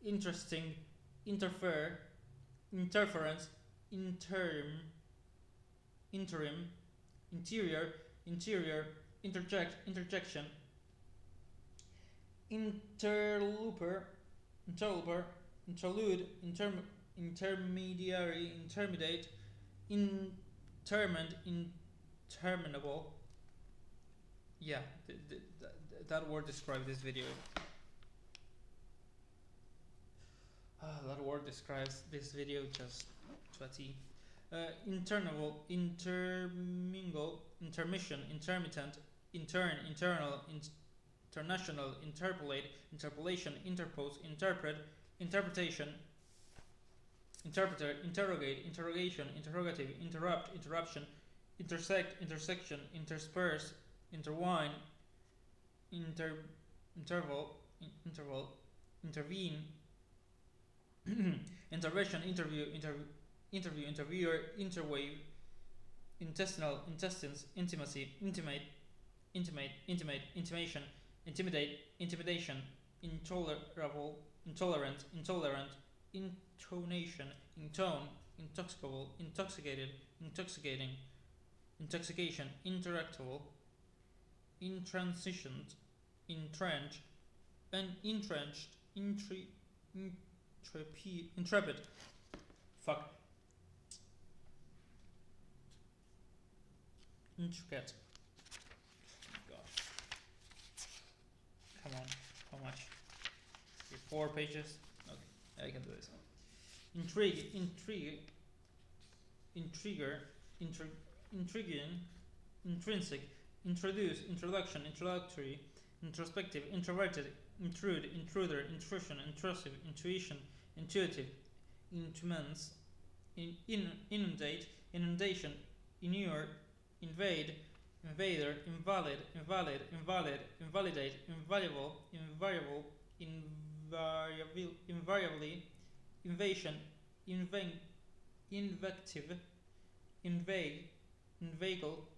interesting, interfere, interference, interim, interior, interject, interjection, interloper, interlude, intermediary, intermediate, interment, interminable. Yeah, that word describes this video. That word describes this video just to a T. Internal, intermingle, intermission, intermittent, intern, internal, international, interpolate, interpolation, interpose, interpret, interpretation, interpreter, interrogate, interrogation, interrogative, interrupt, interruption, intersect, intersection, intersperse, intertwine, interval, intervene, intervention, interview, interviewer, interwave, intestinal, intestines, intimacy, intimate, intimation, intimidate, intimidation, intolerable, intolerant, intonation, intone, intoxicable, intoxicated, intoxicating, intoxication, interactable, intransitioned, entrenched, and entrenched, intrepid. Fuck. Intricate. God. Come on. How much? 4 pages? Okay, I can do this. Intrigue, intriguer, intriguing, intrinsic, introduce, introduction, introductory, introspective, introverted, intrude, intruder, intrusion, intrusive, intuition, intuitive, intumens, inundate, inundation, inure, invade, invader, invalid, invalidate, invaluable, invariably, invasion, invective, inveigle,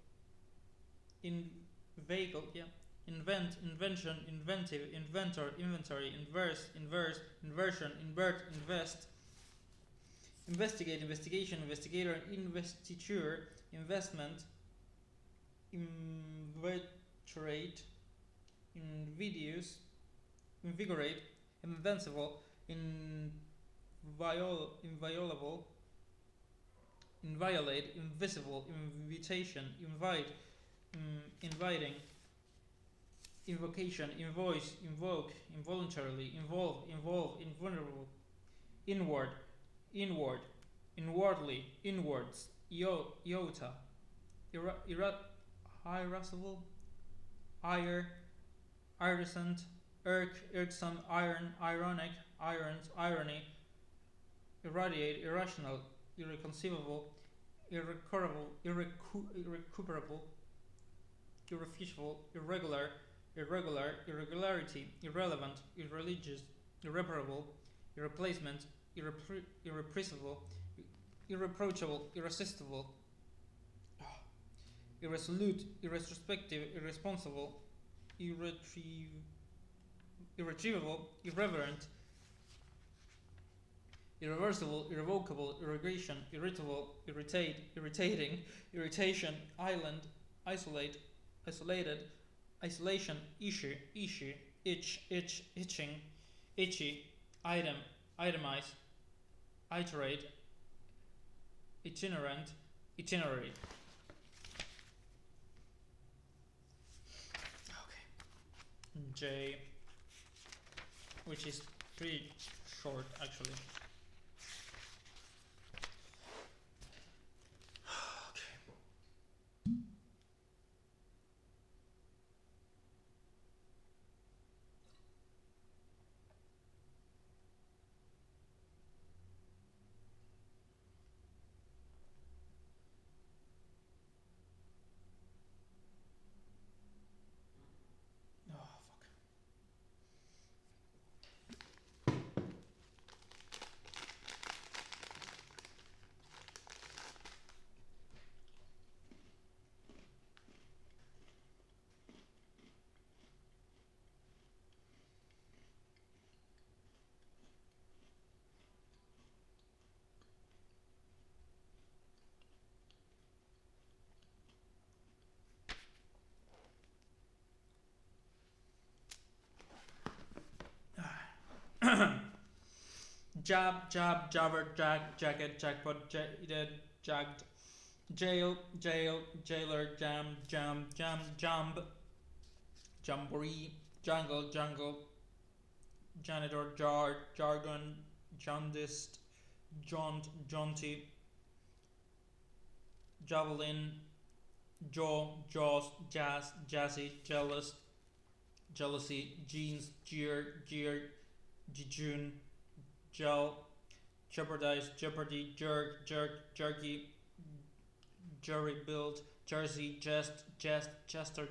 invent, invention, inventive, inventor, inventory, inverse, inversion, invert, invest, investigate, investigation, investigator, investiture, investment, invitorate, invidious, invigorate, invincible, inviolable, inviolate, invisible, invitation, invite, inviting, invocation, invoice, invoke, involuntarily, involve, invulnerable, inward, inwardly, inwards, iota, irascible, iridescent, irksome, ironic, irony, irradiate, irrational, irreconcilable, irrecuperable, irrefutable, irregularity, irrelevant, irreligious, irreparable, irreplacement, irrepressible, irreproachable, irresistible, irresolute, irretrospective, irresponsible, irretrievable, irreverent, irreversible, irrevocable, irrigation, irritable, irritating, irritation, island, isolate, isolated, isolation, issue, itching, itchy, item, itemize, iterate, itinerant, itinerary. Okay. J, which is pretty short actually. Jab, jabber, jacket, jackpot, jaded, jagged, jail, jailer, jam, jump, jamboree, jungle, janitor, jargon, jaundiced, jaunty, javelin, jaws, jazzy, jealousy, jeans, jeer, jejune, gel, jeopardize, jeopardy, jerky, jury build, jersey, jester,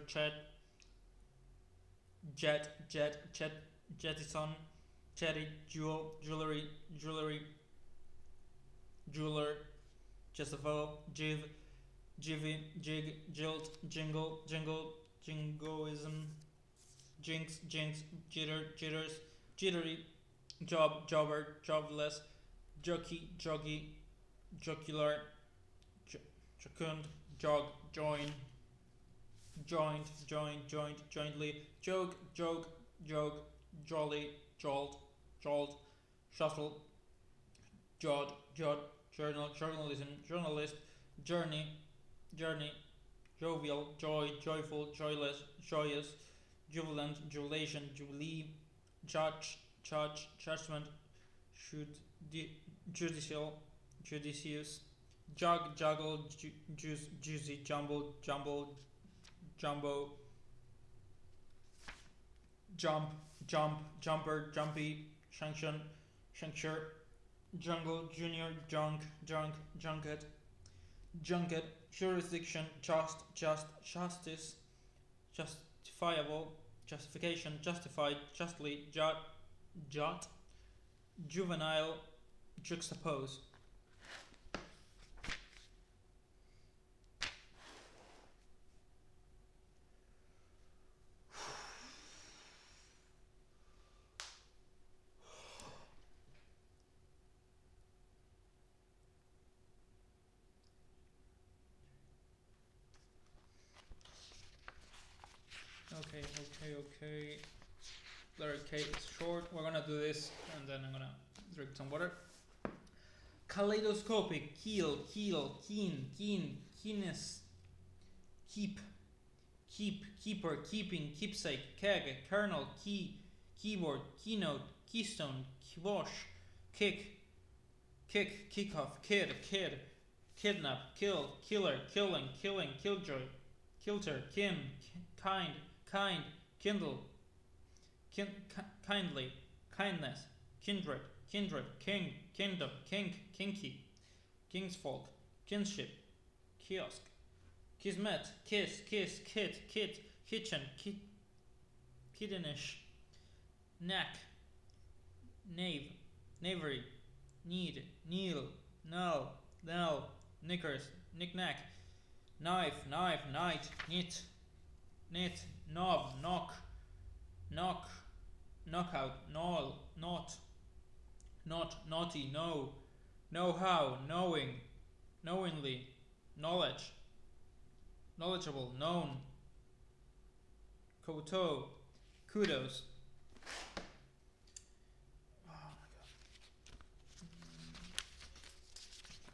jettison, chatty, jewelry, jeweler, Jezebel, jivvy, jig, jilt, jingle, jingoism, jinx, jitters, jittery, jobber, jobless, joggy, jocular, jocund, join, joint, jointly, joke, jolly, jolt, shuffle, jot, journalism, journalist, journey, jovial, joyful, joyless, joyous, jubilant, jubilation, jubilee, judgment, judicious, juggle, juicy, jumbo, jumbo, jumper, jumpy, juncture, jungle, junior, junket, jurisdiction, justice, justifiable, justification, justified, justly, jot, juvenile, juxtapose. Okay. Letter K is short. We're gonna do this and then I'm gonna drink some water. Kaleidoscopic, keel, keen, keenness, keeper, keeping, keepsake, keg, kernel, keyboard, keynote, keystone, kibosh, kickoff, kid, kidnap, kill, killer, killing, killjoy, kilter, kind, kindle, kindly, kindness, kindred, king, kingdom, kinky, kingsfolk, kinship, kiosk, kismet, kiss, kit, kitchen, kittenish, knack, knave, knavery, need, kneel, null, null, knickers, knick-knack, knife, knife, night, knit, knit, knob, knock, knock, knockout, knoll, not, naughty, know, know-how, knowing, knowingly, knowledge, knowledgeable, known, koto, kudos. Oh my god.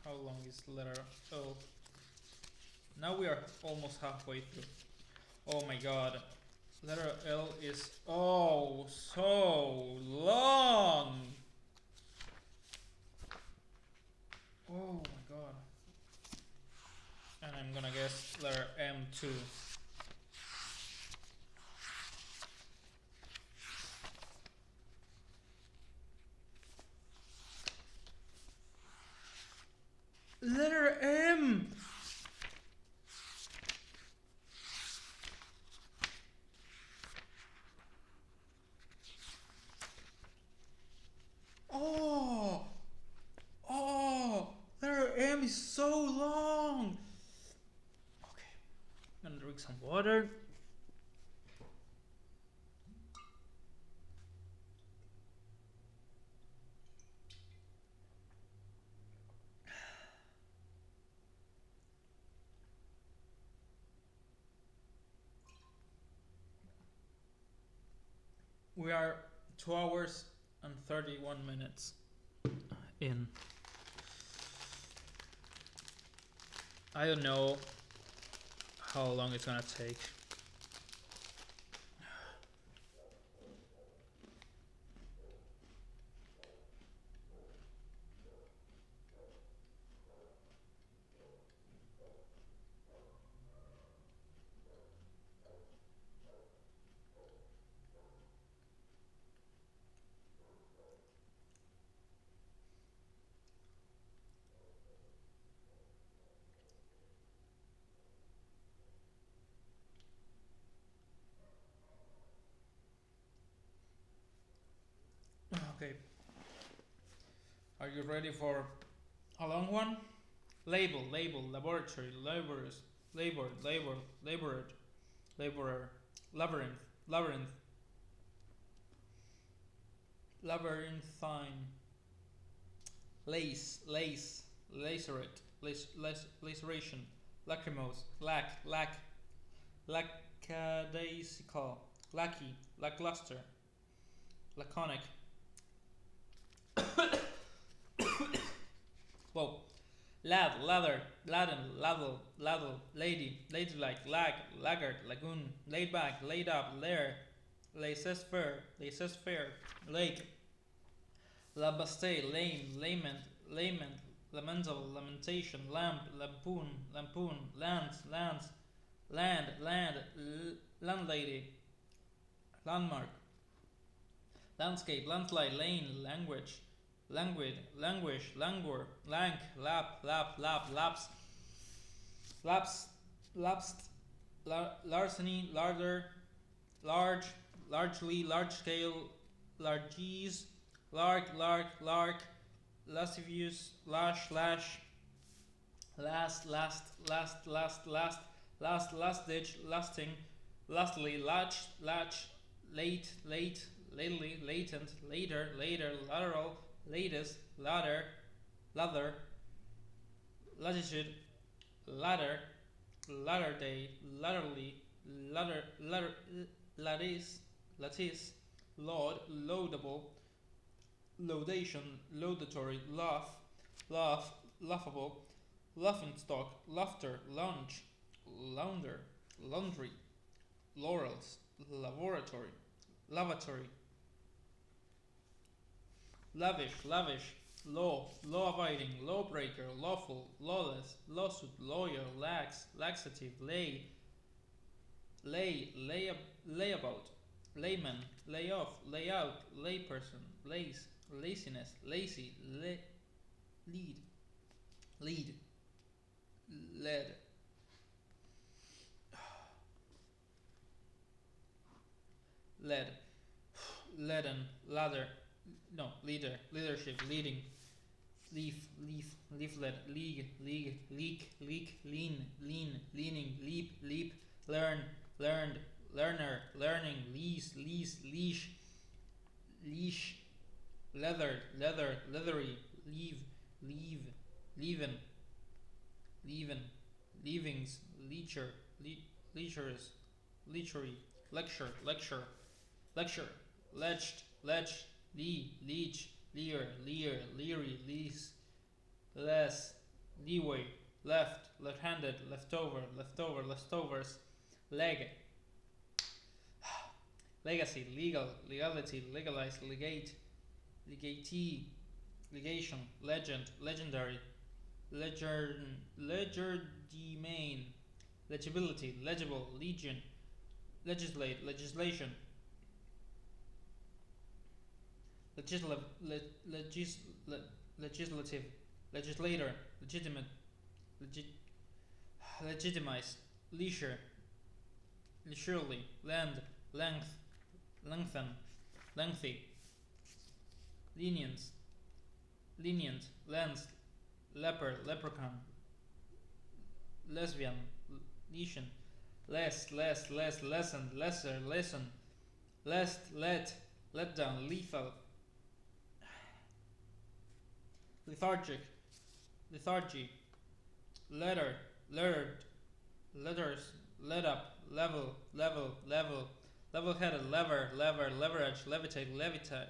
How long is letter O? Now we are almost halfway through. Oh my god. Letter L is oh so long. Oh my god. And I'm gonna guess letter M too. Letter M! Oh! Oh! Letter M is so long! Okay. I'm gonna drink some water. We are 2 hours and 31 minutes in. I don't know how long it's gonna take. Okay. Are you ready for a long one? Label, label, laboratory, laborers, labor, labor, laborer, laborer, labyrinth, labyrinth, labyrinthine, lace, lace, lacerate, laceration, lachrymose, lack, lackadaisical, lackey, lackluster, laconic. Whoa. Lad, lather, laden, ladle, ladle, lady, ladylike, lag, laggard, lagoon, laid back, laid up, lair, laissez-faire, lake, labaste, lame, lament, lamentable, lamentation, lamp, lampoon, lands, land, landlady, landmark, landscape, landslide, lane, language, languid, languish, languor, lank, lap, lapse, lapsed, larceny, larder, large, largely, large scale, largesse, lark, lascivious, lash, last, ditch, lasting, lastly, latch, late, lately, latent, later, lateral, latest, lather, latitude, ladder, latter day, latterly, lattice, laud, laudable, laudation, laudatory, laughable, laughing stock, laughter, lunch, launder, laundry, laurels, laboratory, lavatory, lavish, law-abiding, lawbreaker, lawful, lawless, lawsuit, lawyer, laxative, layabout, layman, layoff, layout, layperson, laziness, lazy, lead, led, leaden, ladder, no, leader, leadership, leading, leaflet, leak, lean, leaning, leap, learn, learned, learner, learning, leash, leather, leathery, leaven, leavings, leisures, lechery, lecture, ledged, leech, leery, lease, less, leeway, left-handed, leftovers, leg, legacy, legality, legalize, legatee, legation, legend, legendary, legerdemain, legibility, legible, legion, legislation, legislative, legislator, legitimate, legitimize, leisure, leisurely, lengthen, lengthy, lenient, lens, leprechaun, lesbian, lesion, lessened, lesson, lest, let down, lethal, lethargy, letters, let up, level-headed, leverage, levitate,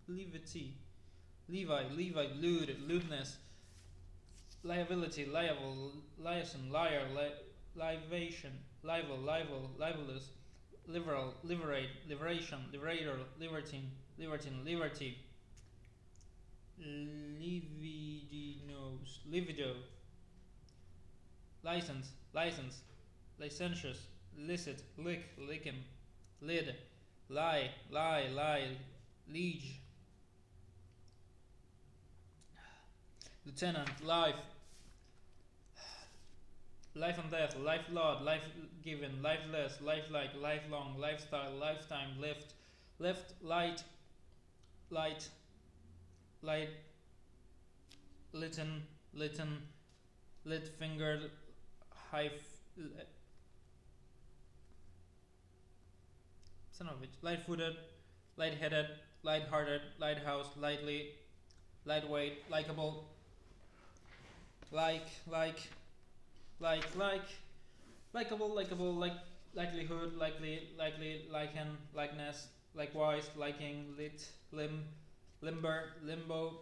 levity, Levi, lewdness, liability, liable, liaison, liar, libation, libelous, liberal, liberation, liberator, libertine, liberty, livido, license, licentious, licit, licking, lid, lie, liege, lieutenant, life and death, life lord, life given, lifeless, lifelike, lifelong, lifestyle, lifetime, lift, light, litten, lit fingered, light-footed, light-headed, light-hearted, lighthouse, lightly, lightweight, likable, likable, likelihood, likely, liken, likeness, likewise, liking, limber, limbo,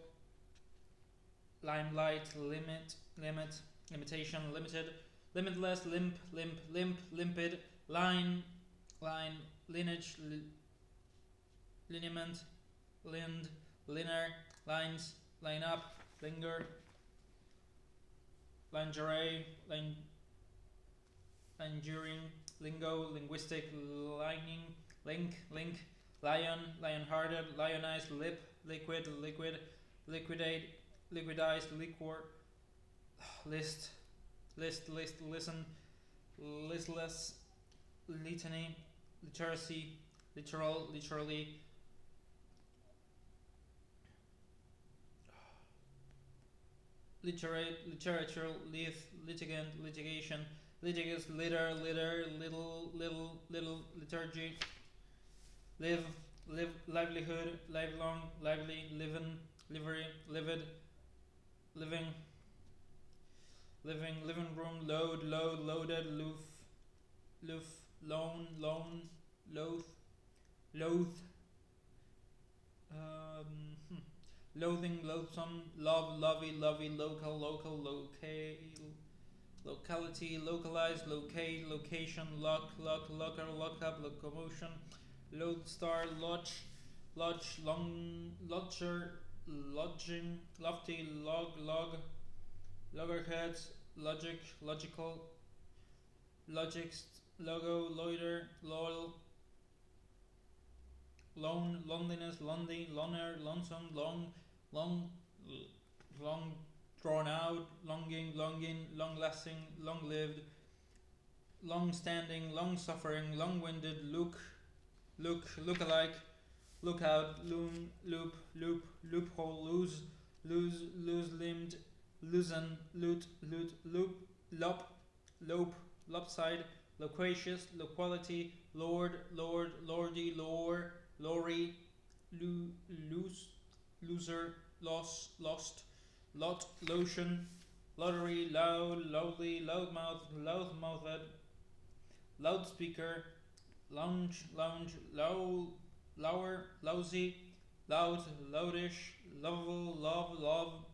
limelight, limitation, limited, limitless, limp, limpid, line, lineage, lineament, linear, lines, line up, linger, lingerie, lingering, lingo, linguistic, lining, link, lion, lion-hearted, lionize, liquid, liquidate, liquidize, liquor, list, listen, listless, litany, literacy, literally, literature, litigant, litigation, litigious, little, liturgy, livelihood, livelong, lively, livery, living room, loaded, loath, loath, loathing, loathsome, lovey, local, locality, localized, locate, location, locker, lockup, locomotion, lodestar, lodge, lodger, lodging, lofty, loggerheads, logical, logics, logo, loiter, loyal, lone, loneliness, loner, lonesome, long, drawn out, longing, long-lasting, long-lived, long-standing, long-suffering, long-winded, look-alike, lookout, loom, loop, loop, loophole, loose limbed, loosen, loot, loop, lop, lope, lopside, loquacious, loquality, lord, lordy, lore, lorry, loose, loser, lost, lot, lotion, lottery, loud, loudly, loudmouthed, loudspeaker, lounge, lower, lousy, loud, loudish, lovable,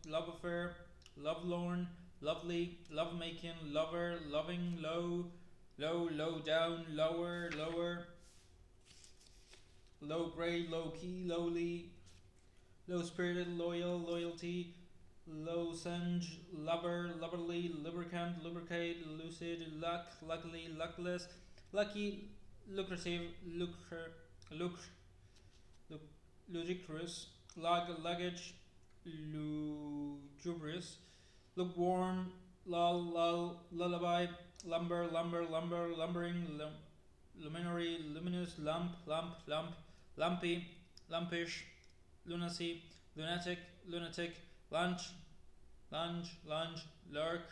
love affair, lovelorn, lovely, lovemaking, lover, loving, low down, lower, low grade, low key, lowly, low spirited, loyal, loyalty, lozenge, lubberly, lubricant, lubricate, lucid, luckily, luckless, lucky, lucrative, ludicrous, luggage, lugubrious, lukewarm, lullaby, lumbering, luminary, luminous, lamp, lumpy, lumpish, lunacy, lunatic, lunge, lurk,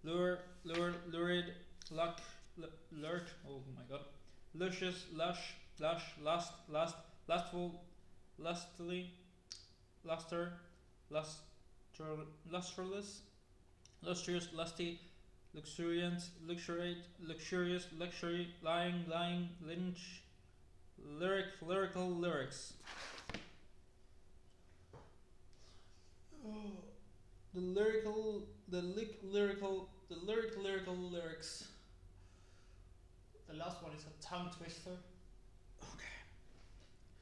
lurid, lurk, oh my god, luscious, lush, lustful, lustily, lustreless, lustrous, lusty, luxuriant, luxurious, luxury, lying, lynch, lyrical, lyrics. Oh, the lyrical lyrics. The last one is a tongue twister. Okay.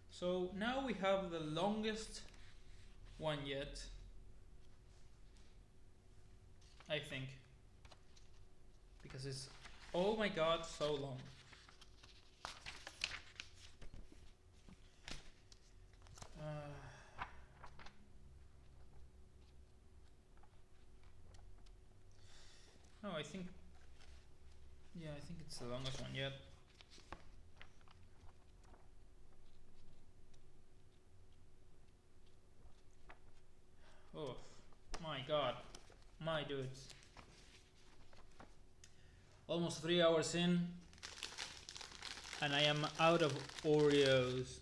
So now we have the longest one yet. I think. Because it's, oh my god, so long. No, I think, yeah, I think it's the longest one yet. Oh my god, my dudes. Almost 3 hours in, and I am out of Oreos.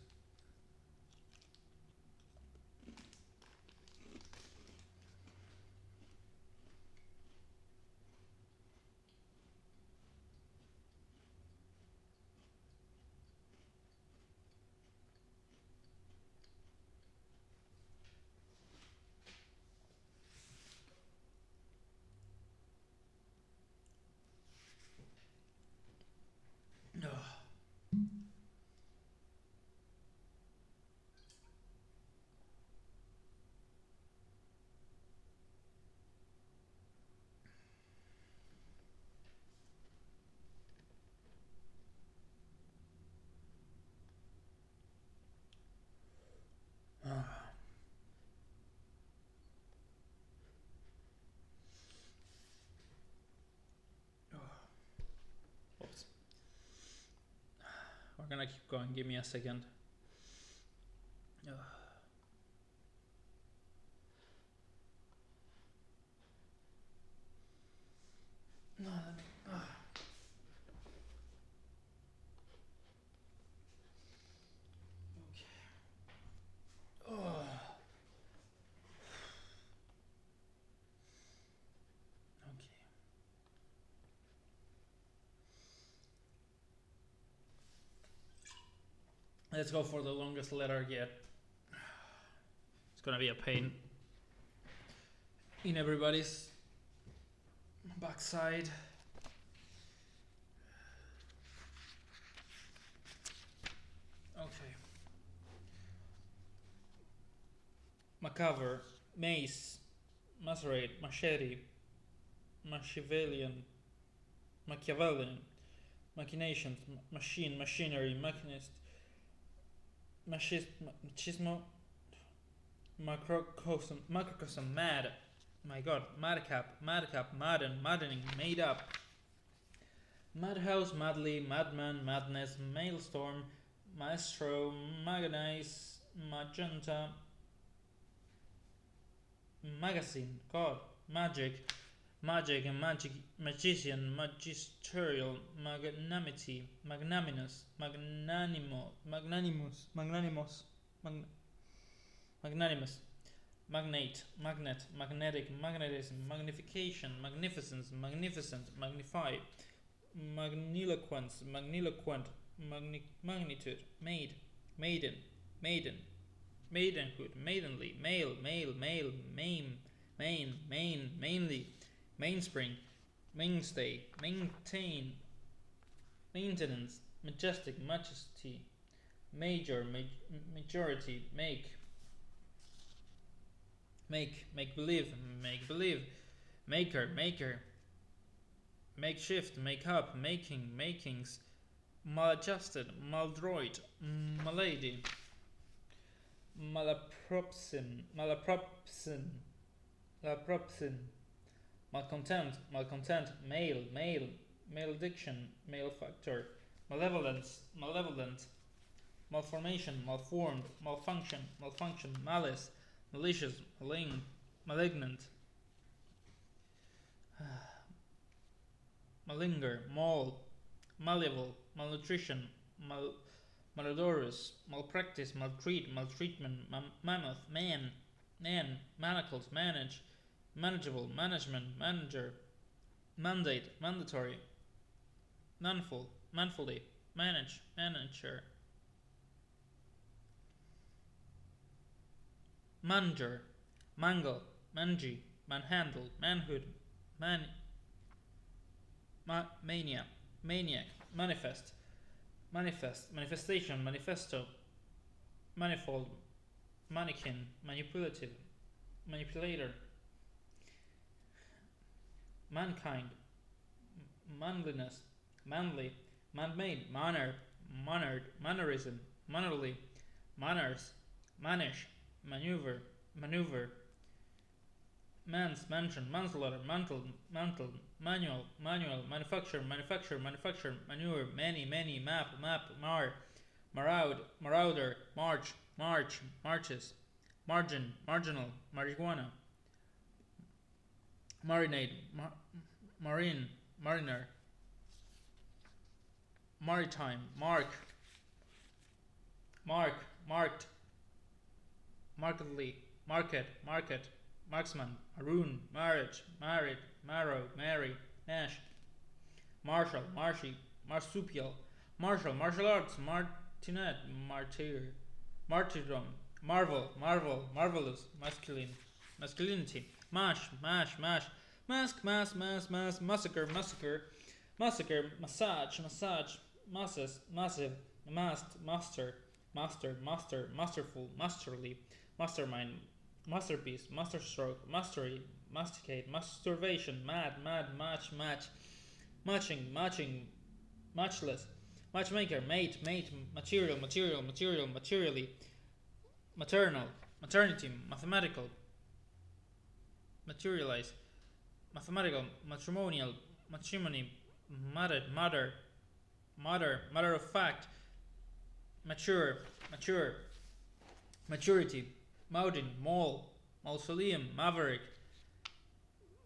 Oops. We're gonna keep going. Give me a second. No. Okay. Okay. Let's go for the longest letter yet. It's gonna be a pain in everybody's backside. Okay. Macabre, mace, macerate, machete, Machiavellian, machinations, machine, machinery, machinist, machismo, macrocosm, mad, my god, madcap, maddening, made up, madhouse, madly, madman, madness, maelstrom, maestro, maganize, magenta, magazine, god, magic, magic and magic, magician, magisterial, magnanimity, magnanimous, magnanimous, magnate, magnet, magnetic, magnetism, magnification, magnificence, magnificent, magnify, magniloquence, magniloquent, magnitude, maid, maiden, maiden, maidenhood, maidenly, male, male, male, main, mainly, mainspring, mainstay, maintain, maintenance, majestic, majesty, major, majority, make believe, maker, makeshift, make up, making, makings, maladjusted, maldroit, malady, malapropsin, malcontent, male, malediction, malefactor, malevolent, malformation, malformed, malfunction, malice, malicious, malignant, malinger, maul, malleable, malnutrition, malodorous, malpractice, maltreatment, mammoth, man, manacles, manage, manageable, management, manager, mandate, mandatory, manfully, manager, manger, mangle, mangy, manhandle, manhood, mania, maniac, manifestation, manifesto, manifold, mannequin, manipulator, mankind, manliness, manly, man-made, mannerism, mannerly, manners, mannish, maneuver, mansion, manslaughter, mantle, manual, manufacture, manure, many, map, marauder, marches, margin, marginal, marijuana, marinade, mariner, maritime, marked, markedly, market, marksman, maroon, marriage, married, marrow, Mary, Nash, martial, marsupial, martial arts, martinet, martyrdom, marvelous, masculinity, mash, mask, massacre, massage, massive, masterful, masterly, mastermind, masterpiece, masterstroke, mastery, masticate, masturbation, mad, matching, matchless, matchmaker, mate, materially, maternal, maternity, mathematical, materialize, mathematical, matrimonial, matrimony, mother of fact, mature, maturity, mountain, mall, mausoleum, maverick,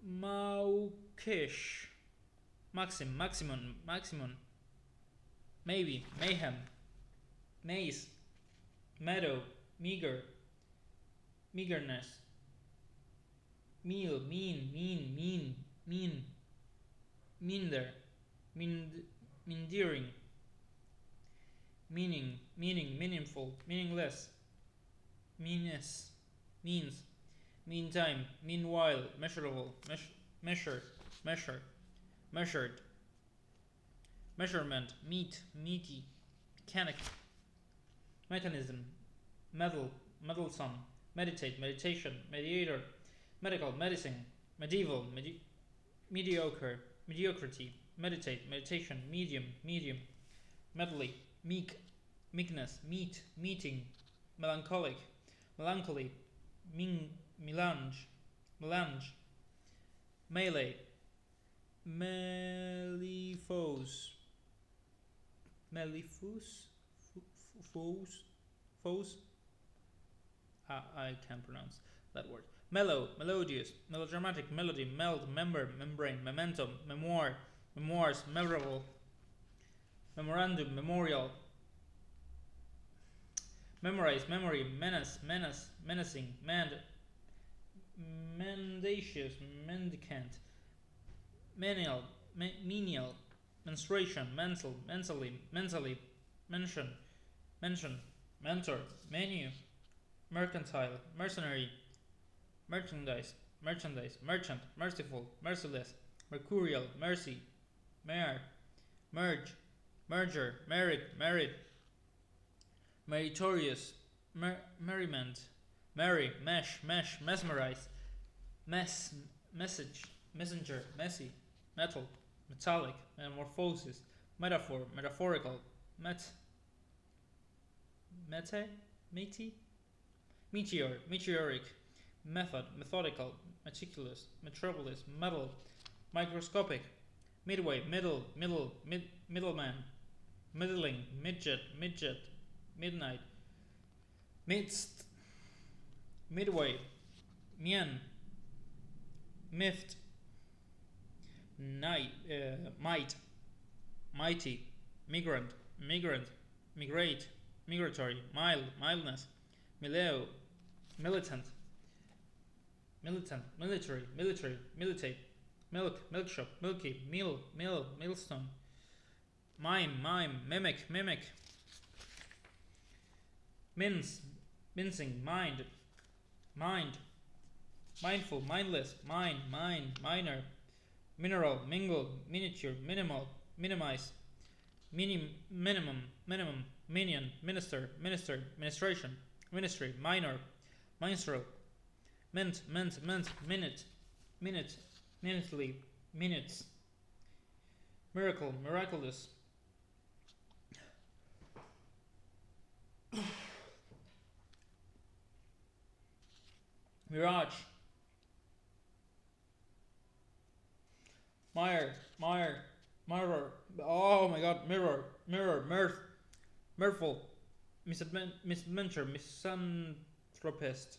mawkish, maximum, maybe, mayhem, maze, meadow, meagerness, meal, meander, endearing, meaningful, meaningless, meanness, means, meantime, meanwhile, measurable, measured, measurement, meaty, mechanic, mechanism, meddlesome, meditate, meditation, mediator, medical, medicine, medieval, mediocre, mediocrity, meditate, meditation, medium, medley, meekness, meeting, melancholy, melange, melee, mellifos, Foes. I can't pronounce that word. Mellow, melodious, melodramatic, melody, meld, member, membrane, momentum, memoir, memoirs, memorable, memorandum, memorial, memorize, memory, menace, menace, menacing, mendacious, mendicant, menial, menial, menstruation, mental, mentally, mention, mentor, menu, mercantile, mercenary, merchandise, merchant, merciful, merciless, mercurial, mercy, mare, merge, merger, married, meritorious, merriment, merry, mesh, mesmerize, message, messenger, messy, metal, metallic, metamorphosis, metaphor, metaphorical, meteoric, method, methodical, meticulous, metropolis, metal, microscopic, midway, middleman, middling, midget, midnight, midst, midway, mien, mift, might, mighty, migrant, migrate, migratory, mildness, mileo, militant, military, militate, milk shop, milky, millstone, mime, mimic, mincing, mind, mindful, mindless, minor, mineral, mingle, miniature, minimal, minimize, minimum, minion, minister, ministration, ministry, minor, minstrel, minute, minutely, minutes, miracle, miraculous, mirage, mirror, oh my god, mirror, mirthful, misadventure, misanthropist,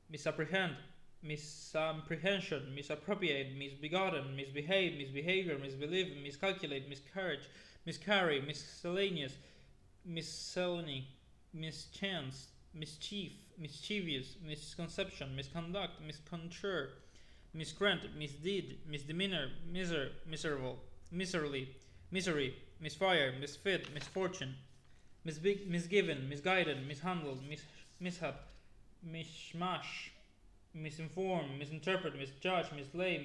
misapprehend, misapprehension, misappropriate, misbegotten, misbehave, misbehavior, misbelieve, miscalculate, miscarriage, miscarry, miscellaneous, miscellany, mischance, mischief, mischievous, misconception, misconduct, misconture, miscreant, misdeed, misdemeanor, miserable, miserly, misery, misfire, misfit, misfortune, misgiven, misguided, mishandled, mishap, mishmash, misinform, misinterpret, misjudge, mislay,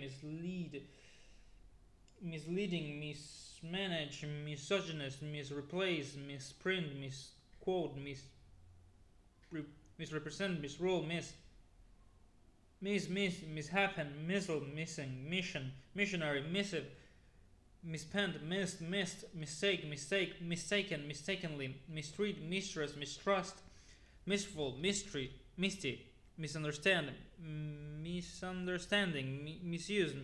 misleading, mismanage, misogynist, misreplace, misprint, misquote, misrepresent, misrule, mishappen, missile, missing, mission, missionary, missive, mispent, missed, mistake, mistaken, mistakenly, mistreat, mistrust, mistrust, mistful, misty, misunderstanding, misuse,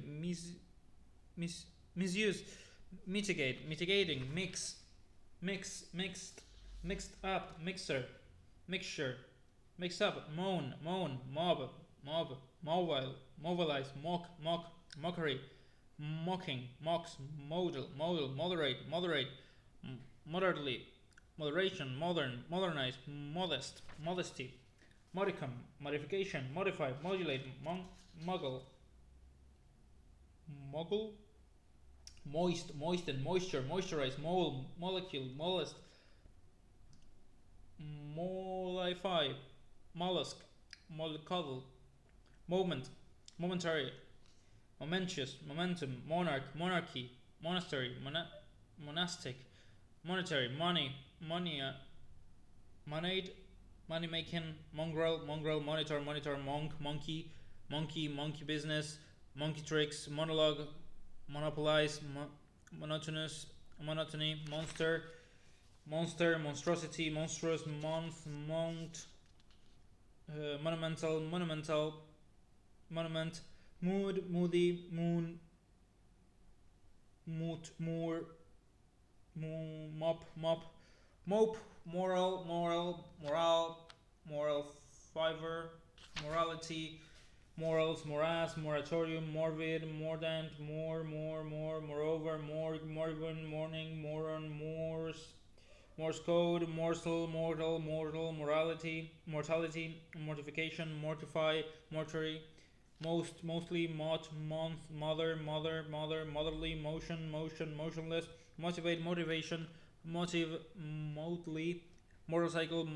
misuse, mitigating, mixed up, mixture, mix up, moan, mob, mobilize, mockery, mocking, mocks, modal, moderate, moderately, moderation, modernize, modest, modesty, modicum, modification, modify, modulate, muggle, moisten, moisture, moisturize, molecule, molest, mollify, mollusk, mollycoddle, moment, momentary, momentous, momentum, monarch, monarchy, monastery, monastic, monetary, moneyed, money making, mongrel, monitor, monk, monkey business, monkey tricks, monologue, monopolize, monotony, monster, monstrosity, monstrous, monumental, monument, moody, moon, mop, mope, moral fiber, morality, morals, morass, moratorium, morbid, mordant, moreover, moribund, morning, moron, Morse code, morsel, mortal, morality, mortality, mortification, mortify, mortuary, mostly, month, motherly, motionless, motivate, motivation, motely, motorcycle,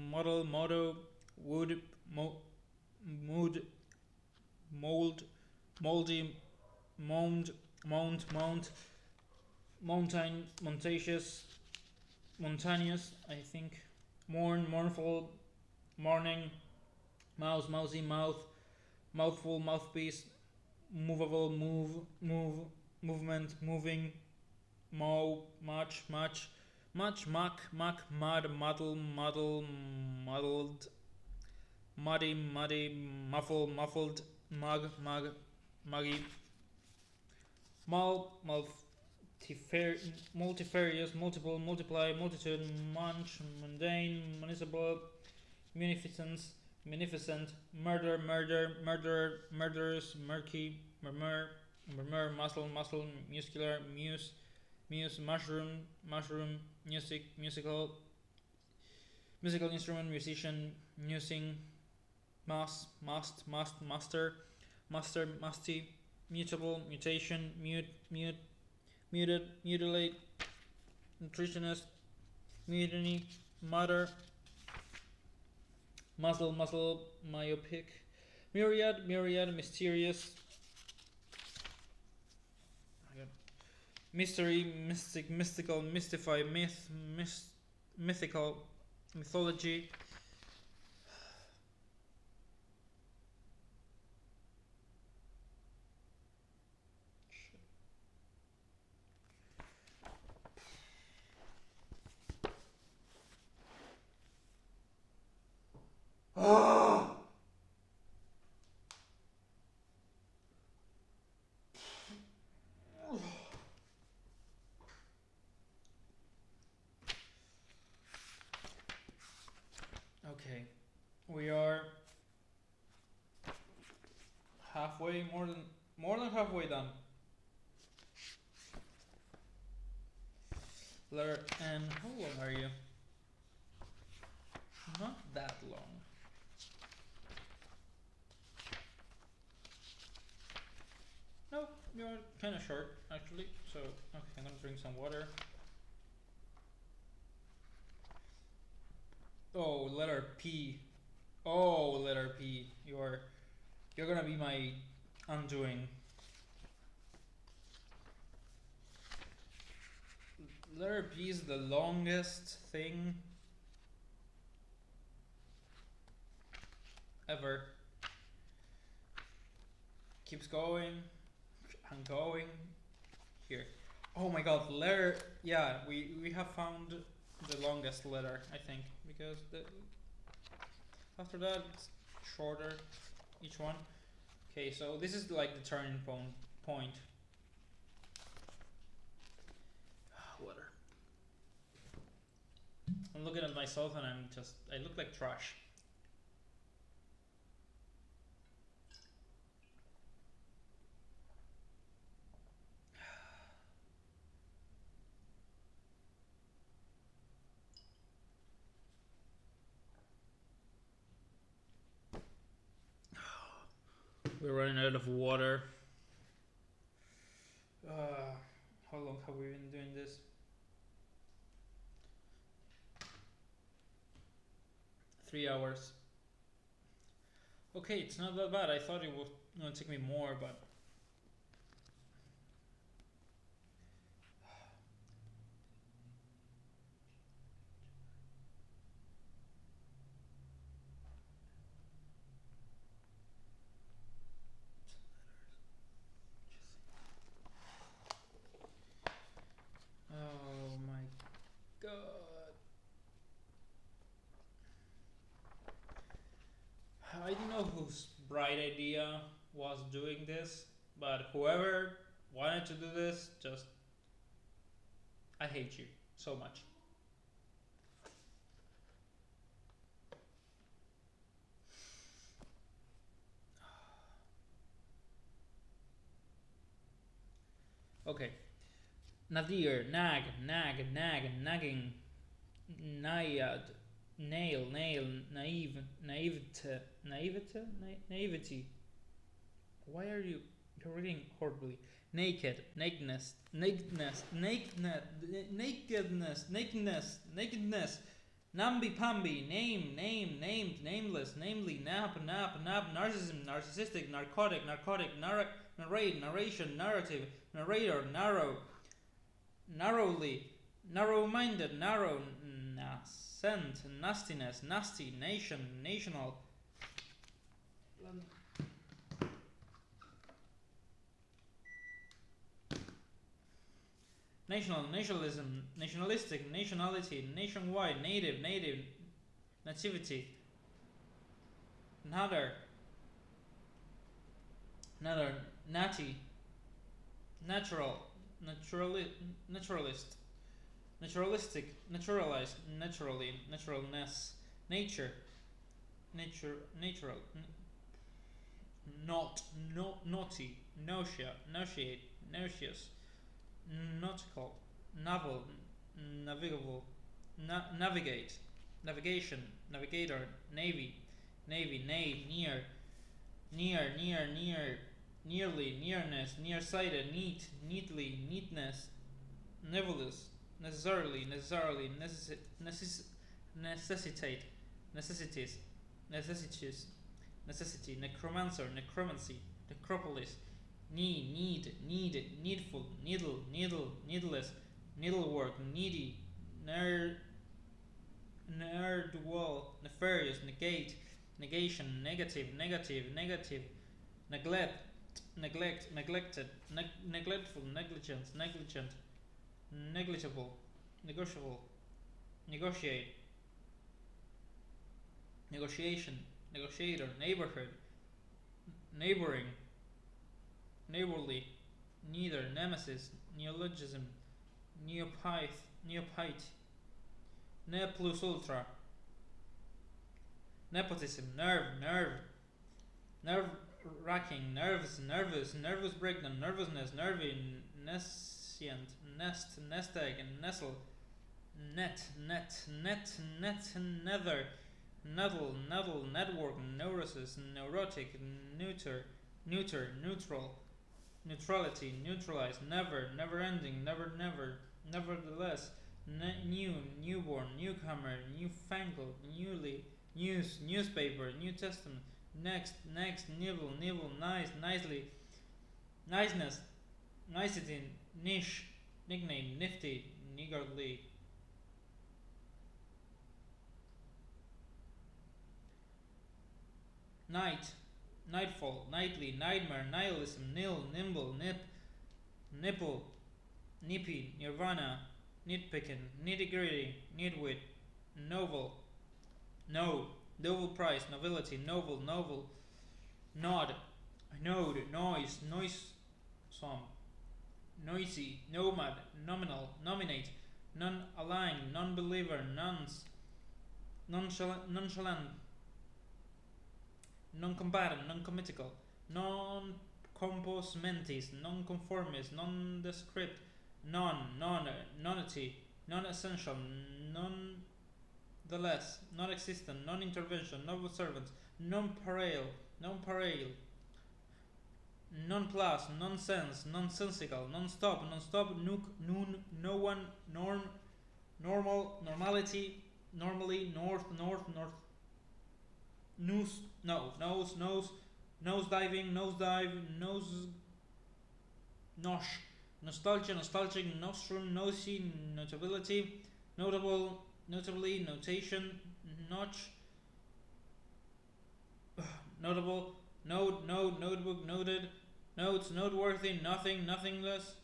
model, motto, wood, mood, mold, moldy, mount, mountain, montaneous, I think, mournful, morning, mousy, mouthful, mouthpiece, movable, movement, moving, much, muddled, muddy, muffled, muggy, multifarious, multiple, multiply, multitude, mundane, municipal, munificent, murderous, murky, murmur, muscle, muscular, muse, mushroom, musical instrument, musician, musing, master, musty, mutable, mutation, mutilate, nutritionist, mutiny, mutter, muscle, myopic, myriad, mysterious, mystery, mystical, mystify, mythical, mythology. Okay, we are halfway, more than halfway done. Letter N. How long are you? Not that long. No, you're kind of short actually. So okay, I'm gonna drink some water. Oh, letter P. Oh, letter P. You're gonna be my undoing. Letter P is the longest thing ever. Keeps going and going. Here. Oh my god, letter. Yeah, we have found the longest letter, I think, because after that it's shorter each one. Okay, so this is like the turning point. Water. I'm looking at myself and I look like trash. We're running out of water. How long have we been doing this? 3 hours. Okay, it's not that bad. I thought it was gonna take me more, but oh my god. I don't know whose bright idea was doing this, but whoever wanted to do this, just I hate you so much. Okay. Nadir, nag, nagging, naiad, nail, naive, naivety. Why are you reading horribly? Naked, nakedness. Namby-pamby, named, nameless, namely, nap, narcissism, narcissistic, narcotic, narrate, narration, narrative, narrator, narrowly, narrow-minded, narrow, nascent, nastiness, nasty, nation, national, nationalism, nationalistic, nationality, nationwide, native, nativity, another, natty, natural, naturalist, naturalistic, naturalized, naturally, naturalness, nature, natural, naughty, nauseate, nauseous, nautical, naval, navigable, navigate, navigation, navigator, navy, near, nearly, nearness, nearsighted, neatly, neatness, nebulous, necessarily, necessitate, necessity, necromancer, necromancy, necropolis, needful, needless, needlework, needy, nerdwall, nefarious, negate, negation, negative, neglected, neglectful, negligent, negligible, negotiable, negotiate, negotiation, negotiator, neighborhood, neighboring, neighborly, neither, nemesis, neologism, neophyte, ne plus ultra, nepotism, nerve racking, nervous breakdown, nervousness, nervy, nescient, nest egg, nestle, nether, nettle, network, neurosis, neurotic, neutral, neutrality, neutralize, never ending, nevertheless, newborn, newcomer, newfangled, newly, newspaper, New Testament, next, nibble, nice, nicely, niceness, nicety, niche, nickname, nifty, niggardly, night, nightfall, nightly, nightmare, nihilism, nimble, nipple, nippy, nirvana, nitpicking, nitty gritty, nitwit, novel, novel price, novelty, novel, nod, node, noise, some, noisy, nomad, nominal, nominate, non-aligned, non-believer, nonchalant, non-combatant, non-committal, non-compos non-conformist, nondescript, nonity, non-essential, non-the-less, non-existent, non-intervention, non-observance, non-parallel, non-plus, nonsense, nonsensical, non-stop, nook, noon, no one, normal, normality, normally, north, nose diving, nosedive, nosh, nostalgia, nostalgic, nostrum, nosy, notability, notably, notation, notch, notable, notebook, noted, notes, noteworthy, nothing, nothingness,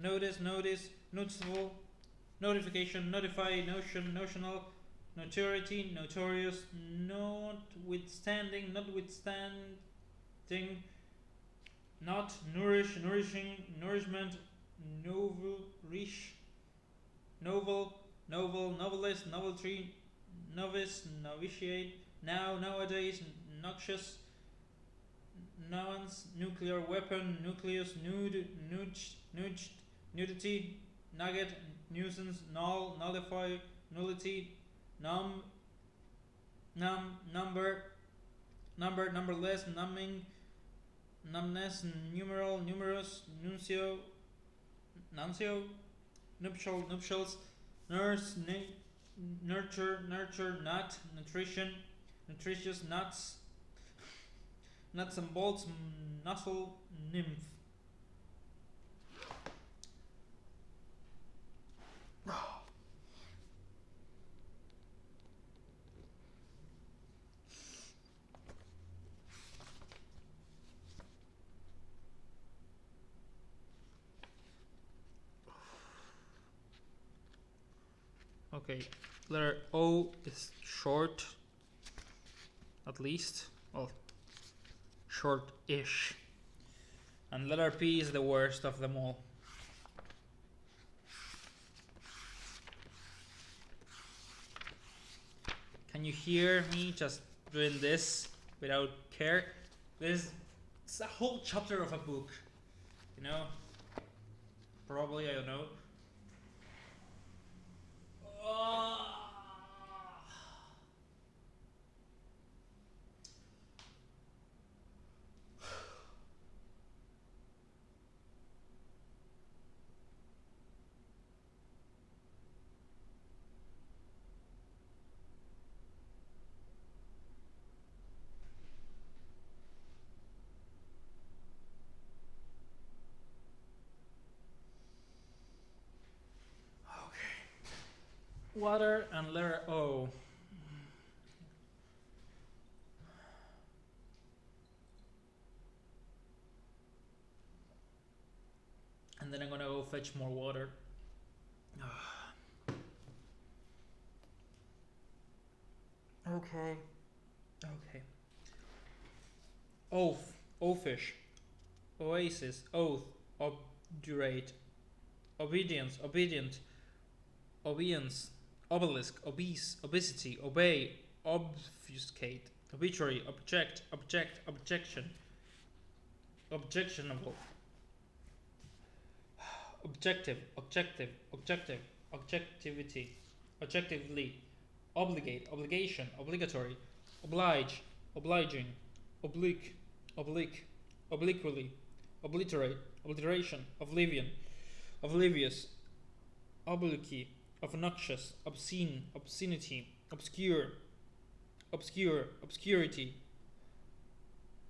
notice, noticeable, notification, notify, notion, notional, notoriety, notorious, notwithstanding, not, nourishing, nourishment, novel, novelist, novelty, novice, novitiate, nowadays, noxious, nuance, nuclear weapon, nucleus, nude, nudged, nudity, nugget, nuisance, null, nullify, nullity, number, numberless, numbing, numbness, numeral, numerous, nuncio, nuptials, nurse, nurture, nut, nutrition, nutritious, nuts, nuts and bolts, nuzzle, nymph. Okay, letter O is short, at least. Well, short-ish. And letter P is the worst of them all. Can you hear me just doing this without care? It's a whole chapter of a book, you know? Probably, I don't know. Water and letter O. And then I'm gonna go fetch more water. Okay. Oath, oafish, oasis, oath, obdurate, obedience, obedient, obedience, obelisk, obese, obesity, obey, obfuscate, obituary, object, objection, objectionable, objective, objectivity, objectively, obligate, obligation, obligatory, oblige, obliging, obliquely, obliterate, obliteration, oblivion, oblivious, obliquity, obnoxious, obscene, obscenity, obscurity,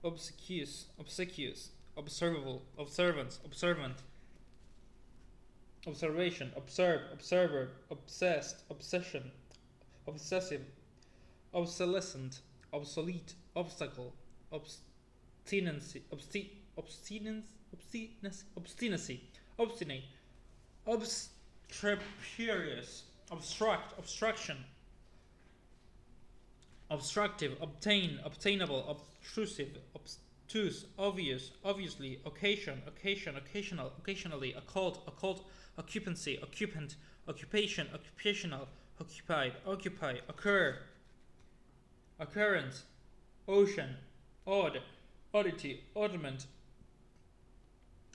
obsequious, observable, observance, observant, observation, observer, obsessed, obsession, obsessive, obsolescent, obsolete, obstacle, obstinacy, obstinate, obstreperous, obstruct, obstruction, obstructive, obtain, obtainable, obtrusive, obtuse, obvious, obviously, occasion, occasional, occasionally, occult, occupancy, occupant, occupation, occupational, occupied, occupy, occur, occurrence, ocean, odd, oddity, oddment,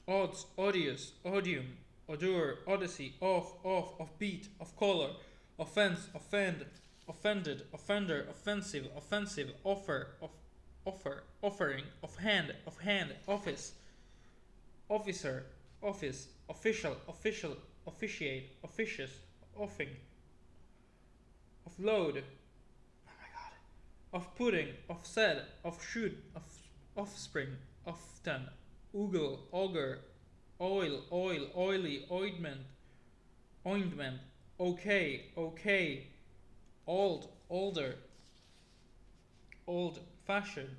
odds, odious, odium, odor, odyssey, off, offbeat, off color, offense, offend, offended, offender, offensive, offer, offering, offhand, office, officer, office, official, officiate, officious, offing, offload, oh my god, off-putting, offset, offshoot, offspring, often, oogle, auger, oil, oily, ointment, okay, old, older, old-fashioned,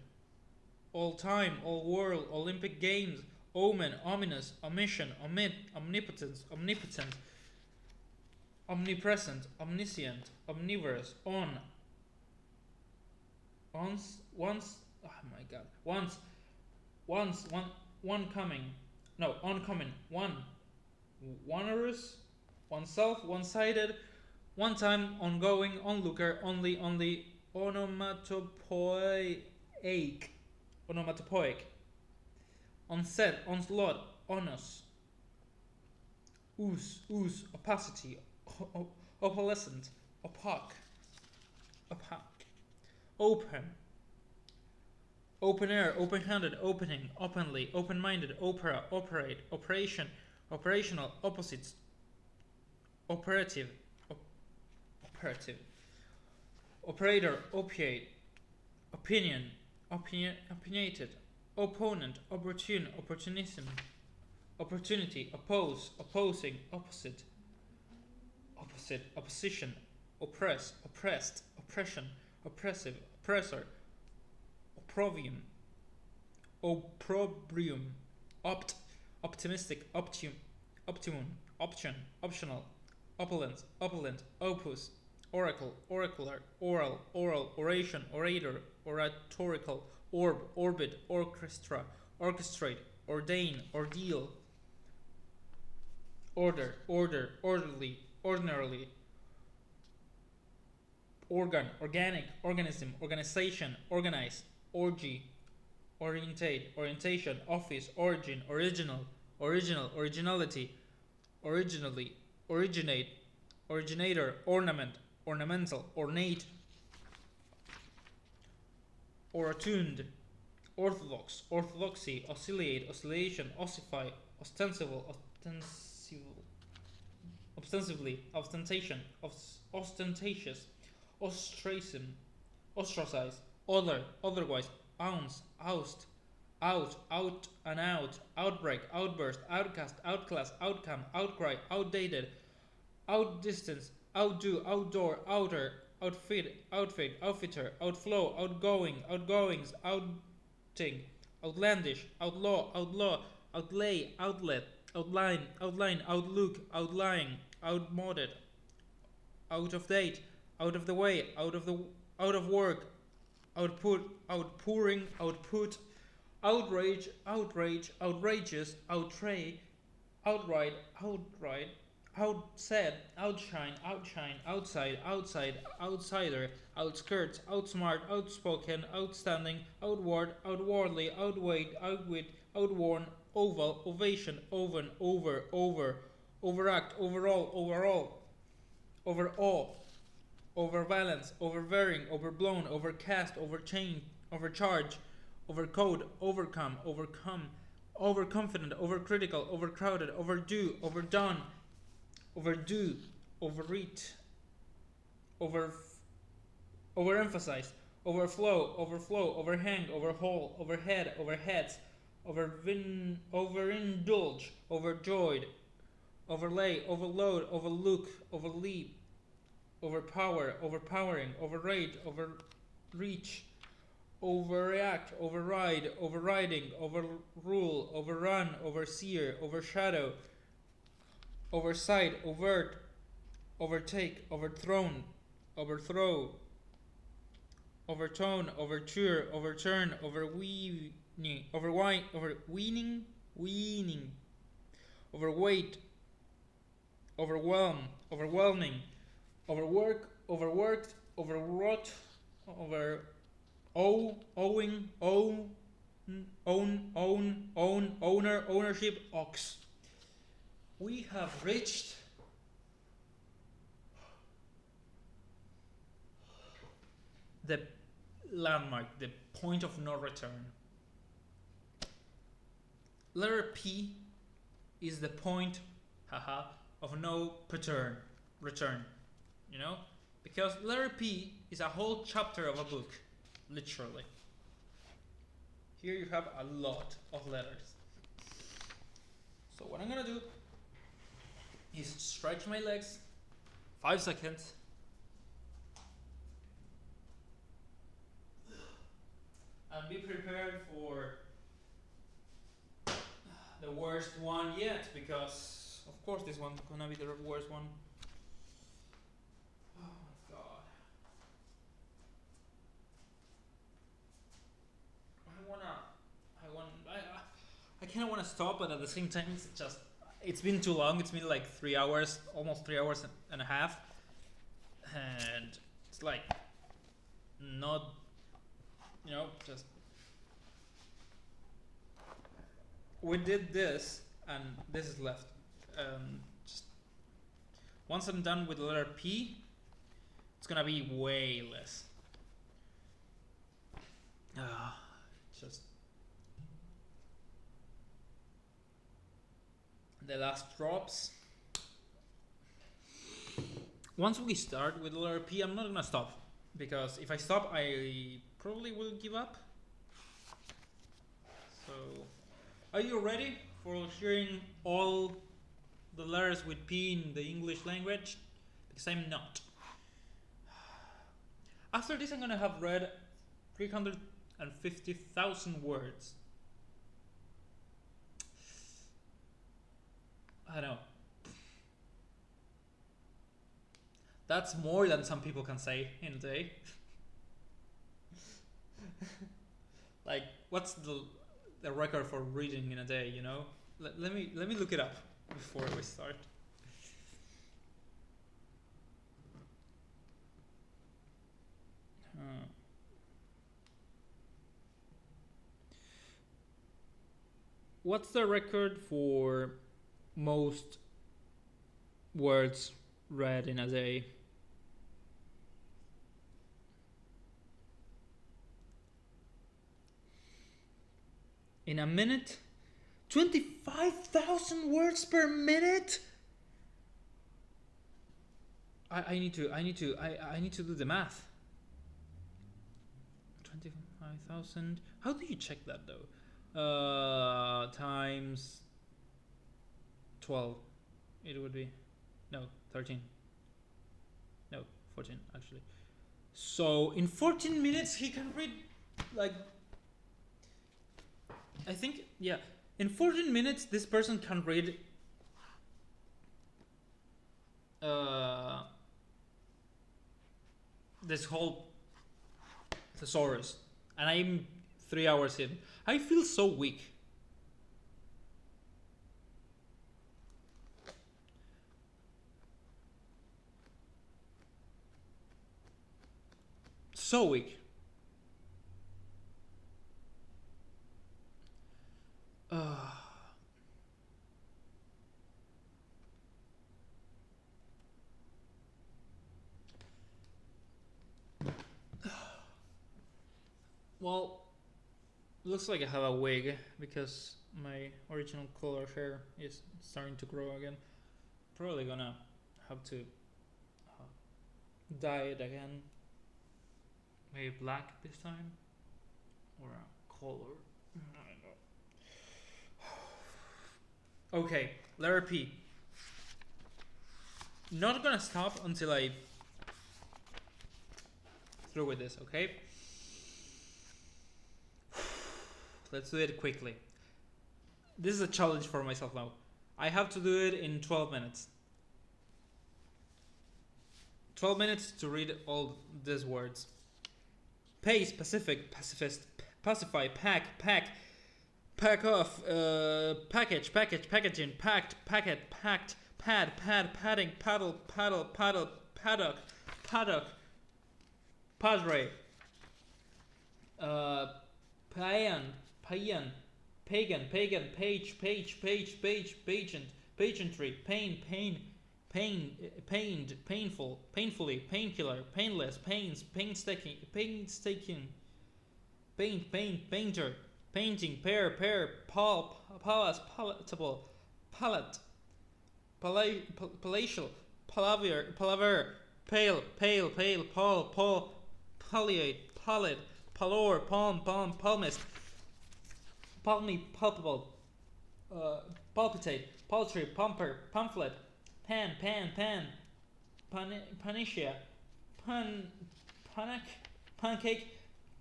all-time, all-world, Olympic Games, omen, ominous, omission, omnipotence, omnipotent, omnipresent, omniscient, omnivorous, once, oh my god, oncoming, onerous, oneself, one-sided, one time, ongoing, onlooker, only, onomatopoeic, onset, onslaught, onus, ooze, opacity, opalescent, opaque, open, open air, open-handed, opening, openly, open-minded, opera, operate, operation, operational, opposites, operative, operator, opiate, opinion, opinionated, opponent, opportune, opportunism, opportunity, oppose, opposing, opposite, opposition, oppress, oppressed, oppression, oppressive, oppressor, opprobrium, optimistic, optimum, option, optional, opulent, opus, oracle, oracular, oral, oration, orator, oratorical, orb, orbit, orchestra, orchestrate, ordain, ordeal, order, orderly, ordinarily, organ, organic, organism, organization, organize, orgy, orientation, office, origin, original, originality, originally, originate, originator, ornament, ornamental, ornate, or attuned, orthodox, orthodoxy, oscillate, oscillation, ossify, ostensible, ostensively, ostentation, ostentatious, ostracize, otherwise, ounce, oust, out and out, outbreak, outburst, outcast, outclass, outcome, outcry, outdated, outdistance, outdo, outdoor, outer, outfit, outfitter, outflow, outgoings, outing, outlandish, outlaw, outlay, outlet, outline, outlook, outlying, outmoded, out of date, out of the way, out of work, output, outpouring, output, outrage, outrageous, outtray, outright, outsaid, outshine, outside, outsider, outskirts, outsmart, outspoken, outstanding, outward, outwardly, outweighed, outwit, outworn, oval, ovation, oven, overact, overall, overawe, overbalance, overbearing, overblown, overcast, overchained, overcharge, overcode, overcome, overconfident, overcritical, overcrowded, overdue, overdone, overdo, overeat, overemphasize, overflow, overhang, overhaul, overhead, overheads, overindulge, overjoyed, overlay, overload, overlook, overleap, overpower, overpowering, overrate, overreach, overreact, override, overriding, overrule, overrun, overseer, overshadow, oversight, overt, overtake, overthrown, overthrow, overtone, overture, overturn, overweaning, overweight, overwhelming, overwork, overworked, overwrought, owing, owner, ownership, ox. We have reached the landmark, the point of no return. Letter P is the point, of no return, you know? Because letter P is a whole chapter of a book, literally. Here you have a lot of letters. So what I'm gonna do is stretch my legs 5 seconds. And be prepared for the worst one yet, because of course this one's gonna be the worst one. Oh my god. I kinda wanna stop, but at the same time it's been too long. It's been like 3 hours, almost 3 hours and a half. And it's like not, just we did this, and this is left. Just once I'm done with the letter P, it's gonna be way less. Just the last drops. Once we start with the letter P, I'm not gonna stop, because if I stop, I probably will give up. So, are you ready for hearing all the letters with P in the English language? Because I'm not. After this, I'm gonna have read 350,000 words. I know. That's more than some people can say in a day. Like, what's the record for reading in a day? You know, let me look it up before we start. What's the record for most words read in a day? In a minute? 25,000 words per minute? I need to do the math. 25,000. How do you check that though? Times 12. It would be 13. No, 14 actually. So in 14 minutes he can read, like, I think, yeah, in 14 minutes this person can read this whole thesaurus, and I'm 3 hours in. I feel so weak. So weak. Well, looks like I have a wig because my original color hair is starting to grow again. Probably gonna have to dye it again. Maybe black this time, or a color. I don't know. Okay, letter P. Not gonna stop until I through with this. Okay. Let's do it quickly. This is a challenge for myself now. I have to do it in 12 minutes. 12 minutes to read all these words. Pace, Pacific, pacifist, pacify, pack, off, package, packaging, packed, packet, packed, pad, padding, paddle, paddock, padre, paean, pagan, page, pageant, pageantry, pained, painful, painfully, painkiller, painless, painstaking, painter, painting, pair, palace, palatable, palate, palatial, palaver, pale, pall, palliate, pallid, pallor, palm, palmist, palmy, palpable, palpitate, paltry, pumper, pamphlet, pan, panicia, pancake,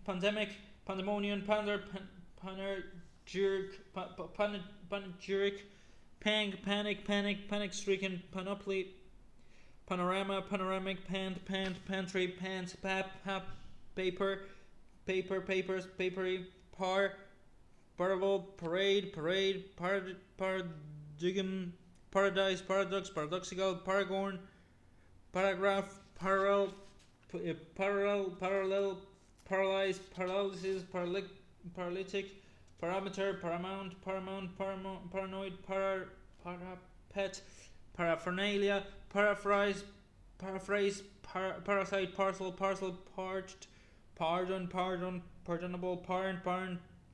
pandemic, pandemonium, panegyric, panic stricken, panoply, panorama, panoramic, pantry, pants, papers, papery, parable, parade, paradigm, paradise, paradox, paradoxical, paragorn, paragraph, parallel, paralyze, paralysis, paralytic, parameter, paranoid, parapet, paraphernalia, paraphrase, parasite, parcel, parched, pardonable,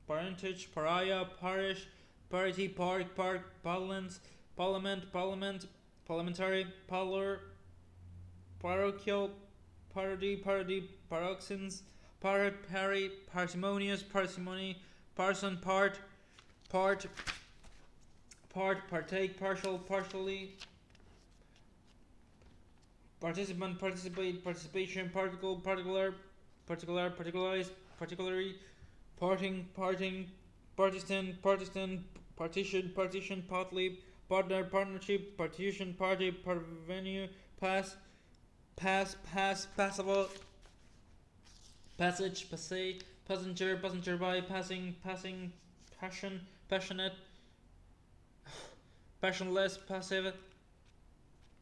parentage, pariah, parish, parity, park, parliamentary, parochial, parody, paroxysms, parsimonious, parsimony, parson, partake, partially, participant, participation, particularized, particularly, parting, partisan, partition, partly, partner, partnership, partition, party, parvenue, passable, passage, passenger by, passing, passion, passionate, passionless, passive,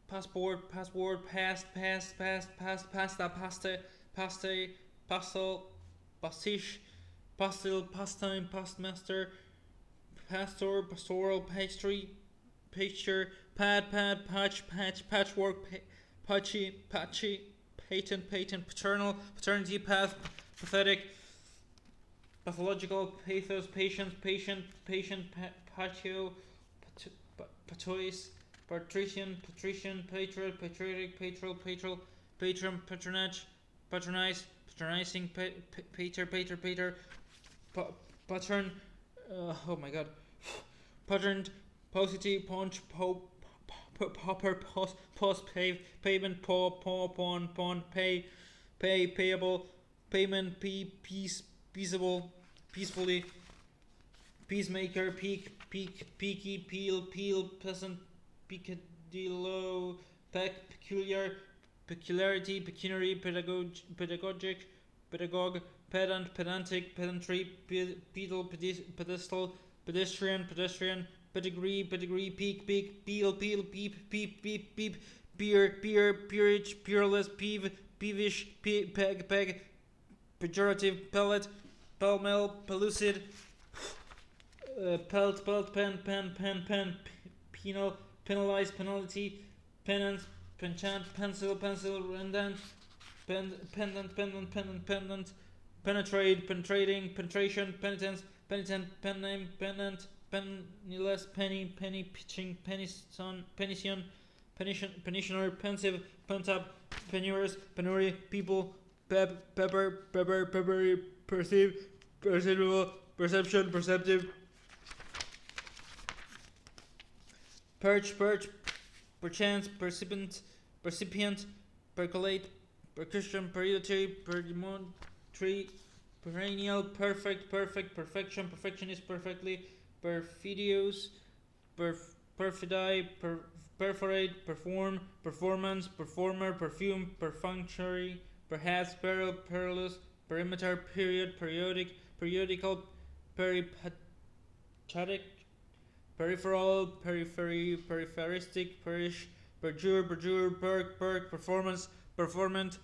passport, pasta, pastel, pastiche, pastel, pastime, pastmaster, pastoral, pastry, pasture, patchwork, patchy, patent, paternity, pathetic, pathological, pathos, patient, patio, patois, patrician, patriotic, patron, patronize, patronizing, pater, pattern, oh my god, patterned, posity, punch, popper, post, payment, pawn, payable, payment, peaceable, peacefully, peacemaker, peaky, peel, peasant, peccadillo, peculiarity, pecuniary, pedagogic, pedagogue, pedant, pedantic, pedantry, pedestal, pedestrian, pedigree, peak, peel, peep, peerage, peerless, peevish, peg, pejorative, pellet, pell-mell, pellucid, pelt, pen, penal, penalize, penalty, penance, penchant, pencil, pendant, pendant, penetrating, penetration, penitence, penitent, pen name, pennant, penniless, penny, pitching, penison, pensioner, pensive, pentap, penurious, penury, people, pepper, perceive, perceivable, perception, perceptive, perch, perchance, percipient, percolate, percussion, periodicity, perdemonstrate, perennial, perfect, perfection, perfectionist, perfectly, perfidious, perfidy, perforate, perform, performance, performer, perfume, perfunctory, perhaps, perilous, perimeter, periodical, peripatetic, peripheral, peripheristic, perjure, perk, performance, permanently,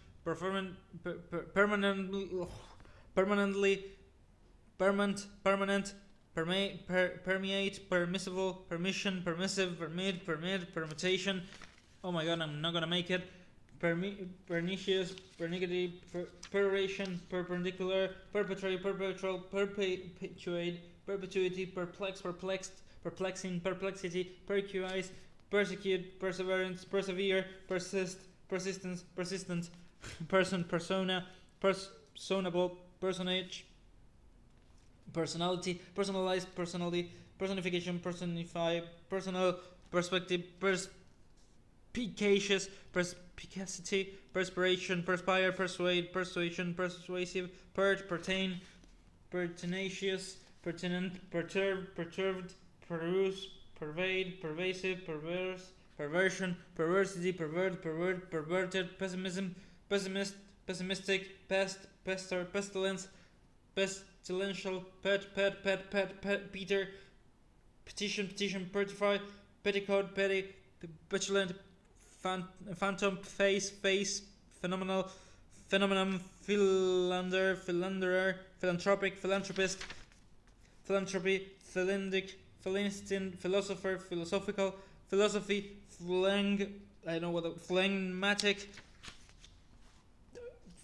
permanent, permeate, permissible, permission, permissive, permit, permutation. Oh my god, I'm not gonna make it. Pernicious, pernickety, peroration, perpendicular, perpetrate, perpetual, perpetuate, perpetuity, perplexed, perplexing, perplexity, percuise, persecute, perseverance, persevere, persistence, persistent, persona, personable, personage, personality, personalized, personally, personification, personify, personal, perspective, perspicacious, perspicacity, perspiration, perspire, persuade, persuasion, persuasive, pertain, pertinacious, pertinent, perturbed, peruse, pervade, pervasive, perverse, perversion, perversity, perverted, pessimism, pessimistic, pestilence, pestilential, Peter, petition, petrify, petticoat, petty, petulant, phantom, face, phenomenon, philanderer, philanthropic, philanthropist, philanthropy, philindic, philistin, philosopher, philosophical, philosophy, phlegmatic,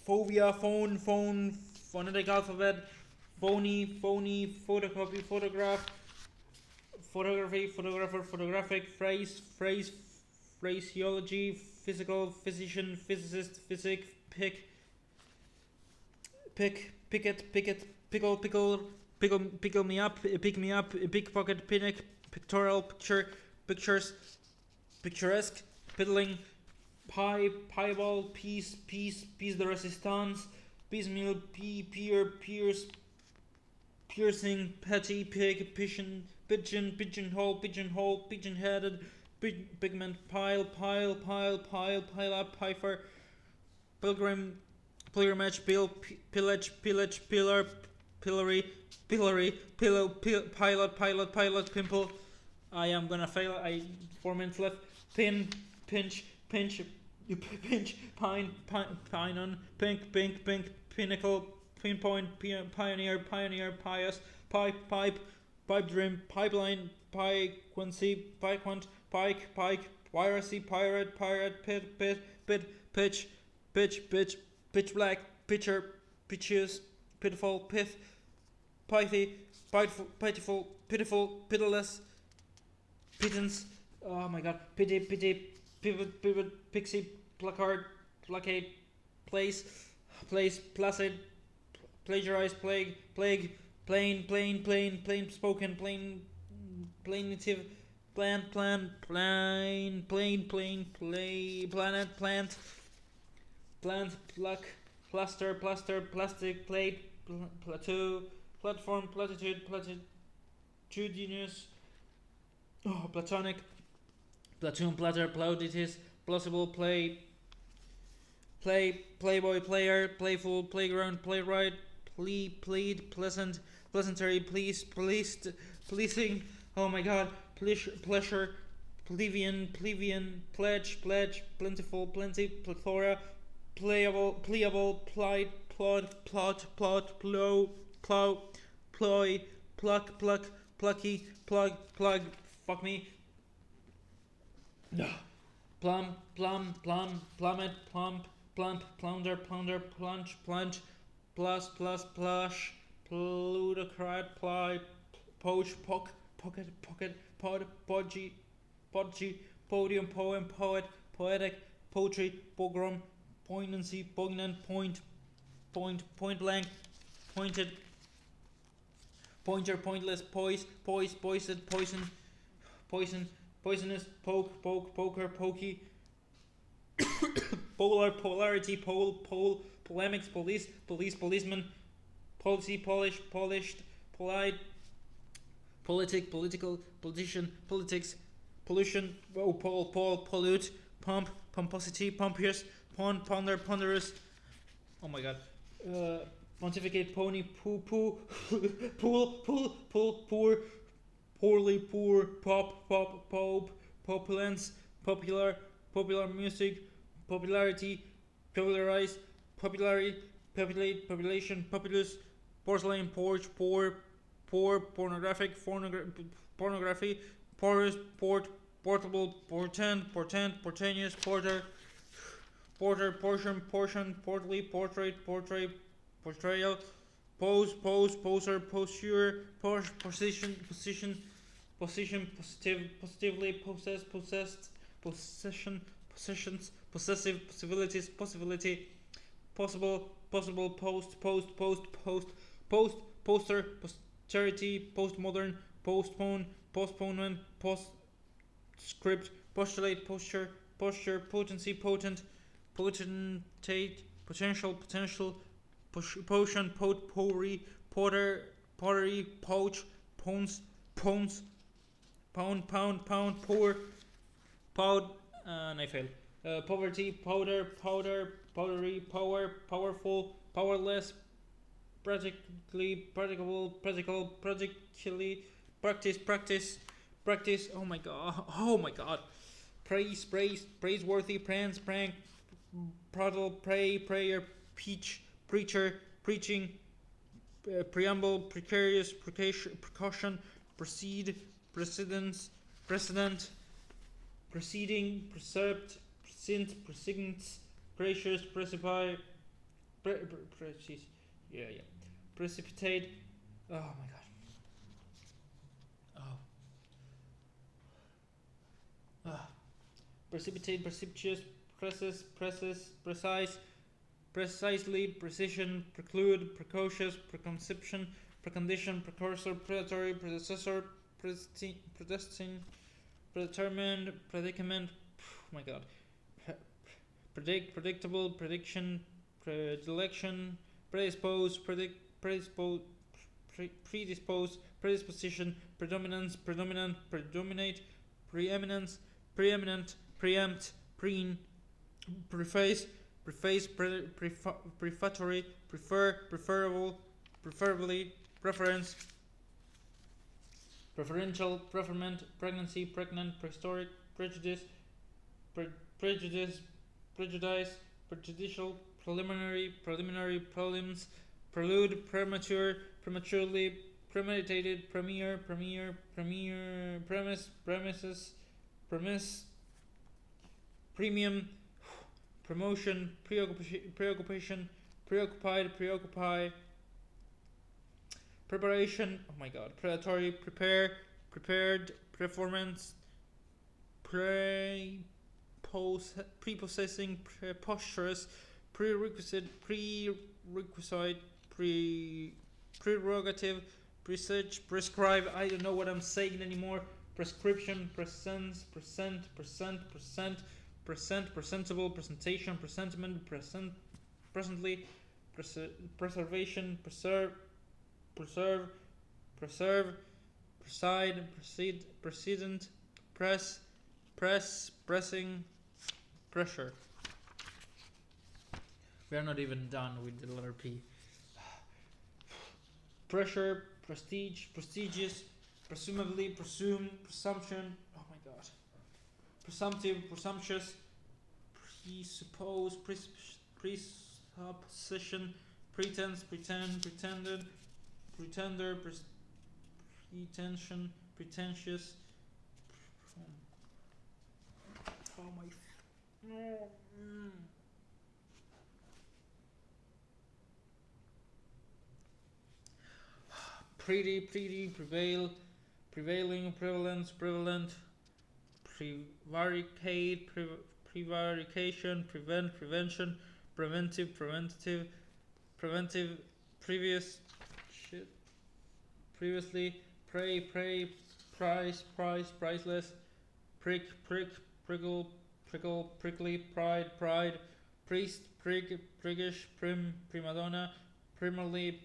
phobia, phonetic alphabet, phony, photocopy, photograph, photography, photographer, photographic, phraseology, physical, physician, physicist, physic, picket, pickle me up, pickpocket, pinnock, pictorial, pictures, picturesque, piddling, pieball, piece de resistance, piecemeal, piercing, petty, pig, pigeonhole, pigeon-headed, pigment, pile up, pifer, pilgrimage, pillage, pillar, pillory, pillow, pilot, pimple. I am gonna fail. 4 minutes left. Pinch, pine on, pink, pinnacle, pinpoint, pioneer, pious, pipe, dream, pipeline, piquancy, pike, piracy, pirate, pitch, pitch black, pitcher, pitches, pitiful, pith, pithy, pitiful, pitiless, pittance. Oh my god, pity, pivot, pixie, placard, placate, place, placid, plagiarize, plague, plain spoken, plainative, plant, pluck, plaster, plastic, plate, plateau, platform, platitudinous, platonic, platoon, platter, plauditis, plausible, playboy, player, playful, playground, playwright, plead, pleasantry, pleasing, oh my god, pleasure, plebeian, pledge, plentiful, plenty, plethora, playable, plight, plot, plow, ploy, pluck, plucky, plug, fuck me. Plummet, plump, plunder, plunge, plush, plutocrat, ply, poach, pocket, podgy, podium, poem, poet, poetic, poetry, pogrom, poignancy, poignant, point blank, pointed, pointer, pointless, poised, poison, poisonous, poker, pokey, polarity, polemics, policeman, policy, polished, polite, political, politician, politics, pollution, pollute, pomposity, pompous, ponderous, oh my god, pontificate, pony, pool, poor, poorly, poor, pope, populence, popular music, popularity, popularize, populate, population, populous, porcelain, porch, poor, pornographic, pornography, porous, portable, portentous, porter, portion, portly, portrait, portrayal, poser, posture, position, positively, possessed, possessions, possessive, possibility, possible, poster, posterity, postmodern, postponement, postscript, postulate, posture, potency, potentate, potential, potion, potpourri, pottery, pouch, pounds, pound, pour, and I failed. Poverty, powdery, powerful, powerless, practical, practice, oh my god, praiseworthy, prank, prattle, prayer, preacher, preaching, preamble, precarious, precaution, proceed, precedence, precedent, proceeding, precept, present, precedence, gracious, precipy, precipitate. Oh my god. Precipitate, precipitous, precise, precisely, precision, preclude, precocious, preconception, precondition, precursor, predatory, predecessor, predestined, predetermined, predicament. Oh my god. Predict, predictable, prediction, predilection, predispose, predispose, predisposition, predominance, predominant, predominate, preeminence, preeminent, preempt, preface, prefatory, prefer, preferable, preferably, preference, preferential, preferment, pregnancy, pregnant, prehistoric, prejudice, prejudice, prejudicial, preliminary, prelims, prelude, premature, prematurely, premeditated, premiere, premises, premise, premium, promotion, preoccupation, preoccupied, preoccupy, preparation. Oh my god. Predatory, prepare, prepared, performance, prepossessing, preposterous, prerequisite, prerogative, presage, prescribe. I don't know what I'm saying anymore. Prescription, presence, presentable, presentation, presentiment, presently, preservation, preside, precedent, pressing, pressure. We are not even done with the letter P. Pressure, prestige, prestigious, presumably, presume, presumption. Oh my god. Presumptive, presumptuous, presuppose, presupposition, pretense, pretend, pretended, pretender, pretension, pretentious. Oh my. Pretty, prevail, prevailing, prevalence, prevalent, prevaricate, prevarication, prevent, prevention, preventive, previous, previously, prey, price, priceless, prick, prickle, prickly, pride, priest, priggish, prima donna, primary,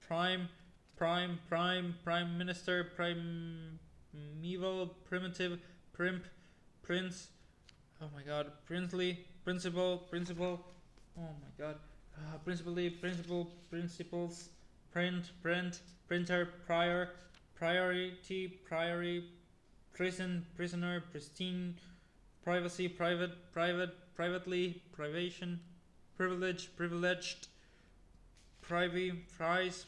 prime minister, primeval, primitive, prince. Oh my god. Princely, principal. Oh my god. Principally, principles, print, printer, priority, prisoner, pristine, privacy, privately, privation, privileged, prize,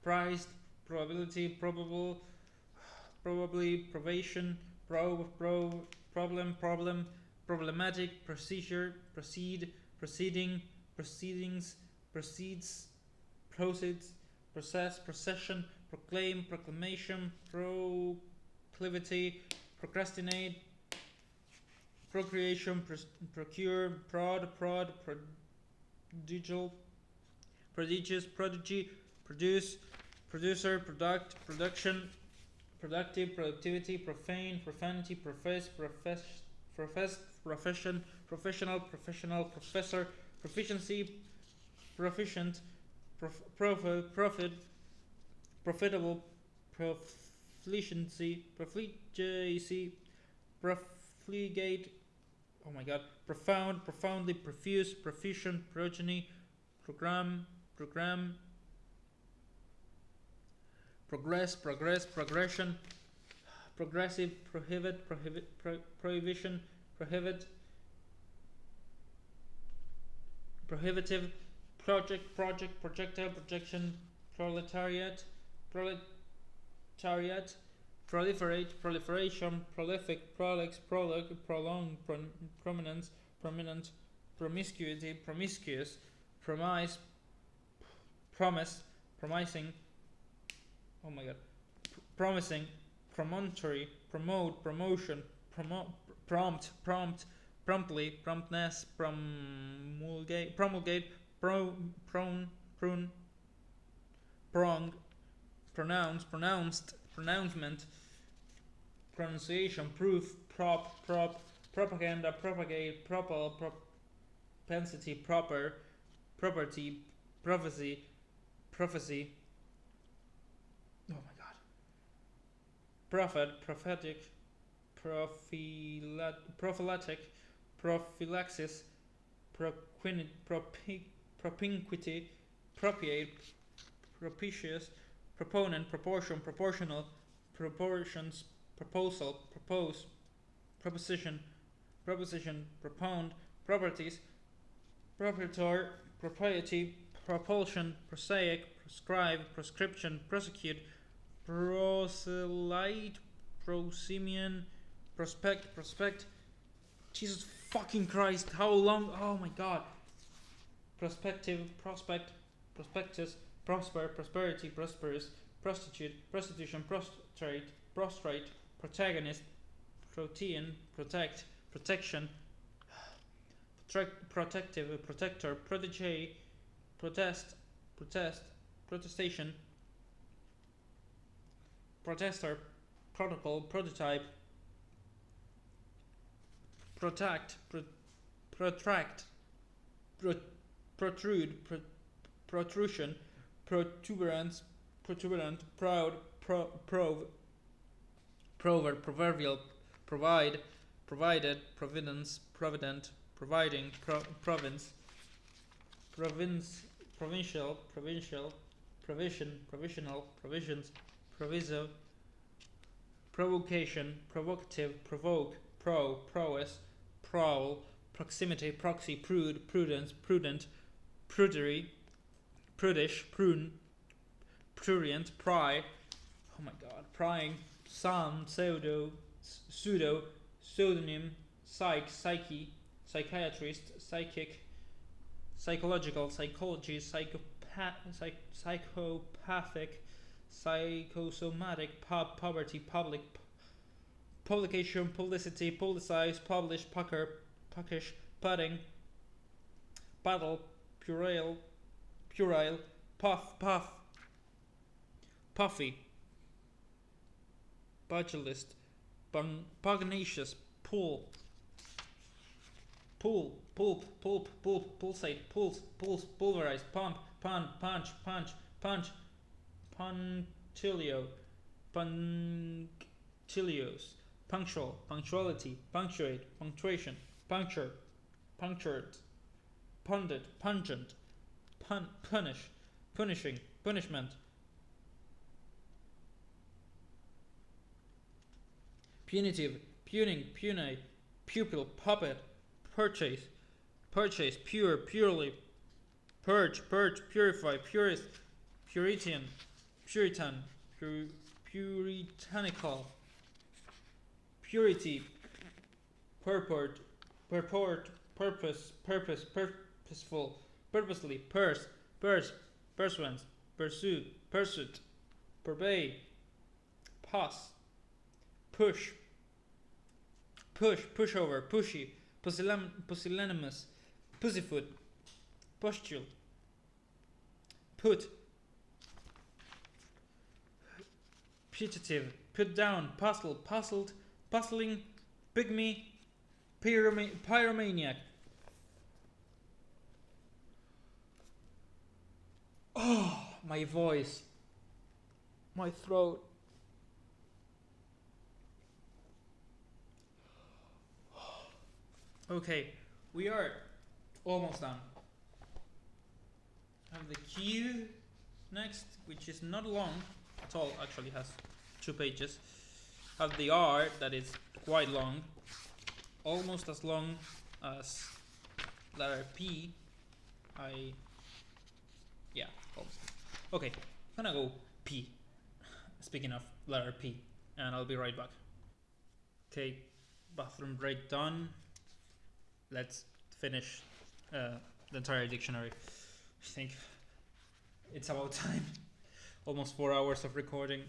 prized, probability, probable, probably, probation, problem, problematic, procedure, proceedings, proceeds, process, procession, proclaim, proclamation, proclivity, procrastinate, procreation, procure, prodigious, prodigy, produce, producer, production, productive, productivity, profane, profanity, professed, profession, professional, professor, proficiency, proficient, profit, profitable, proficiency, profligate. Oh my god. Profound, profoundly, profuse, proficient, progeny, program, progression, progressive, prohibition, prohibit, prohibitive, projectile, projection, proletariat, proliferation, prolific, prolix, prologue, prolonged, prominence, prominent, promiscuity, promiscuous, promise, promising, oh my god, promising, promontory, promote, promotion, prompt, promptly, promptness, promulgate, prone, prune, prong, pronounced, pronouncement, pronunciation, proof, prop, propaganda, propagate, propensity, property, prophecy, oh my god, prophet, prophetic, prophylactic, prophylaxis, propinquity, propiate, propitious, proponent, proportion, proportional, proportions, proposal, propose, proposition, propound, properties, proprietor, propriety, propulsion, prosaic, prescribe, prescription, prosecute, proselyte, prosimian, prospect. Jesus fucking Christ, how long? Oh my god. Prospective, prospect, prospectus, prosper, prosperity, prosperous, prostitute, prostitution, prostrate, protagonist, protean, protect, protection, protective, protector, protege, protestation, protester, protocol, prototype, protract, protrude, protrusion, protuberance, protuberant, proud, proverb, proverbial, provide, provided, providence, provident, providing, province, provincial, provision, provisional, provisions, proviso, provocation, provocative, provoke, prowess, prowl, proximity, proxy, prude, prudence, prudent, prudery, prudish, prune, prurient, pry, oh my god, prying, psalm, pseudo, pseudonym, psyche, psychiatrist, psychic, psychological, psychology, psychopathic, psychosomatic, poverty, public, publication, publicity, publicize, publish, puckish, pudding, puddle, puerile, puff, puffy, pugilist, pugnacious, pulp, pulsate, pulverize, pump, punch, punctilio, punctilios, punctual, punctuality, punctuate, punctuation, punctured, pundit, pungent, punishing, punishment, punitive, puning, punate, pupil, puppet, purchase, pure, purely, purge, purify, purist, puritan, puritanical, purity, purport, purpose, purposeful, purposely, pursuance, pursuit, purvey, pass, pushover, pushy, pusillanimous, pussyfoot, pustule, put, putative, put down, puzzled, puzzling, pygmy, pyromaniac. Oh, my voice, my throat. Okay, we are almost done. I have the Q next, which is not long at all, actually has 2 pages. I have the R that is quite long, almost as long as letter P. Yeah, almost. Okay, I'm gonna go pee. Speaking of letter P, and I'll be right back. Okay, bathroom break done. Let's finish the entire dictionary. I think it's about time. Almost 4 hours of recording.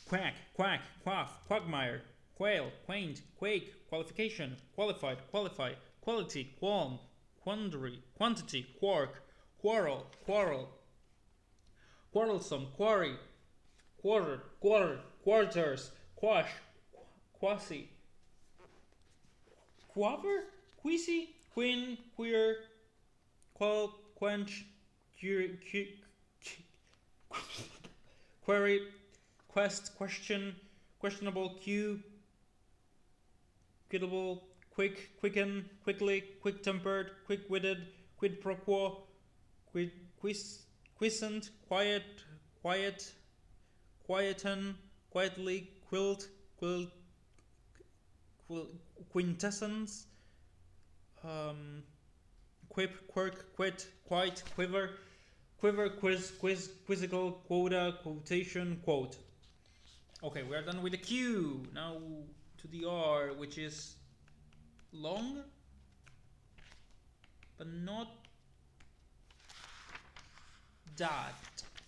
Quack, quack, quaff, quagmire, quail, quaint, quake, qualification, qualified, qualify, quality, qualm, quandary, quantity, quark, quarrel, quarrel, quarrelsome, quarry, quarter, quarters, quash, quasi, quaver, queasy, quin, queer, quell, quench, query, quest, question, questionable, cue, quittable, quick, quicken, quickly, quick-tempered, quick-witted, quid pro quo, quiescent, quiet, quieten, quietly, quilt, quintessence, quip, quirk, quit, quite, quiver, quiz, quizzical, quota, quotation, quote. Okay, we're done with the Q. Now to the R, which is long, but not that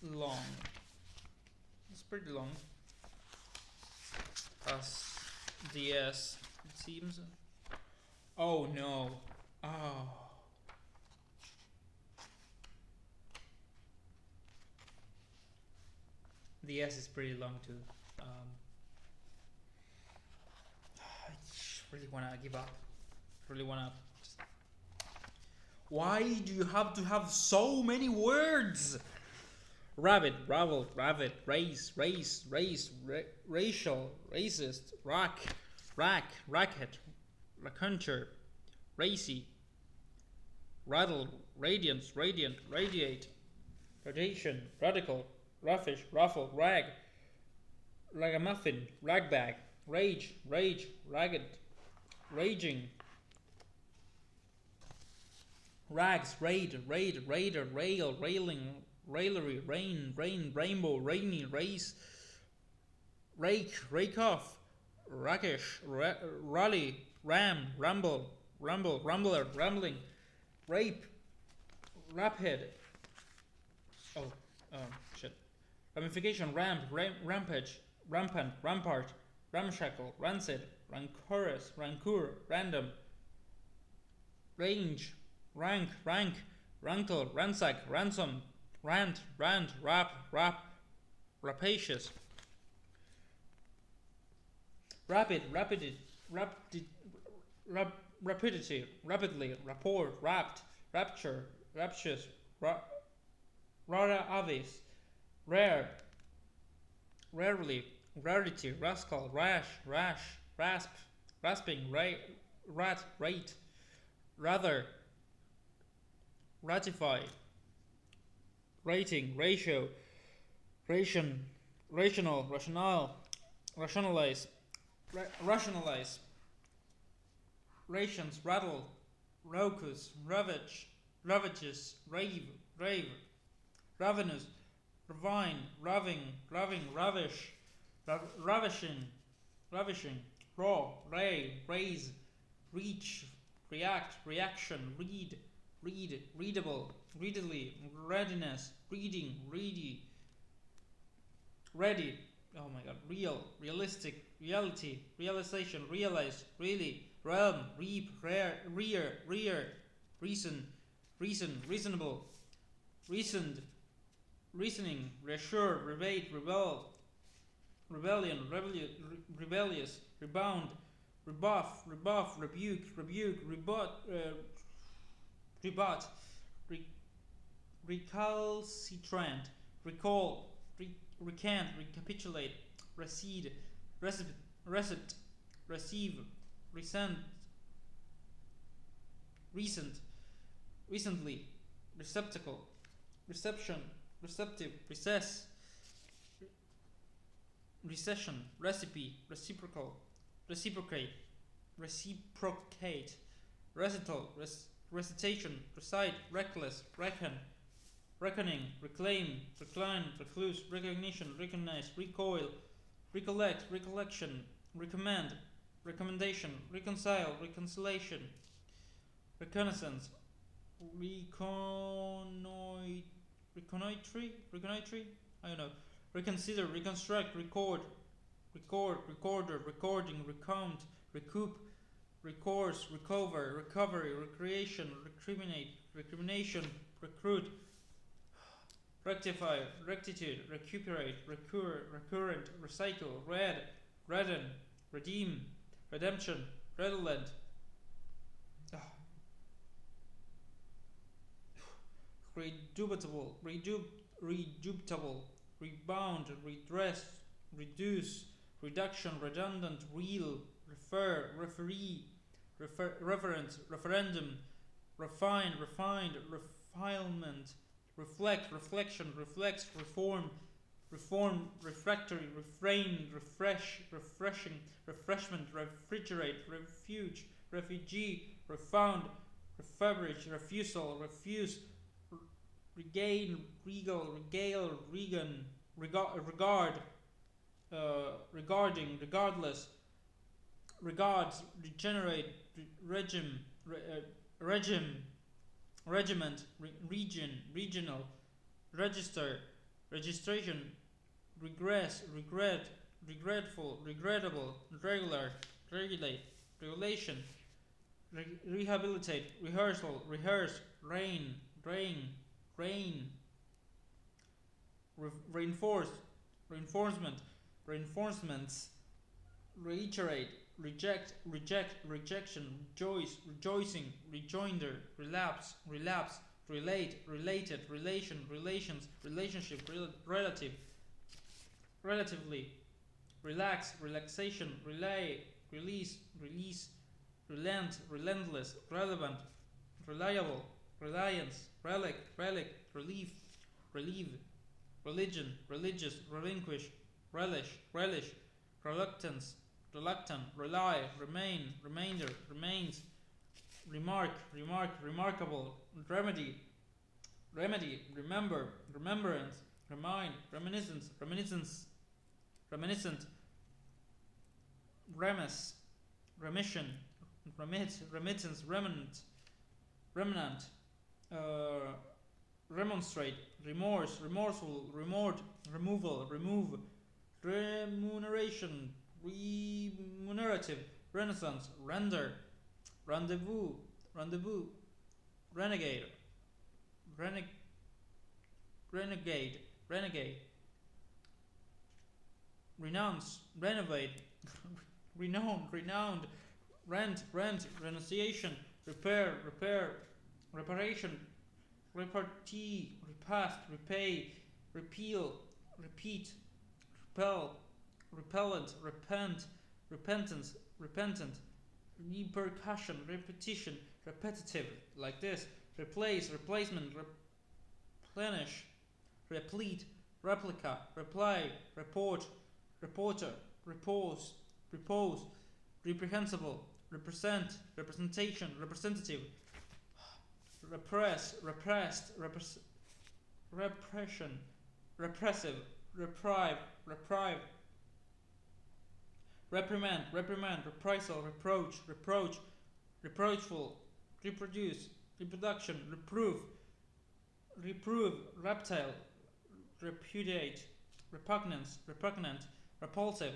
long. It's pretty long. As the S, it seems. Oh no. Oh. The S is pretty long too. I just really wanna give up. Really wanna. Why do you have to have so many words? Rabbit, ravel, rabbit, race, racial, racist, rack, racket, raconteur, racy, rattle, radiance, radiant, radiate, radiation, radical, raffish, raffle, rag, ragamuffin, ragbag, rage, ragged, raging, rags, raider, rail, railing, raillery, rain, rainbow, rainy, race, rake off, rakish, rally, ram, rumble, rumbler, rambling, rape, rapid. Oh, shit. Ramification, rampage, rampant, rampart, ramshackle, rancid, rancorous, rancor, random, range, rank, rankle, ransack, ransom, rant, rap, rapacious, rapidity, rapidly, rapport, rapt, rapture, raptious, rara avis, rare, rarely, rarity, rascal, rash, rasp, rasping, rat, rate, rather, ratify, rating, ratio, ration, rational, rationalize, rations, rattle, raucous, ravages, rave, ravenous, ravine, raving, ravish, ravishing, raw, raise, reach, react, reaction, read, readable, readily, readiness, reading, ready, oh my god, real, realistic, reality, realization, realize, really, realm, reap, rear, reason, reasonable, reasoned, reasoning, reassure, rebate, rebellion, rebellious, rebound, rebuff, rebuke, rebut, recalcitrant, recall, recant, recapitulate, recede, receipt, receive, recent, recently, receptacle, reception, receptive, recess, recession, recipe, reciprocate, recital, recitation, recite, reckless, reckon, reckoning, reclaim, recline, recluse, recognition, recognize, recoil, recollect, recollection, recommend, recommendation, reconcile, reconciliation, reconnaissance, reconnoitry, I don't know, reconsider, reconstruct, record, recorder, recording, recount, recoup, recourse, recover, recovery, recreation, recriminate, recrimination, recruit, rectify, rectitude, recuperate, recur, recurrent, recycle, redden, redeem, redemption, redolent, redubitable, redubitable, rebound, redress, reduce, reduction, redundant, real, refer, referee, reference, referendum, refine, refined, refinement, reflect, reflection, reflex, reform, refractory, refrain, refresh, refreshing, refreshment, refrigerate, refuge, refugee, refound, refabricate, refusal, refuse, regain, regal, regale, regan, regard, regarding, regardless, regards, regenerate, regime, regiment, region, regional, register, registration, regress, regret, regretful, regrettable, regular, regulate, regulation, rehabilitate, rehearsal, rehearse, rain, drain, rain, reinforce, reinforcement, reinforcements, reiterate, reject, rejection, rejoice, rejoicing, rejoinder, relapse, relate, related, relation, relations, relationship, relative, relatively, relax, relaxation, relay, release, relent, relentless, relevant, reliable, reliance, relic, relief, relieve, religion, religious, relinquish, relish, reluctance, reluctant, rely, remain, remainder, remains, remark, remarkable, remedy, remember, remembrance, remind, reminiscence, reminiscent, remiss, remission, remittance, remnant, remonstrate, remorse, remorseful, removal, remove, remuneration, remunerative, renaissance, render, rendezvous, renegade, renounce, renovate, renowned, rent, renunciation, repair, reparation, repartee, repast, repay, repeal, repeat, repel, repellent, repent, repentance, repentant, repercussion, repetition, repetitive, like this, replace, replacement, replenish, replete, replica, reply, report, reporter, repose, reprehensible, represent, representation, representative, repress, repressed, repression, repressive, reprieve, reprimand, reprisal, reproach, reproachful, reproduce, reproduction, reprove, reptile, repudiate, repugnance, repugnant, repulsive,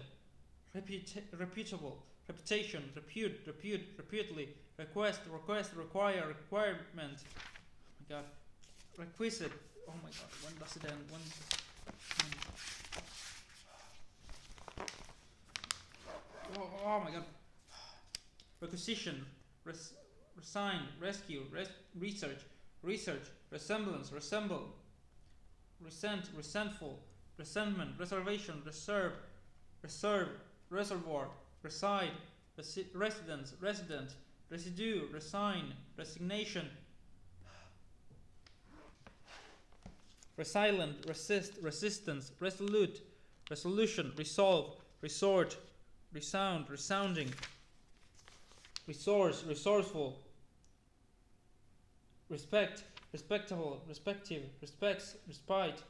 reputable, reputation, reputedly, request, require, requirement, oh my god, requisite, oh my god, when does it end? Oh my god, requisition, resign, rescue, research, resemblance, resemble, resent, resentful, resentment, reservation, reserve, reservoir, reside, residence, resident, residue, resign, resignation, resilient, resist, resistance, resolute, resolution, resolve, resort, resound, resounding, resource, resourceful, respect, respectable, respective, respects, respite,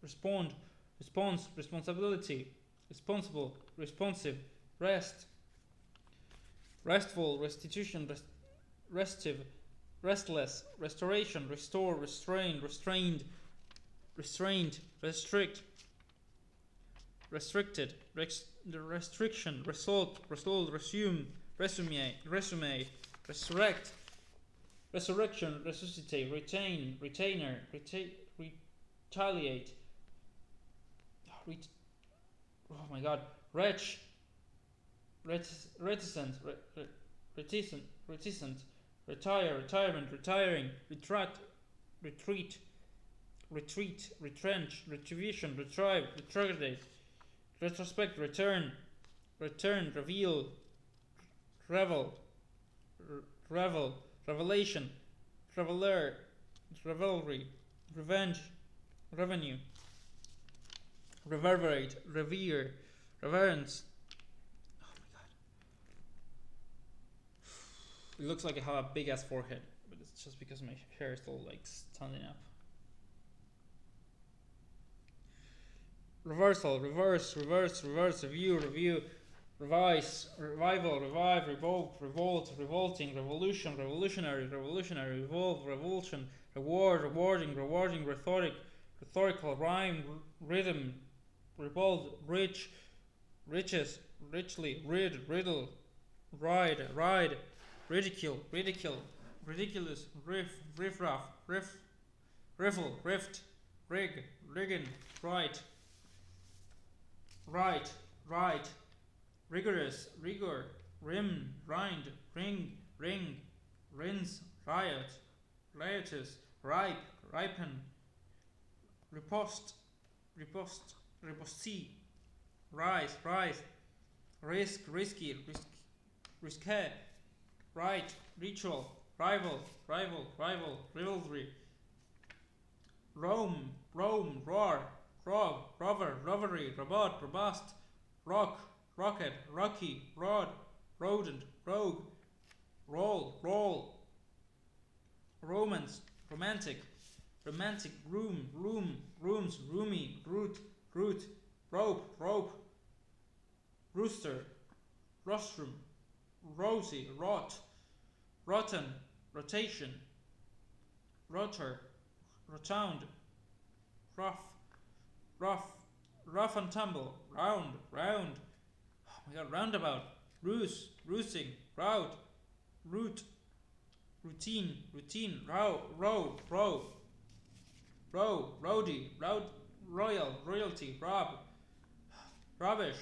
respond, response, responsibility, responsible, responsive, rest, restful, restitution, restive, restless, restoration, restore, restrain, restrained, restrained, restrict, restricted, restriction, result, resume, resume, resurrect, resurrection, resuscitate, retain, retainer, retaliate, oh my god, wretch, reticent, reticent, retire, retirement, retiring, retract, retreat, retrench, retribution, retrieve, retrograde, retrospect, return, reveal, revel, revelation, reveler, revelry, revenge, revenue, reverberate, revere, reverence. Oh my god. It looks like I have a big ass forehead, but it's just because my hair is still like standing up. Reversal, reverse, review, revise, revival, revive, revoke, revolt, revolting, revolution, revolutionary, revolve, revulsion, reward, rewarding, rhetorical, rhyme, rhythm, revolt, rich, riches, richly, riddle, ride, ridicule, ridiculous, riffraff, riffle, rift, riggin, right, rigorous, rigor, rim, rind, ring, rinse, riot, riotous, ripe, ripen, riposte, riposte, rise, risk, risky, risque, right, ritual, rival, rivalry, Rome, roar, rover, rovery, robot, robust, rock, rocket, rocky, rod, rodent, rogue, roll, romance, romantic, rooms, roomy, root, rope, rooster, rostrum, rosy, rotten, rotation, rotor, round, rough and tumble, round, oh my god, roundabout, roosting, route, routine, row, rowdy, royalty, rubbish,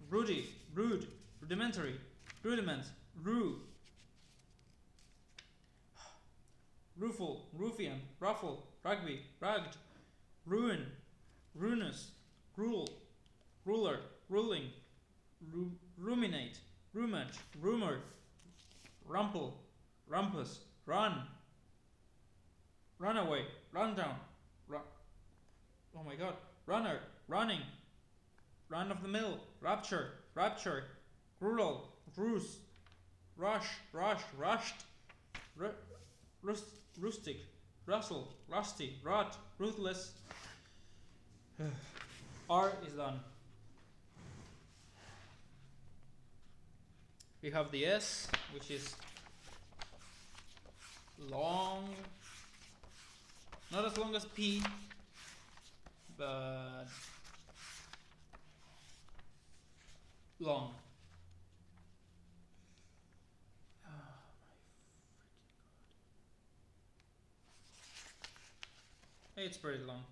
rude, rudimentary, rudiments, rueful, ruffian, ruffle, rugby, rugged, ruin, ruinous, ruler, ruling, ruminate, rumage, rumor, rumple, rumpus, runaway, rundown, oh my god, runner, running, run of the mill, rapture, rural, ruse, rushed, rustic, rustle, rusty, rot, ruthless. R is done. We have the S, which is long, not as long as P, but long. It's pretty long.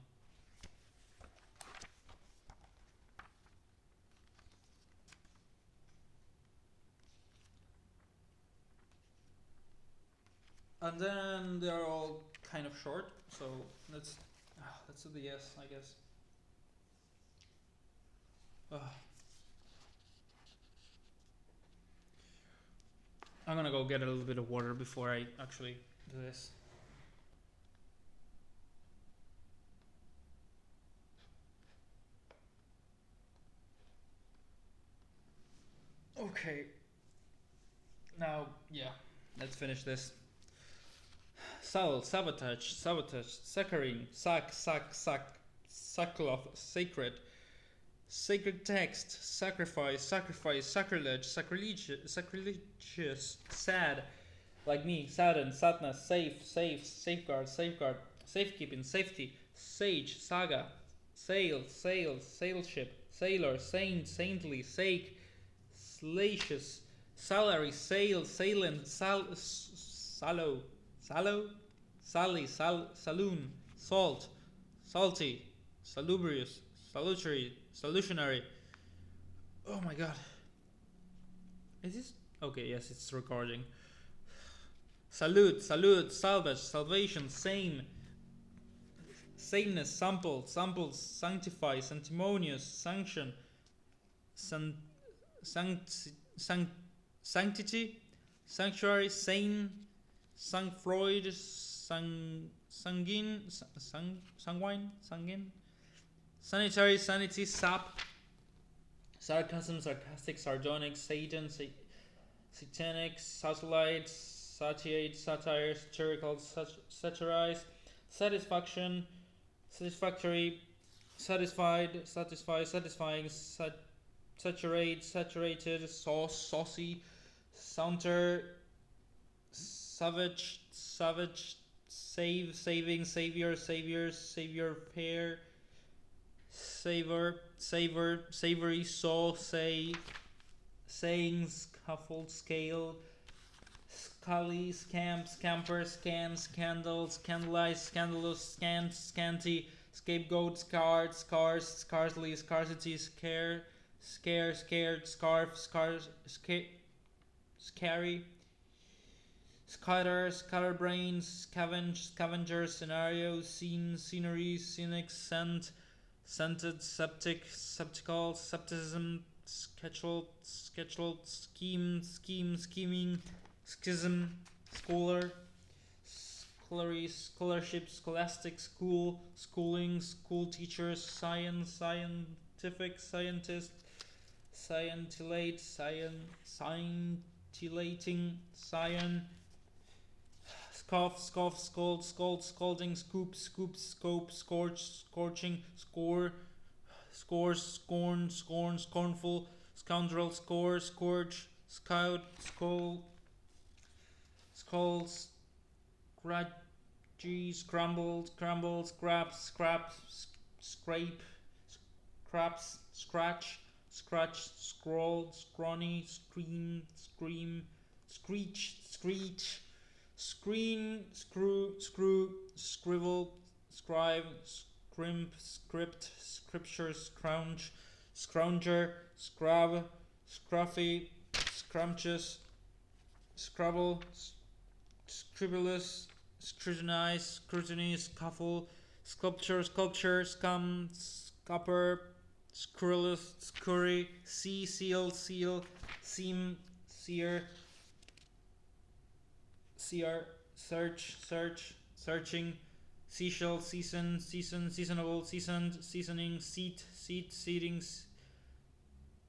And then they're all kind of short, so let's do the S, I guess. I'm gonna go get a little bit of water before I actually do this. Okay. Now, yeah, let's finish this. sabotage, saccharine, sackcloth, sacred text, sacrifice, sacrilegious, sad, like me, sadden, sadness, safeguard, safekeeping, safety, sage, saga, sailship, sailor, saintly, sake, salacious, salary, salient, sallow, saloon, salt, salty, salubrious, solutionary. Oh my god. Is this okay? Yes, it's recording. Salute, salvage, salvation, sameness, samples, sanctify, sanctimonious, sanction, sanctity, sanctuary, Freud, sanguine, sanitary, sanity, sap, sarcasm, sarcastic, sardonic, Satan, satanic, satellite, satiate, satire, satirical, satirize, satisfaction, satisfactory, satisfied, satisfying, saturated, saucy, saunter, savage, saving, savior, pair, savor, savory, saying, scaffold, scale, scully, scamper, scandals, scandalize, scandalous, scanty, scapegoat, scarcely, scarcity, scare, scared, scarf, scary, scatterbrain, scavenger, scenario, scenery, scenic, scented, skeptical, skepticism, schedule, scheming, schism, scholarship, scholastic, schooling, school teachers, scientific, scientist, scintillating, scoff, scalding, scope, scorching, scores, scornful, scoundrel, scourge, scout, skulls, scramble, scrap, scrape, scratch, scroll, scrawny, scream, screech, screen, screw, scribble, scribe, scrimp, script, scripture, scrounger, scrub, scruffy, scrumptious, scrabble, scribulous, scrutiny, scuffle, sculpture, scum, scupper, scurrilous, scurry, seal, seam, searching, seashell, seasonable, seasoned, seasoning, seating,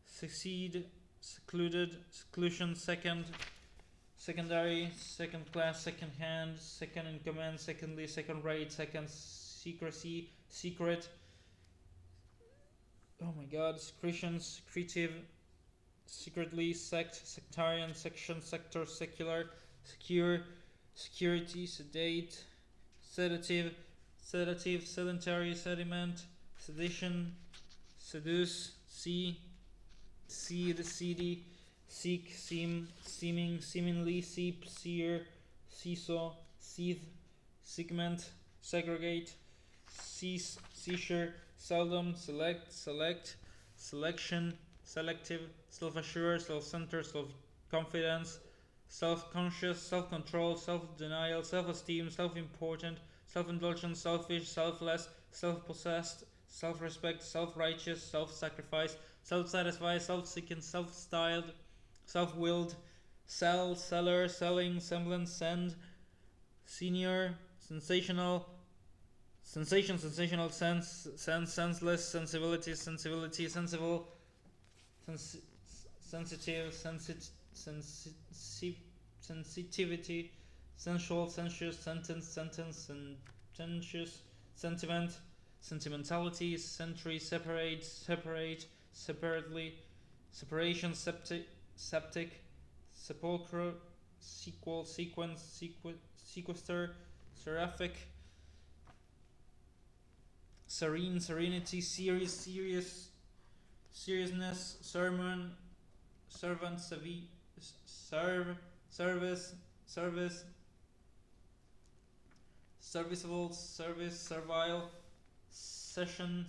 succeed, secluded, seclusion, secondary, second class, second hand, second in command, secondly, second rate, second secrecy, secret. Oh my god, secretive, secretly, sectarian, section, sector, secular, secure, security, sedate, sedative, sedentary, sediment, sedition, seduce, seed, seedy, seek, seeming, seemingly, seep, sear, seesaw, seethe, segment, segregate, cease, seizure, seldom, selection, selective, self-assured, self-centered, self-confidence, self-conscious, self-control, self-denial, self-esteem, self-important, self-indulgent, selfish, selfless, self-possessed, self-respect, self-righteous, self-sacrifice, self-satisfied, self-seeking, self-styled, self-willed, seller, selling, semblance, send, senior, sensational, sensational, senseless, sensibility, sensible, sensitive, sensitivity, sensual, sensuous, sentence, sentence, sententious, sentiment, sentimentality, century, separate, separate, separately, separation, septic, sepulchre, sequel, sequence, sequester, seraphic, serene, serenity, serious, serious, seriousness, sermon, servant, serve, service, service, serviceable, service, servile, session,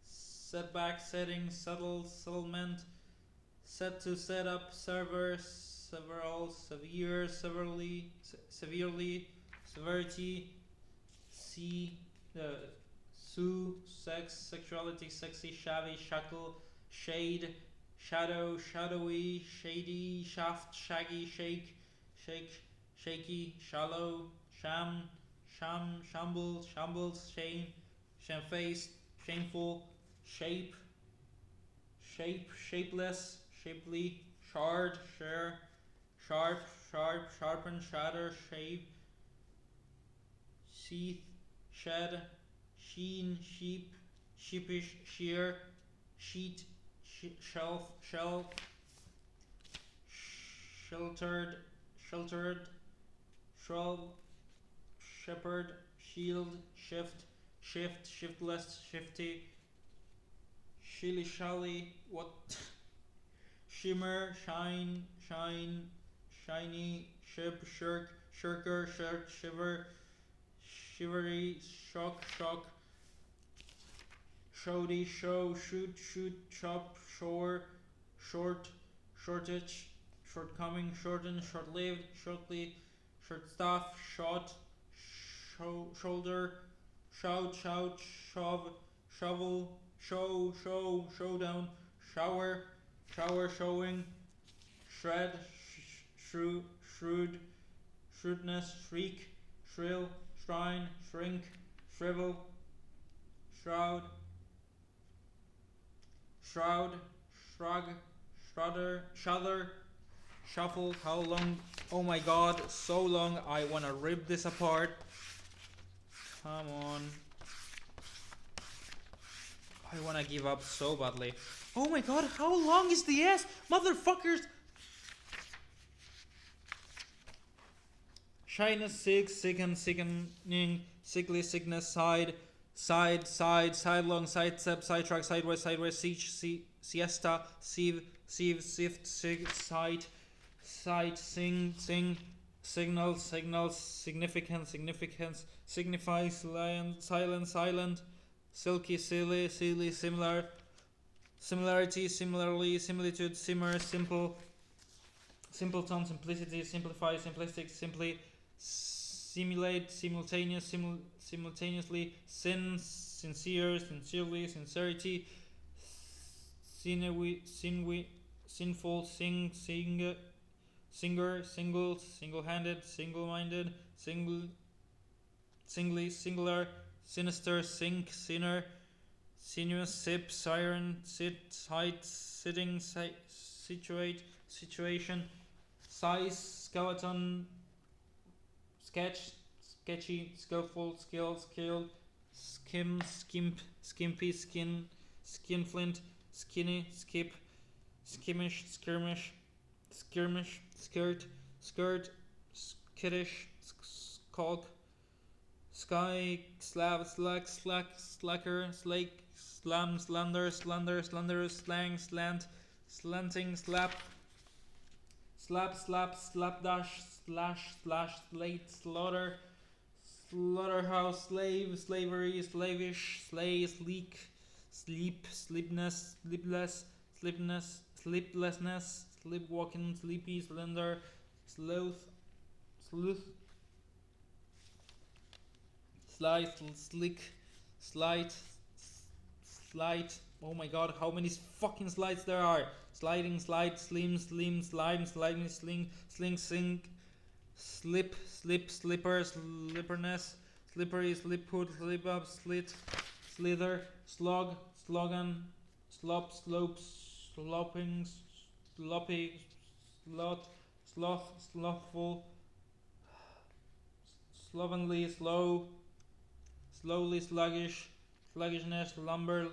setback, setting, settle, settlement, set to, set up, server, several, severe, severely, severely, severity, sue, sex, sexuality, sexy, shabby, shackle, shade, shadow, shadowy, shady, shaft, shaggy, shake, shaky, shallow, shambles, shame, shamefaced, shameful, shape, shapeless, shapely, shard, share, sharp, sharpen, shatter, shave, sheath, shed, sheen, sheep, sheepish, shear, sheet, shelf, shell, sheltered, shrub, shepherd, shield, shiftless, shifty, shilly shally, what? Shimmer, shine, shiny, shirker, shiver, shivery, shock, shoddy, show, shoot, chop, shore, short, shortage, shortcoming, shorten, short-lived, shortly, short staff, shot, shoulder, shout, shove, shovel, showdown, shower, showing, shred, shrewdness, shriek, shrill, shrine, shrink, shrivel, shroud, shrug, shudder, shuffle. How long? Oh my god, so long. I wanna rip this apart. Come on. I wanna give up so badly. Oh my god, how long is the S? Motherfuckers! Shyness, sickening, sickly, sickness, side, sidelong, sidestep, sidetrack, sideways, siege, siesta, sieve, sift, sight, sing, signal, significance, signifies, silent, silky, silly, similar, similarity, similarly, similitude, simmer, simple, simpleton, simplicity, simplify, simplistic, simply, simulate, simultaneously, sincerely, sincerity, sinful, singer, single, single-handed, single-minded, singly, singular, sinister, sink, sinner, sinuous, sip, siren, height, sitting, situation, size, skeleton, sketch, sketchy, skillful, skilled, skimpy, skinflint, skinny, skimmish, skirmish, skirt, skittish, skulk, sky, slacker, slake, slander, slang, slanting, slapdash, slash, slate, slaughterhouse, slavery, slavish, slay, sleeplessness, sleepwalking, sleepy, slender, sloth, slight, oh my god, how many fucking slides there are? Sliding, slim, slime, slimy, sling, sink, slipper, slipperness, slippery, sliphood, slip up, slit, slither, slog, slogan, slop, slope, slopping, sloppy, slothful, slovenly, slow, slowly, sluggish, sluggishness, lumber,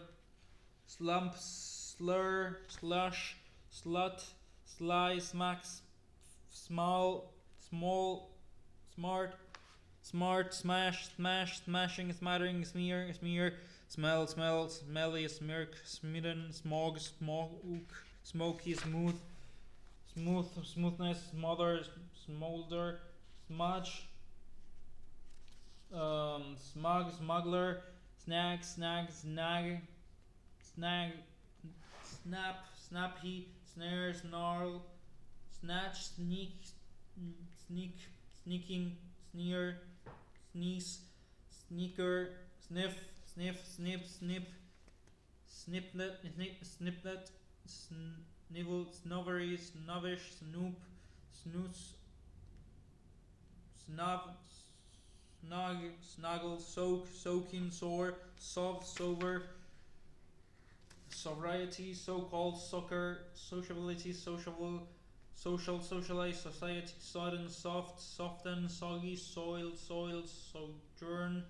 slump, slur, slush, slut, sly, smacks, small, small, smart, smart, smash, smash, smashing, smattering, smear, smear, smell, smell, smelly, smirk, smitten, smog, smoke, smoky, smooth, smooth, smoothness, smother, smolder, smudge, smug, smuggler, snag, snag, snag, snag, snap, snappy, snare, snarl, snatch, sneak, sneak, sneaking, sneer, sneeze, sneaker, sniff, sniff, snip, snip, sniplet, sniplet, snivel, snovery, snovish, snoop, snooze, snub, snug, snuggle, soak, soaking, sore, sov, sober, sobriety, so-called, soccer, sociability, sociable, social, socialize, society, sudden, soft, soften, soggy, soiled, soiled, sojourn,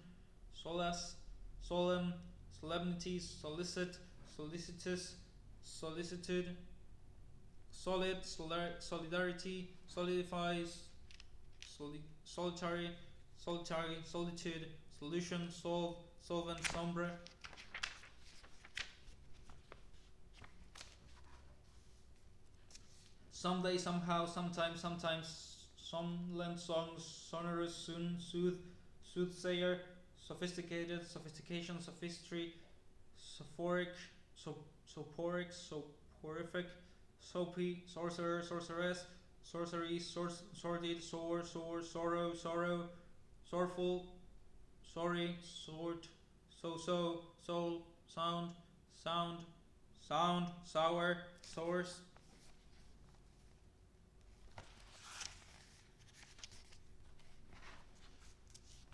solace, solemn, solemnity, solicit, solicitous, solicited, solid, solidarity, solidifies, solitary, solitary, solitude, solution, solve, solvent, sombre. Someday, somehow, sometimes, sometimes, somnolent songs, sonorous, soon, soothe, soothsayer, sophisticated, sophistication, sophistry, sophoric, soporic, soporific, soapy, sorcerer, sorceress, sorcery, sordid, sore, sorrow, sorrow, sorrowful, sorry, sort, so, soul, sound, sound, sound, sour, source.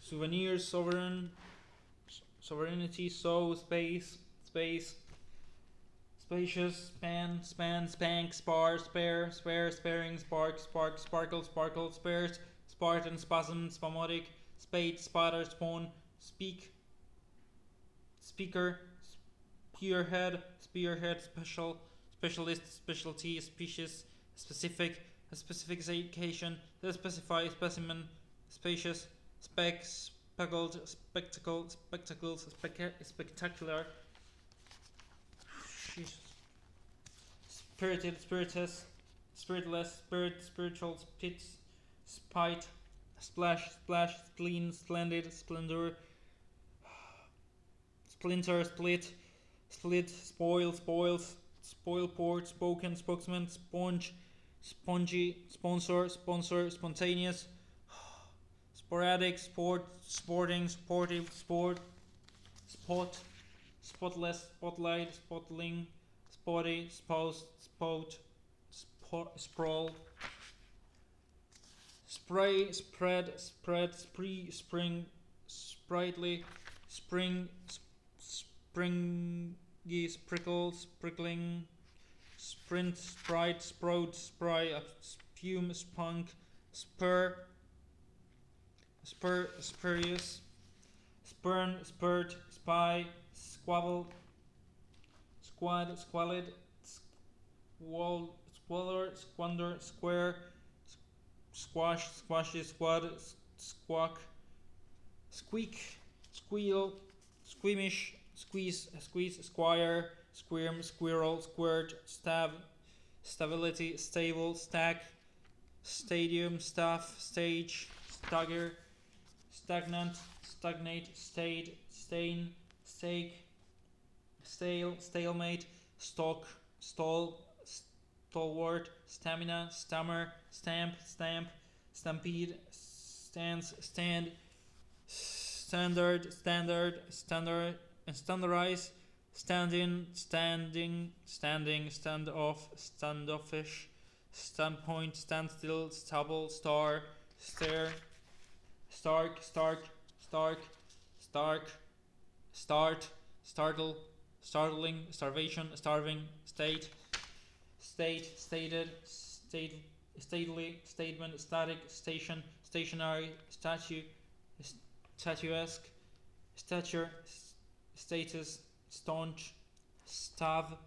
Souvenir, sovereign, sovereignty, so, space, space, spacious, span, spank, spar, spare, spare, sparing, spark, spark, sparkle, sparkle, spares, Spartan, spasm, spasmodic, spade, spatter, spawn, speak, speaker, spearhead, special, specialist, specialty, species, specific, specification, specify, specimen, spacious, speckled, spectacle, spectacles, spectacular, spirited, spiritus, spiritless, spirit, spiritual, spits, spite, splash, splash, spleen, splendid, splendor, splinter, split, split, spoil, spoils, spoil port, spoken, spokesman, sponge, spongy, sponsor, sponsor, spontaneous, sporadic, sport, sporting, sportive, sport, spot, spotless, spotlight, spotling, spotty, spouse, spot, sprawl, spray, spread, spread, spree, spring, sprightly, spring, springy, sprinkle, sprinkling, sprint, sprite, sprout, spry, spume, spunk, spur, spurious, spurn, spurt, spy, squabble, squad, squalid, squalor, squander, square, squash, squashy, squad, squawk, squeak, squeal, squeamish, squeeze, squeeze, squire, squirm, squirrel, squirt, stab, stability, stable, stack, stadium, staff, stage, stagger, stagnant, stagnate, stayed, stain, stake, stale, stalemate, stalk, stall, stalwart, stamina, stammer, stamp, stamp, stampede, stance, stand, standard, standard, standard, and standardize, stand in, standing, standing, stand off, standoffish, standpoint, standstill, stubble, star, stare, stark, stark, stark, stark, start, startle, startling, starvation, starving, state, state, stated, stately, statement, static, station, stationary, statue, statuesque, stature, status, staunch, stav,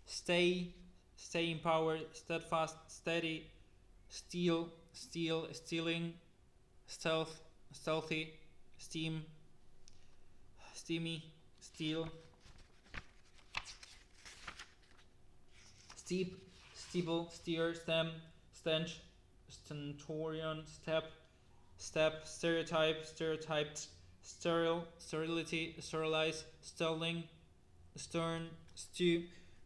staying power, steadfast, steady, stealing, stealthy, steamy, steel, steep, steeple, steer, stem, stench, stentorian, step, stereotyped, sterility, sterilize, sterling, stern,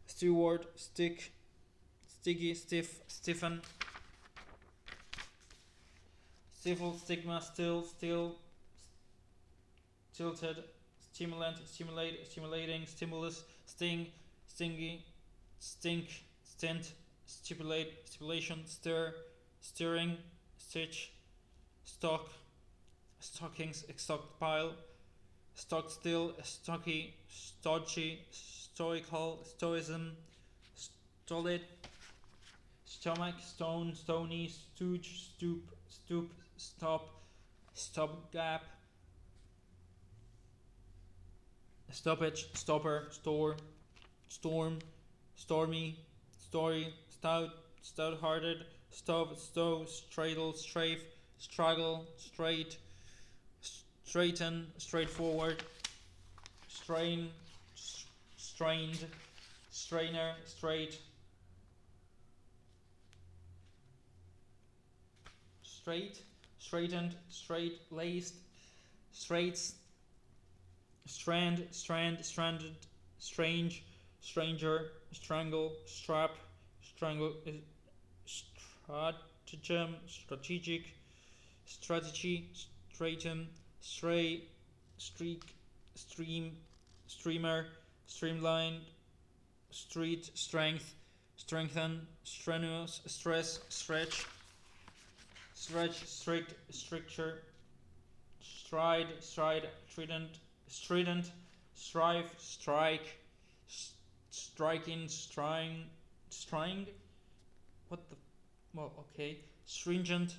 steward, sticky, stiffen, stifle, stigma, tilted, stimulant, stimulating, stimulus, stingy, stink, stint, stipulation, steering, stitch, stockings, stockpile, stock still, stocky, stodgy, stoical, stoicism, stolid, stomach, stone, stony, stooge, stoop, stopgap, stoppage, stopper, storm, stormy, story, stout-hearted, stow, straddle, strafe, struggle, straighten, straightforward, strained, strainer, straightened, straight-laced, straits, stranded, strange, stranger, strangle, stratagem, strategy, straighten, stray, streak, streamer, streamlined, street, strength, strengthen, strenuous, stress, stretch, strict, stricture, stride, strident, strive, strike, striking, string, what the, well, okay, stringent,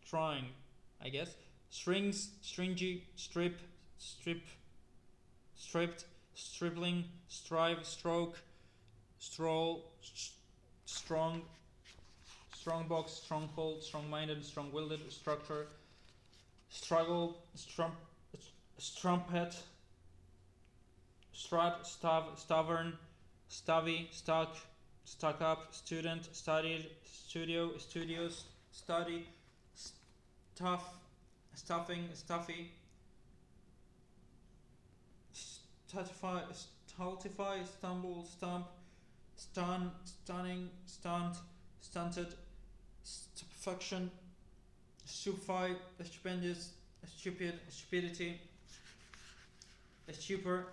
string, I guess, strings, stringy, stripped, stripling, strive, stroke, stroll, strong box, stronghold, strong-minded, strong-willed, structure, struggle, strumpet, strut, stubborn, stubby, stuck up, student, studied, studios, study, stuffing, stuffy, stultify, stumble, stump, stunning, stunted, stupefaction, stupefy, stupendous, stupidity, stupor,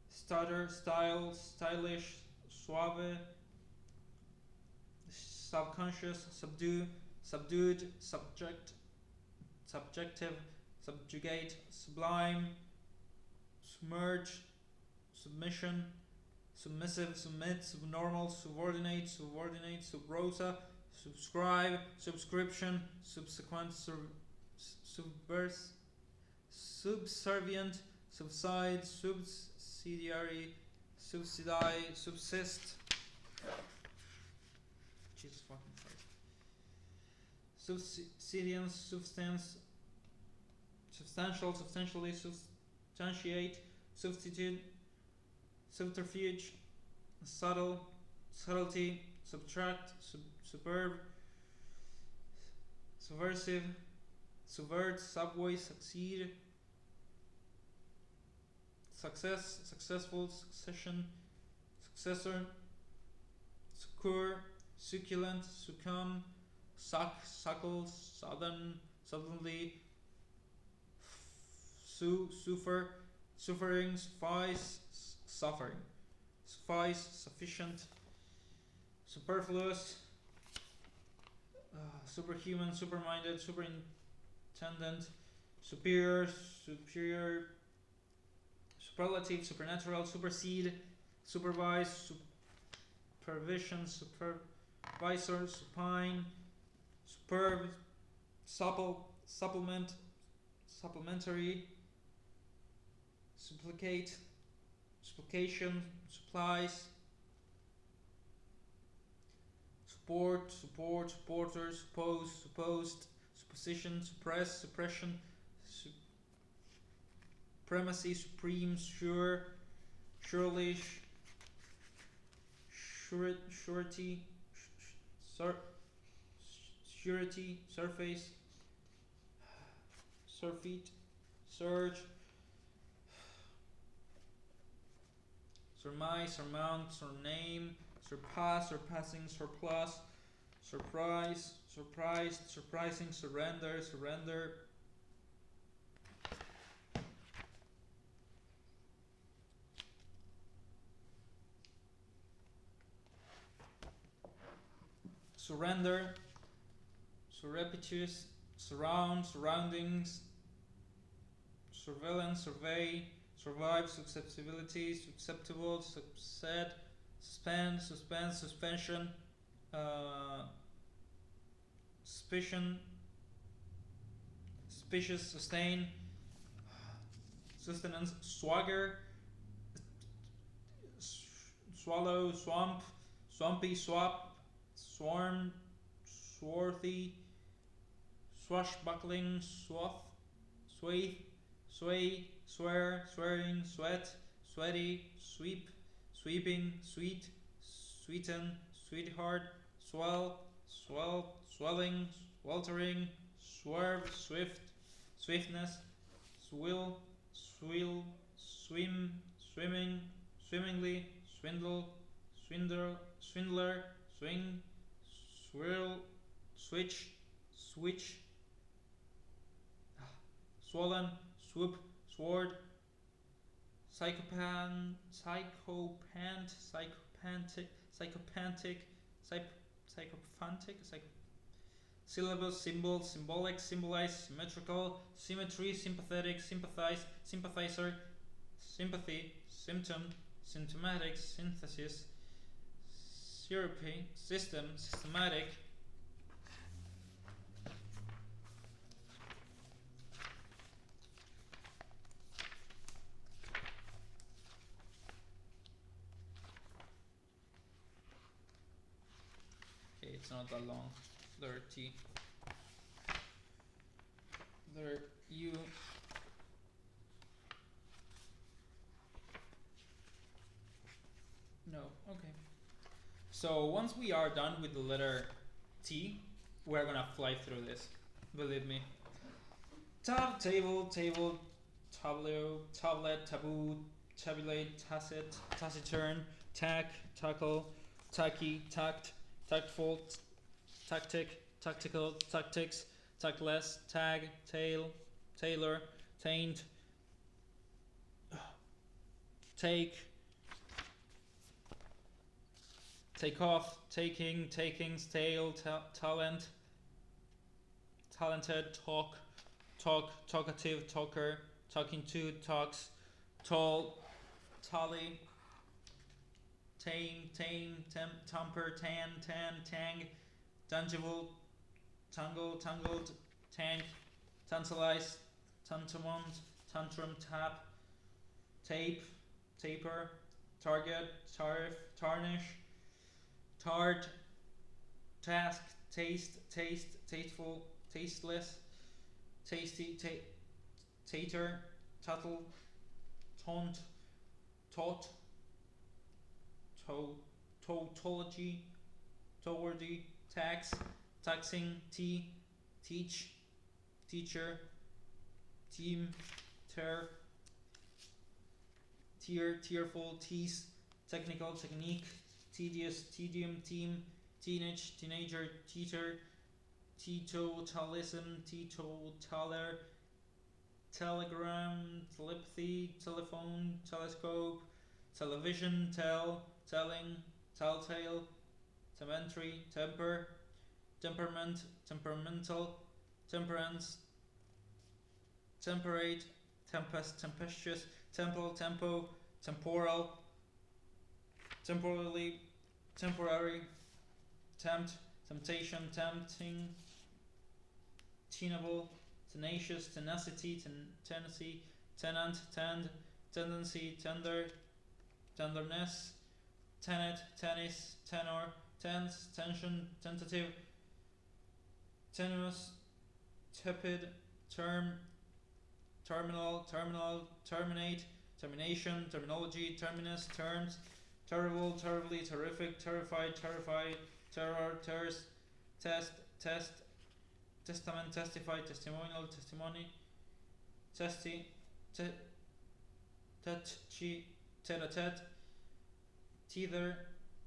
stutter, style, stylish, suave, subconscious, subdued, subjective, subjugate, sublime, submerge, submission, submissive, submit, subnormal, subordinate, subrosa, subscribe, subscription, subsequent, subservient, subside, subsidiary, subsist, Jesus fucking Christ, subsistence, substantial, substantially, substantiate, substitute, subterfuge, subtlety, subtract, superb, subversive, subvert, subway, succeed, success, successful, succession, successor, succor, succulent, succumb, suckle, suddenly, suffering, suffice, sufficient, superfluous, superhuman, superminded, superintendent, superior, superlative, supernatural, supersede, supervise, supervision, supervisor, supine, superb, supplement, supplementary, supplicate, supplication, supplies, support, support, supporters, suppose, supposed, supposition, suppress, suppression, supremacy, supreme, sure, surely, surety, surety, surface, surfeit, surge, surmise, surmount, surname, surpass, surpassing, surplus, surprise, surprised, surprising, surrender, surrender, surrender, surreptitious, surround, surroundings, surveillance, survey, survive, susceptibility, susceptible, subset, suspend, suspense, suspension, suspicion, suspicious, sustain, sustenance, swagger, swallow, swamp, swampy, swap, swarm, swarthy, swashbuckling, swath, swathe, sway, swear, swearing, sweat, sweaty, sweep, sweeping, sweet, sweeten, sweetheart, swell, swell, swelling, sweltering, swerve, swift, swiftness, swill, swill, swim, swimming, swimmingly, swindle, swindler, swindler, swing, swirl, switch, switch, swollen, swoop, sword, psychopan, psychopant, psychopathic, psychopathic, psychophantic, syllabus, symbol, symbolic, symbolize, symmetrical, symmetry, sympathetic, sympathize, sympathizer, sympathy, symptom, symptomatic, synthesis, syrupy, system, systematic, okay, it's not that long, letter T, letter U, no, okay. So once we are done with the letter T, we're gonna fly through this, believe me. Table, table, tableau, tablet, taboo, tabulate, tacit, taciturn, tack, tackle, tacky, tact, tactful, tactic, tactical, tactics, tactless, tag, tail, tailor, taint, take, take off, taking, takings, tail, talent, talented, talk, talkative, talker, talking to, talks, tall, tally, tame, tamper, tan, tang, tangible, tangle, tangled, tank, tantalize, tantamount, tantrum, tap, tape, taper, target, tariff, tarnish, tart, task, taste, tasteful, tasteless, tasty, tater, tuttle, taunt, taught, tautology, towardy, tax, taxing, teach, teacher, team, tearful, tease, technical, technique, tedious, tedium, team, teenage, teenager, teeter, teetotalism, teetotaler, telegram, telepathy, telephone, telescope, television, telling, telltale, tementary, temper, temperament, temperamental, temperance, temperate, tempest, tempestuous, temple, tempo, temporal, temporally, temporary, tempt, temptation, tempting, tenable, tenacious, tenacity, tenacity, tenant, tend, tendency, tender, tenderness, tenet, tennis, tenor, tense, tension, tentative, tenuous, tepid, term, terminal, terminal, terminate, termination, terminology, terminus, terms, terrible, terribly, terrific, terrified, terrified, terror, terse, test, test, testament, testify, testimonial, testimony, testy, tetchi, tete-a-tete, tether,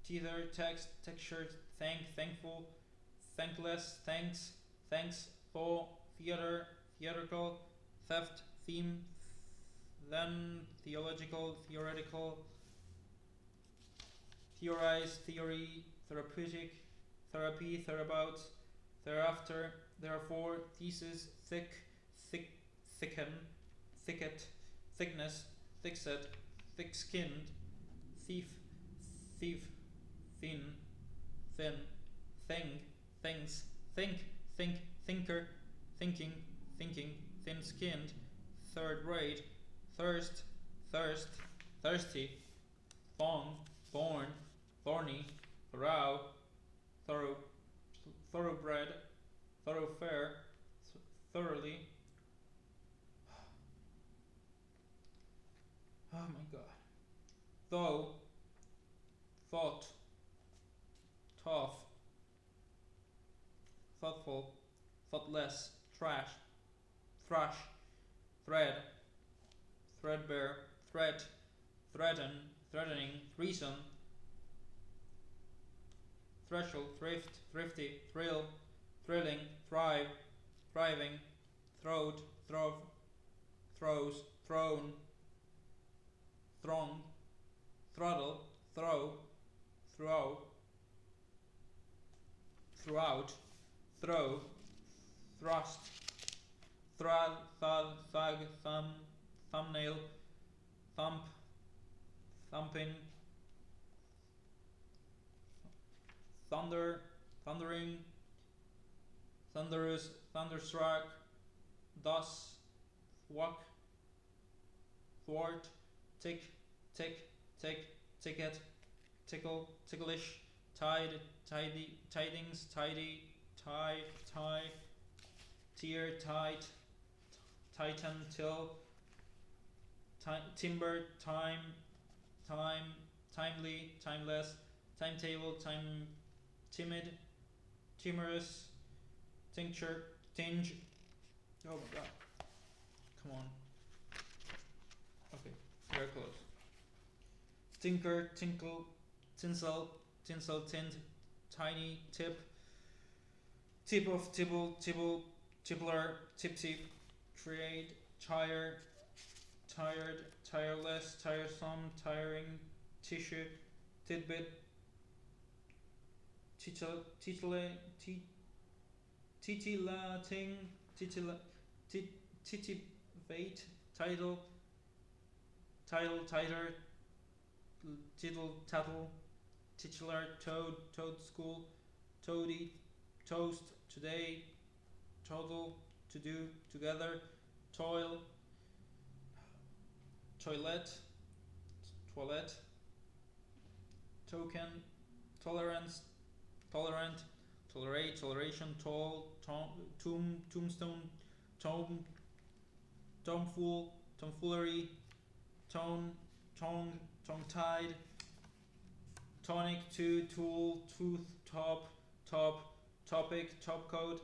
tether, text, texture, thank, thankful, thankless, thanks, thanks, thaw, theater, theatrical, theft, theme, then, theological, theoretical, theorize, theory, therapeutic, therapy, thereabout, thereafter, therefore, thesis, thick, thicken, thicket, thickness, thickset, thick-skinned, thief, thief, thin, thin, thing, things, think, thinker, thinking, thinking, thin-skinned, third rate, thirst, thirst, thirsty, thong, thorn, thorny, thorough, thoroughbred, thoroughfare, thoroughly. Oh my god. Though, thought, tough, thoughtful, thoughtless, trash, thrash, thread, threadbare, threat, threaten, threatening, threesome, threshold, thrift, thrifty, thrill, thrilling, thrive, thriving, throat, throve, throws, thrown, throng, throttle, throw, throw, throughout, throw, thrust, thud, thug, thumb, thumbnail, thump, thumping, thunder, thundering, thunderous, thunderstruck, thus, thwack, thwart, tick, tick, ticket, tickle, ticklish, tide, tidy, tidings, tidy, tie, tier, tight, titan, till, timber, time, timely, timeless, timetable, timid, timorous, tincture, tinge. Oh my god. Come on. Okay, very close. Tinker, tinkle, tinsel, tint, tiny, tip, tip of tibble, tippler, tip, trade, tire, tired, tireless, tiresome, tiring, tissue, tidbit, titillating, titivate, title, titer, tittle, tattle, titular, toad school, toady, toast, today, total, to do, together, toil, toilet, toilet, token, tolerance, tolerant, tolerate, toleration, tombstone, tomfoolery, tongue-tied, tonic, tool, tooth, topic, topcoat,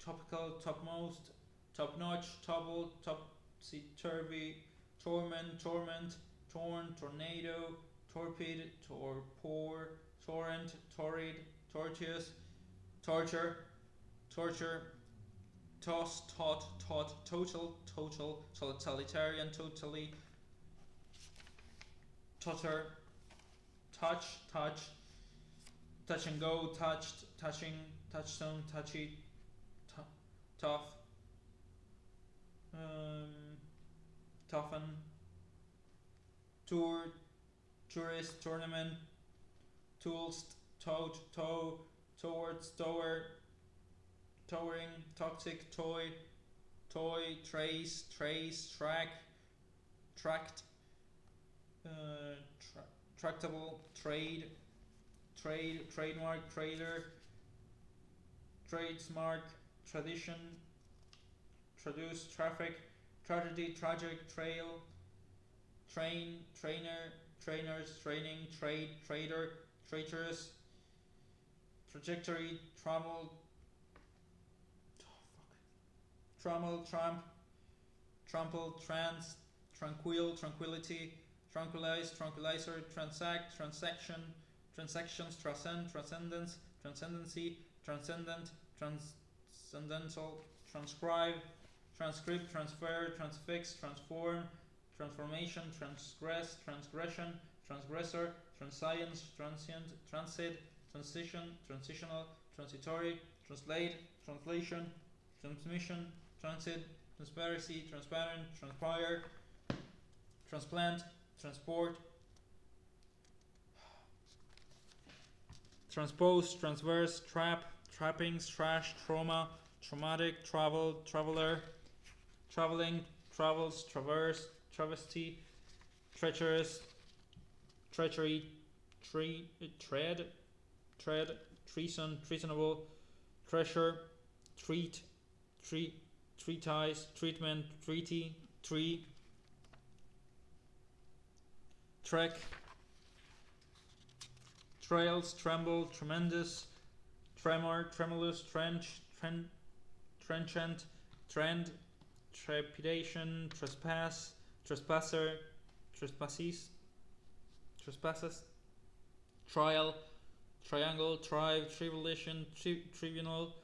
topical, topmost, top-notch, topple, topsy-turvy, torment, torn, tornado, torpid, torpor, torrent, torrid, tortuous, torture, toss, taut, total, totalitarian, totally, totter, touch, touch and go, touched, touching, touchstone, touchy, tough, toughen, tour, tourist, tournament, tools, tote, tow, towards, tower, towering, toxic, toy, toy, trace, track, tract, tractable, trade, trademark, trader, trademark, tradition, traduce, traffic, tragedy, tragic, trail, train, trainer, trainers, training, trade, trader, traitorous, trajectory, trammel, tramp, trample, trance, tranquil, tranquility, tranquilize, tranquilizer, transact, transaction, transactions, transcend, transcendence, transcendency, transcendent, transcendental, transcribe, transcript, transfer, transfix, transform, transformation, transgress, transgression, transgressor, transience, transient, transit, transition, transitional, transitory, translate, translation, transmission, transit, transparency, transparent, transpire, transplant, transport, transpose, transverse, trap, trappings, trash, trauma, traumatic, travel, traveler, traveling, travels, traverse, travesty, treacherous, treachery, tread, treason, treasonable, treasure, treat, treatise, treatment, treaty, tree, trek, trails, tremble, tremendous, tremor, tremulous, trench, trenchant, trend, trepidation, trespass, trespasser, trespasses, trial, triangle, tribe, tribulation, tribunal,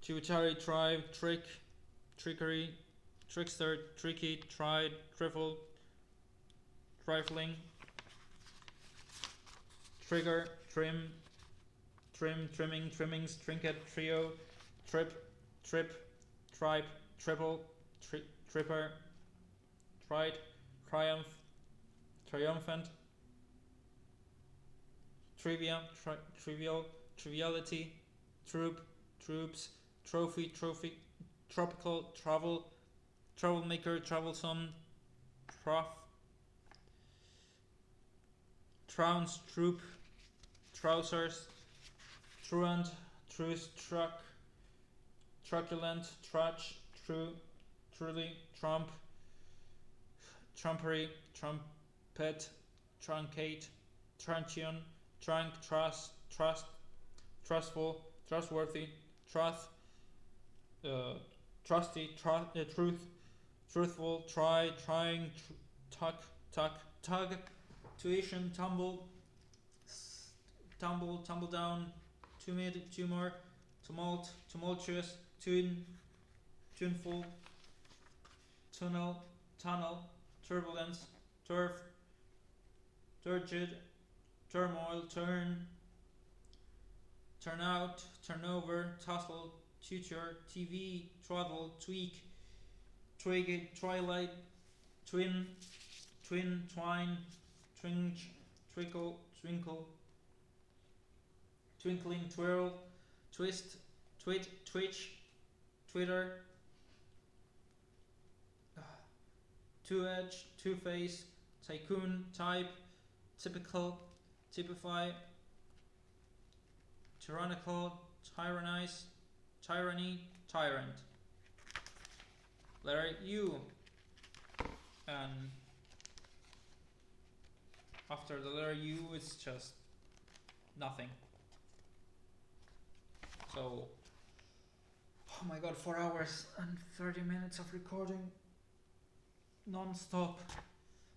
tributary, tribe, trick, trickery, trickster, tricky, tried, trifle, trifling, trigger, trim, trimming, trimmings, trinket, trio, trip, tripe, triple, tripper, trite, triumph, triumphant, trivia, trivial, triviality, troop, troops, trophy, tropical, travel, troublemaker, troublesome, trounce, troop, trousers, truant, truce, truck, truculent, trutch, truly, trump, trumpery, trumpet, truncate, truncheon, trunk, trustful, trustworthy, trusty, truth, truthful, trying, tug, tuition, tumble, tumble down, tumor, tumult, tumultuous, tuneful, tunnel, turbulence, turf, turgid, turmoil, turnout, turnover, tussle, tutor, TV, twaddle, tweak, twig, twilight, twin, twine, twinge, twinkle, twinkling, twirl, twist, twitch, twitter, two-edge, two-face, tycoon, type, typical, typify, tyrannical, tyrannize, tyranny, tyrant. Letter U. And after the letter U, it's just nothing. So, oh my god, 4 hours and 30 minutes of recording non-stop.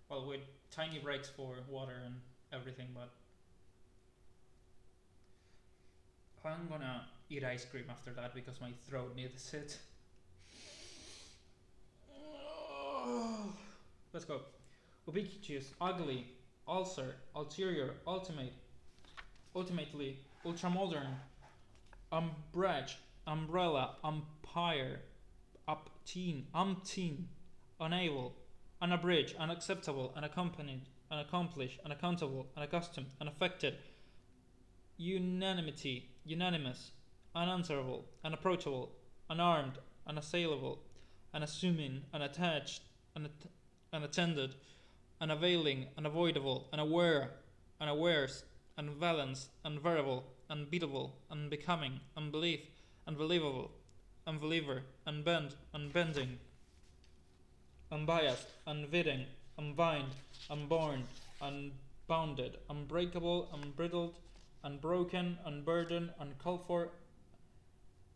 Well, with tiny breaks for water and everything, but I'm gonna eat ice cream after that because my throat needs it. Let's go. Ubiquitous, ugly, ulcer, ulterior, ultimately, ultramodern, umbrage, umbrella, umpire, umpteen, unable, unabridged, unacceptable, unaccompanied, unaccomplished, unaccountable, unaccustomed, unaffected, unanimity, unanimous, unanswerable, unapproachable, unarmed, unassailable, unassuming, unattached, unattended, unavailing, unavoidable, unaware, unawares, unbalanced, unvariable, unbeatable, unbecoming, unbelief, unbelievable, unbeliever, unbend, unbending, unbiased, unfitting, unbind, unborn, unbounded, unbreakable, unbridled, unbroken, unburdened, uncalled for,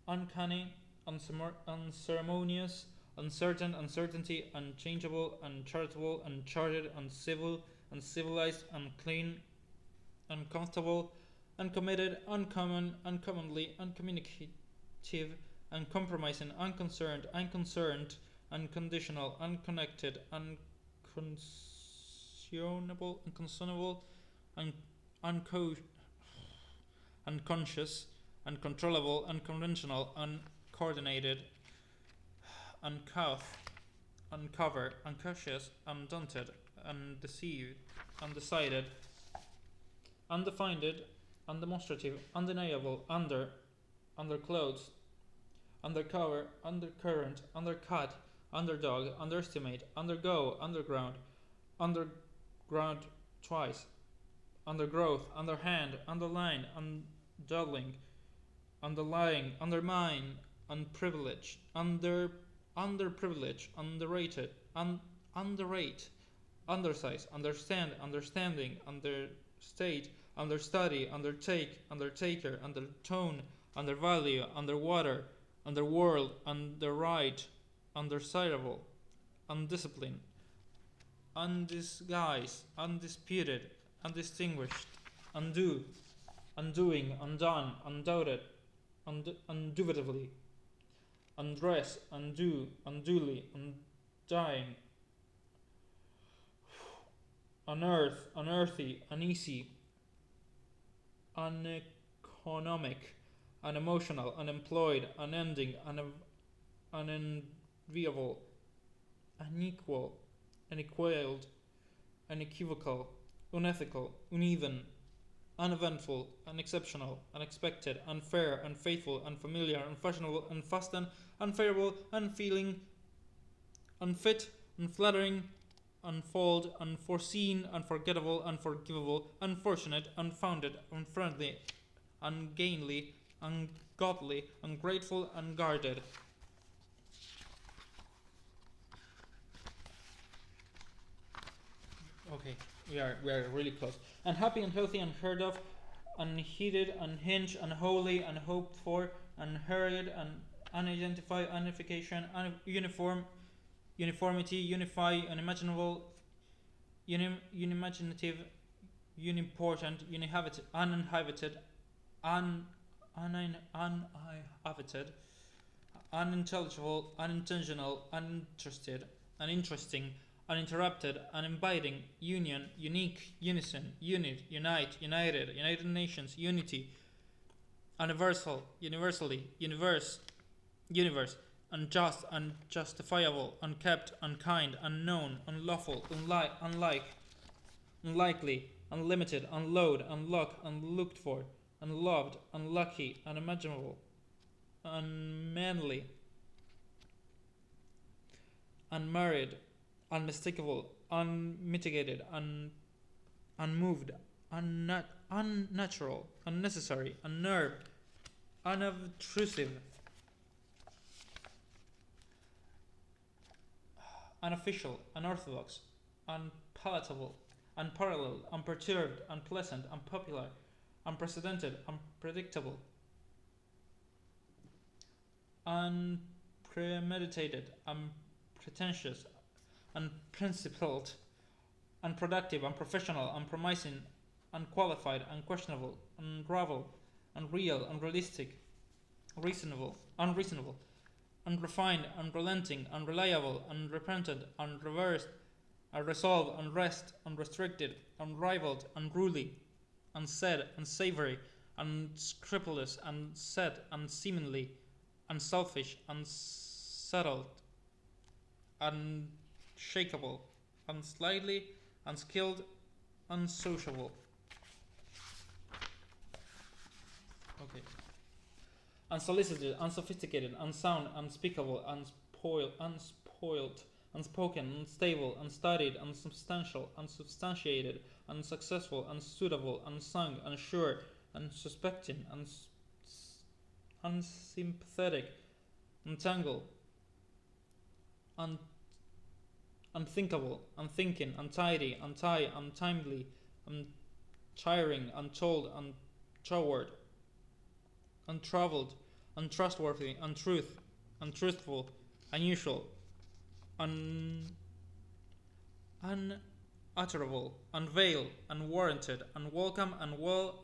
uncanny, unceremonious, uncertain, uncertainty, unchangeable, uncharitable, uncharted, uncivil, uncivilized, unclean, uncomfortable, uncommitted, uncommon, uncommonly, uncommunicative, uncompromising, unconcerned, unconditional, unconnected, unconscionable, unconscious, uncontrollable, unconventional, uncoordinated, uncouth, uncover, unconscious, undaunted, undeceived, undecided, undefined, undemonstrative, undeniable, underclothes, undercover, undercurrent, undercut, underdog, underestimate, undergo, underground, underground twice, undergrowth, underhand, underline, undulling, underlying, undermine, unprivileged, underprivileged, underrated, underrate, undersize, understand, understanding, understate, understudy, undertake, undertaker, undertone, undervalue, underwater, underworld, underwrite, undesirable, undisciplined, undisguised, undisputed, undistinguished, undo, undoing, undone, undoubted, undoubtedly, undress, undo, unduly, undying, unearth, unearthly, uneasy, uneconomic, unemotional, unemployed, unending, unenviable, unequal, unequaled, unequivocal, unethical, uneven, uneventful, unexceptional, unexpected, unfair, unfaithful, unfamiliar, unfashionable, unfastened, unfavorable, unfeeling, unfit, unflattering, unfold, unforeseen, unforgettable, unforgivable, unfortunate, unfounded, unfriendly, ungainly, ungodly, ungrateful, unguarded. Okay, we are really close. Unhappy, unhealthy, unheard of, unheeded, unhinged, unholy, unhoped for, unhurried, unidentified, unification, uniform, uniformity, unify, unimaginable, unimaginative, unimportant, uninhabited, uninhabited, unintelligible, unintentional, uninterested, uninteresting, uninterrupted, uninviting, union, unique, unison, unit, unite, united, United Nations, unity, universal, universally, universe, unjust, unjustifiable, unkept, unkind, unknown, unlawful, unlike, unlikely, unlimited, unload, unlock, unlooked for, unloved, unlucky, unimaginable, unmanly, unmarried, unmistakable, unmitigated, unmoved, unnatural, unnecessary, unnerved, unobtrusive, unofficial, unorthodox, unpalatable, unparalleled, unperturbed, unpleasant, unpopular, unprecedented, unpredictable, unpremeditated, unpretentious, unprincipled, unproductive, unprofessional, unpromising, unqualified, unquestionable, unravel, unreal, unrealistic, unreasonable, unrefined, unrelenting, unreliable, unrepentant, unreversed, unresolved, unrest, unrestricted, unrivaled, unruly, unsaid, unsavory, unscrupulous, unset, unseemly, unselfish, unsettled, unshakable, unslightly, unskilled, unsociable. Okay. Unsolicited, unsophisticated, unsound, unspeakable, unspoiled, unspoken, unstable, unstudied, unsubstantial, unsubstantiated, unsuccessful, unsuitable, unsung, unsure, unsuspecting, unsympathetic, untangle, unthinkable, unthinking, untidy, untie, untimely, untiring, untold, untoward, untravelled, untrustworthy, untruthful, unusual, unutterable, unveil, unwarranted, unwelcome,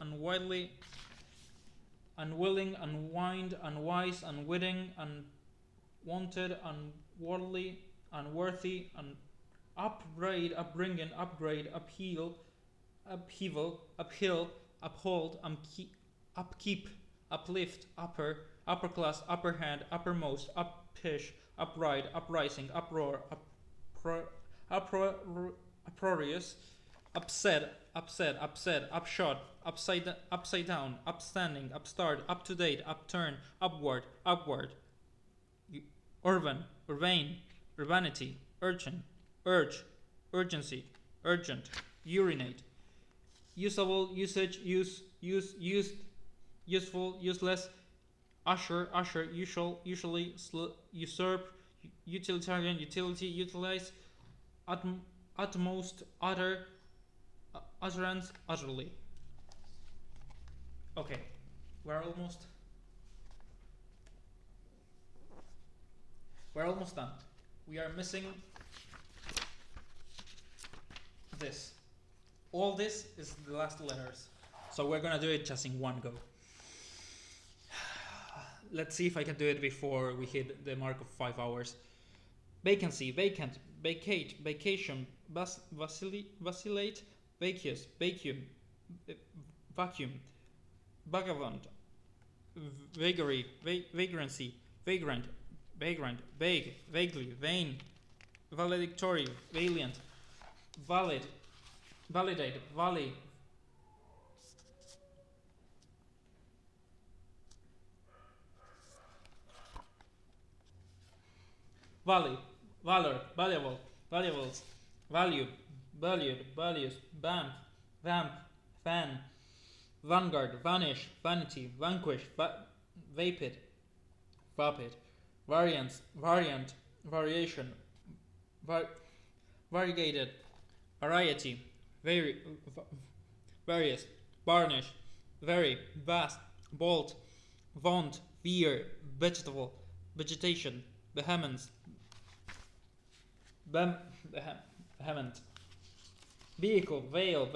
unwidely, unwilling, unwind, unwise, unwitting, unwanted, unworldly, unworthy, upbraid, upbringing, upgrade, upheaval, uphill, uphold, upkeep, uplift, upper class, upper hand, uppermost, uppish, upright, uprising, uproar, uproarious, upset, upshot, upside down, upstanding, upstart, up to date, upturn, upward, urbane, urbanity, urchin, urge, urgency, urgent, urinate, usable, usage, used, useful, useless, usher, usually, usurp, utilitarian, utility, utilize, utmost, utter, utterance, utterly. Okay, we're almost done. We are missing this. All this is the last letters. So we're gonna do it just in one go. Let's see if I can do it before we hit the mark of 5 hours. Vacancy, vacant, vacate, vacation, vacillate, vacuous, vacuum, vacuum, vagabond, vagary, vagrancy, vagrant, vague, vaguely, vain, valedictory, valiant, valid, validate, valley, valley, valor, valuable, valuables, value, valued, values, vamp, fan, vanguard, vanish, vanity, vanquish, vapid, variance, variant, variation, variegated, variety, various, varnish, very, vast, bolt, vaunt, veer, vegetable, vegetation, vehemence, vehement, vehicle, veiled,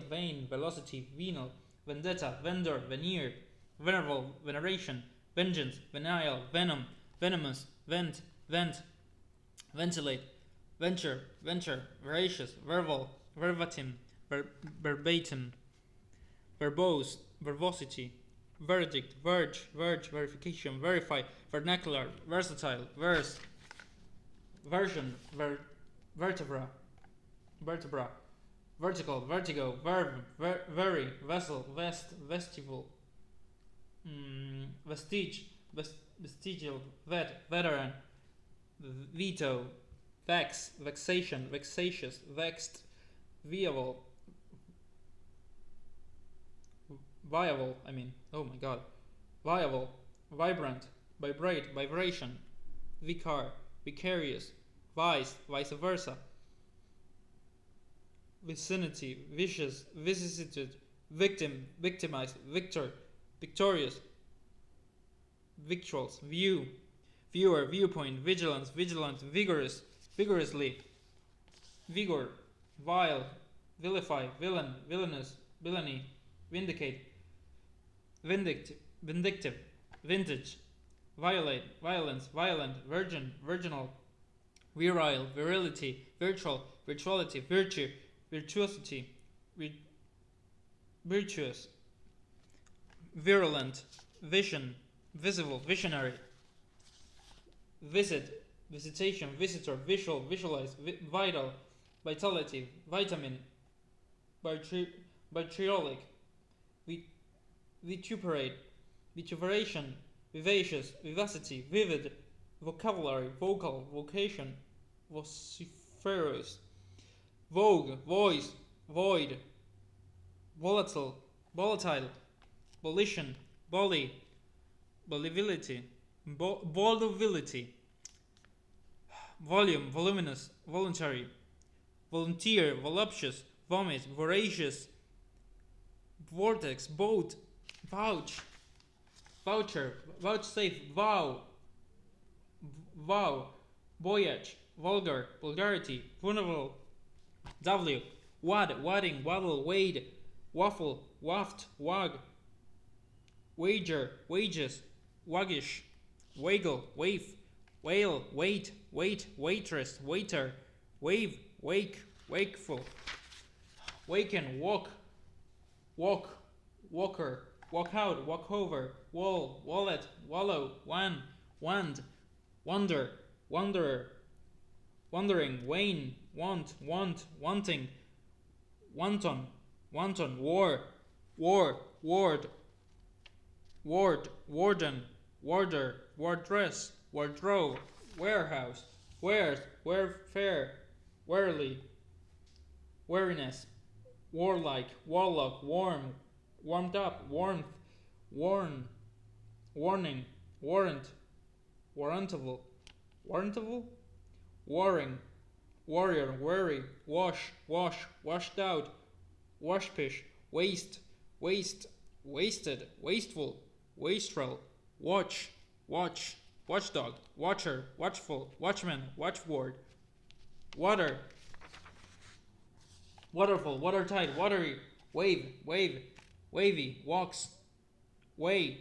vain, velocity, venal, vendetta, vendor, veneer, venerable, veneration, vengeance, venile, venom, venomous, vent, ventilate, venture, voracious, verbal, verbatim, verbatim, verbose, verbosity, verdict, verge, verification, verify, vernacular, versatile, verse, version, vertebra, vertical, vertigo, verb, very, vessel, vest, vestibule, vestige, vestigial, veteran, veto, vex, vexation, vexatious, vexed, viable, viable, viable, vibrant, vibrate, vibration, vicar, vicarious, vice, vice versa, vicinity, vicious, vicissitude, victim, victimized, victor, victorious, victuals, view, viewer, viewpoint, vigilance, vigilant, vigorous, vigorously, vigor, vile, vilify, villain, villainous, villainy, vindicate, vindictive, vintage, violate, violence, violent, virgin, virginal, virile, virility, virtual, virtuality, virtue, virtuosity, virtuous, virulent, vision, visible, visionary, visit, visitation, visitor, visual, visualize, vital, vitality, vitamin, vitriolic, vituperate, vituperation, vivacious, vivacity, vivid, vocabulary, vocal, vocation, vociferous, vogue, voice, void, volatile, volatile, volition, volley, volubility, volubility, volume, voluminous, voluntary, volunteer, voluptuous, vomit, voracious, vortex, boat, vouch, voucher, vouchsafe, vow, vow, voyage, vulgar, vulgarity, vulnerable, W, wad, wadding, waddle, wade, waffle, waft, wag, wager, wages, waggish, waggle, wave, whale, wait, wait, waitress, waiter, wave, wake, wakeful, waken, walk, walk, walker, walk out, walk over, wall, wallet, wallow, wan, wand, wonder, wanderer, wandering, wane, want, wanting, wanton, wanton, war, ward, warden, warder, wardress, wardrobe, warehouse, wares, warfare, warily, wariness, warlike, warlock, warm, warmed up, warmth, warn, warning, warrant, warrantable, warring, warrior, worry, wash, washed out, washpish, waste, wasted, wasteful, wastrel, watch, watchdog, watcher, watchful, watchman, watchword, water, waterful, watertight, watery, wave, wavy, walks, wafering,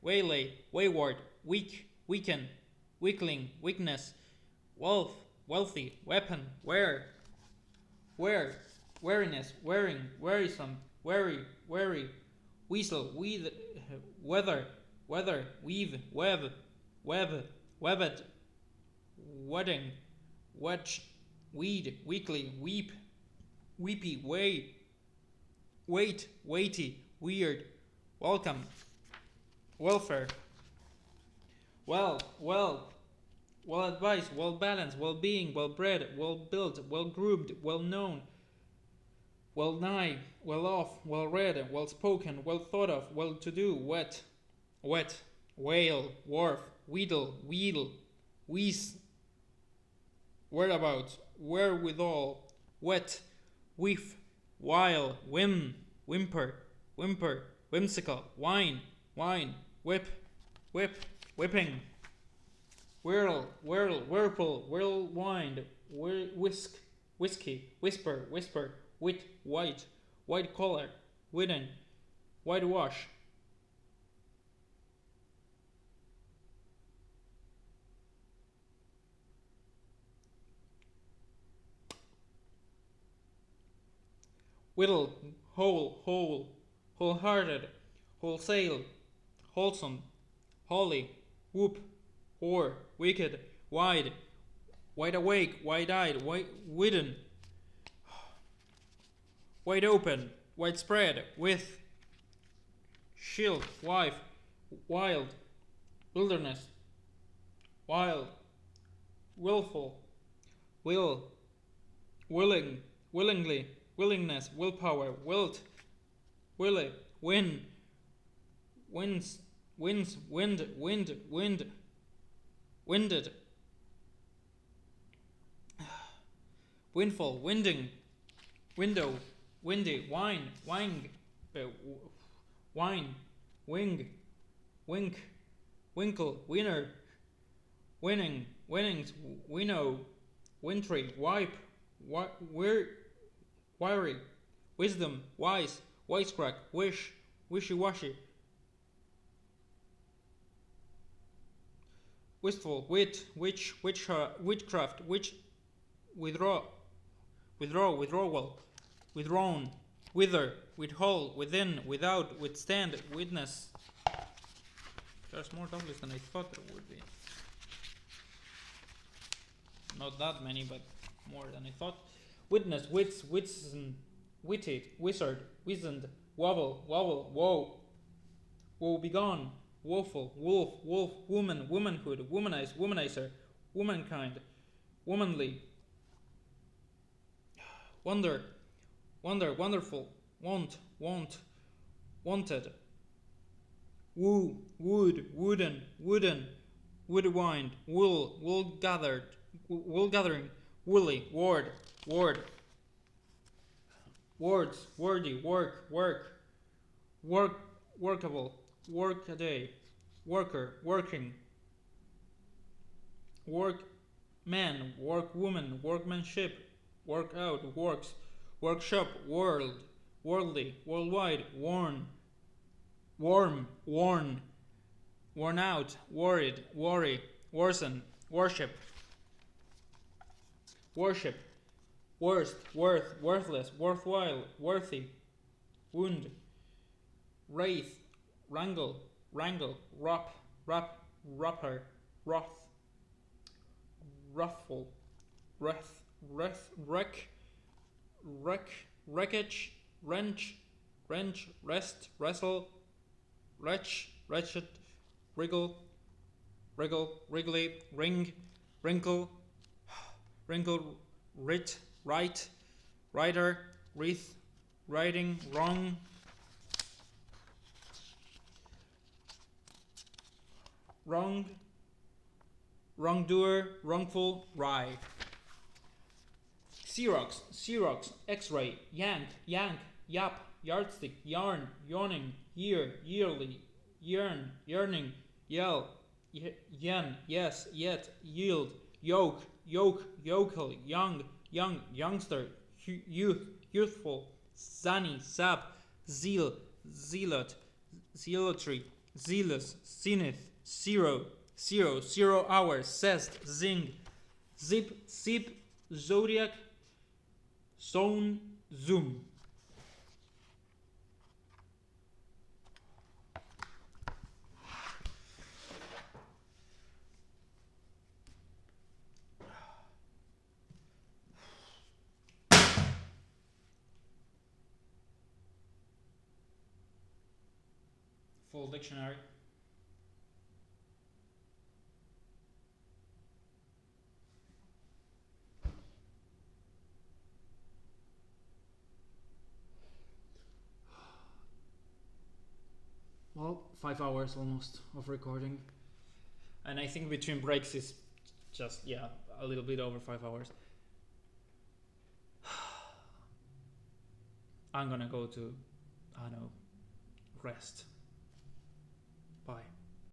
waylay, wayward, weak, weaken, weakling, weakness, wealth, wealthy, weapon, wariness, wearing, wearisome, wary, weasel, weather, weave, web, webbed, wedding, wedge, weed, weekly, weep, weepy, wait, weighty, weird, welcome, welfare, well advised, well balanced, well being, well bred, well built, well groomed, well known, well nigh, well off, well read, well spoken, well thought of, well to do, wet, whale, wharf, wheedle, wheeze, whereabouts, wherewithal, wet, whiff, while, whimper, whimsical, wine, whip, whipping, whirl, whirlpool, whirlwind, whiskey, whisper, wit, white collar, wooden, whitewash, whittle, wholehearted, wholesale, wholesome, holly, whoop, whore, wicked, wide awake, wide-eyed, wooden, wide open, widespread, with, shield, wife, wild, wilderness, wild, willful, willingly, willingness, willpower, wilt, willy, win, winds, wind, winded, windfall, winding, window, windy, wine, wine, wing, wink, winkle, winner, winning, winnings, winnow, wintry, wipe, wiry, wisdom, wise, wisecrack, wish, wishy-washy, wistful, wit, witch, witchcraft, withdrawal, withdrawn, wither, withhold, within, without, withstand, witness. There's more W's than I thought there would be. Not that many, but more than I thought. Witness, witsen, witted, wizard, wizened, wobble, woe begone, woeful, wolf, wolf, woman, womanhood, womanize, womanizer, womankind, womanly, wonder, wonder, wonderful, want, wanted, woo, wood, wooden, wooden, woodwind, wool, wool gathered, wool gathering, woolly, ward, ward, words, wordy, work, workable, work a day, worker, working, work man, work woman, workmanship, work out, works, workshop, world, worldly, worldwide, worn, warm, worn, worn out, worried, worry, worsen, worship, worst, worth, worthless, worthwhile, worthy, wound, wraith, wrangle, wrapper, wrath, wrathful, wreckage, wrench, rest, wrestle, wretched, wriggle, wriggly, ring, wrinkle, writ, right, writer, wreath, writing, wrong, wrongdoer, wrongful, rye. Xerox, X-ray, yank, yap, yardstick, yarn, yawning, year, yearly, yearn, yearning, yell, yen, yes, yet, yield, yoke, yokel, young, youngster, youth, youthful, zany, sap, zeal, zealot, zealotry, zealous, zenith, 0 hours, zest, zing, zip, zodiac, zone, zoom. Full dictionary. Well, 5 hours almost of recording. And I think between breaks is just, yeah, a little bit over 5 hours. I'm gonna go to, I don't know, rest. Bye.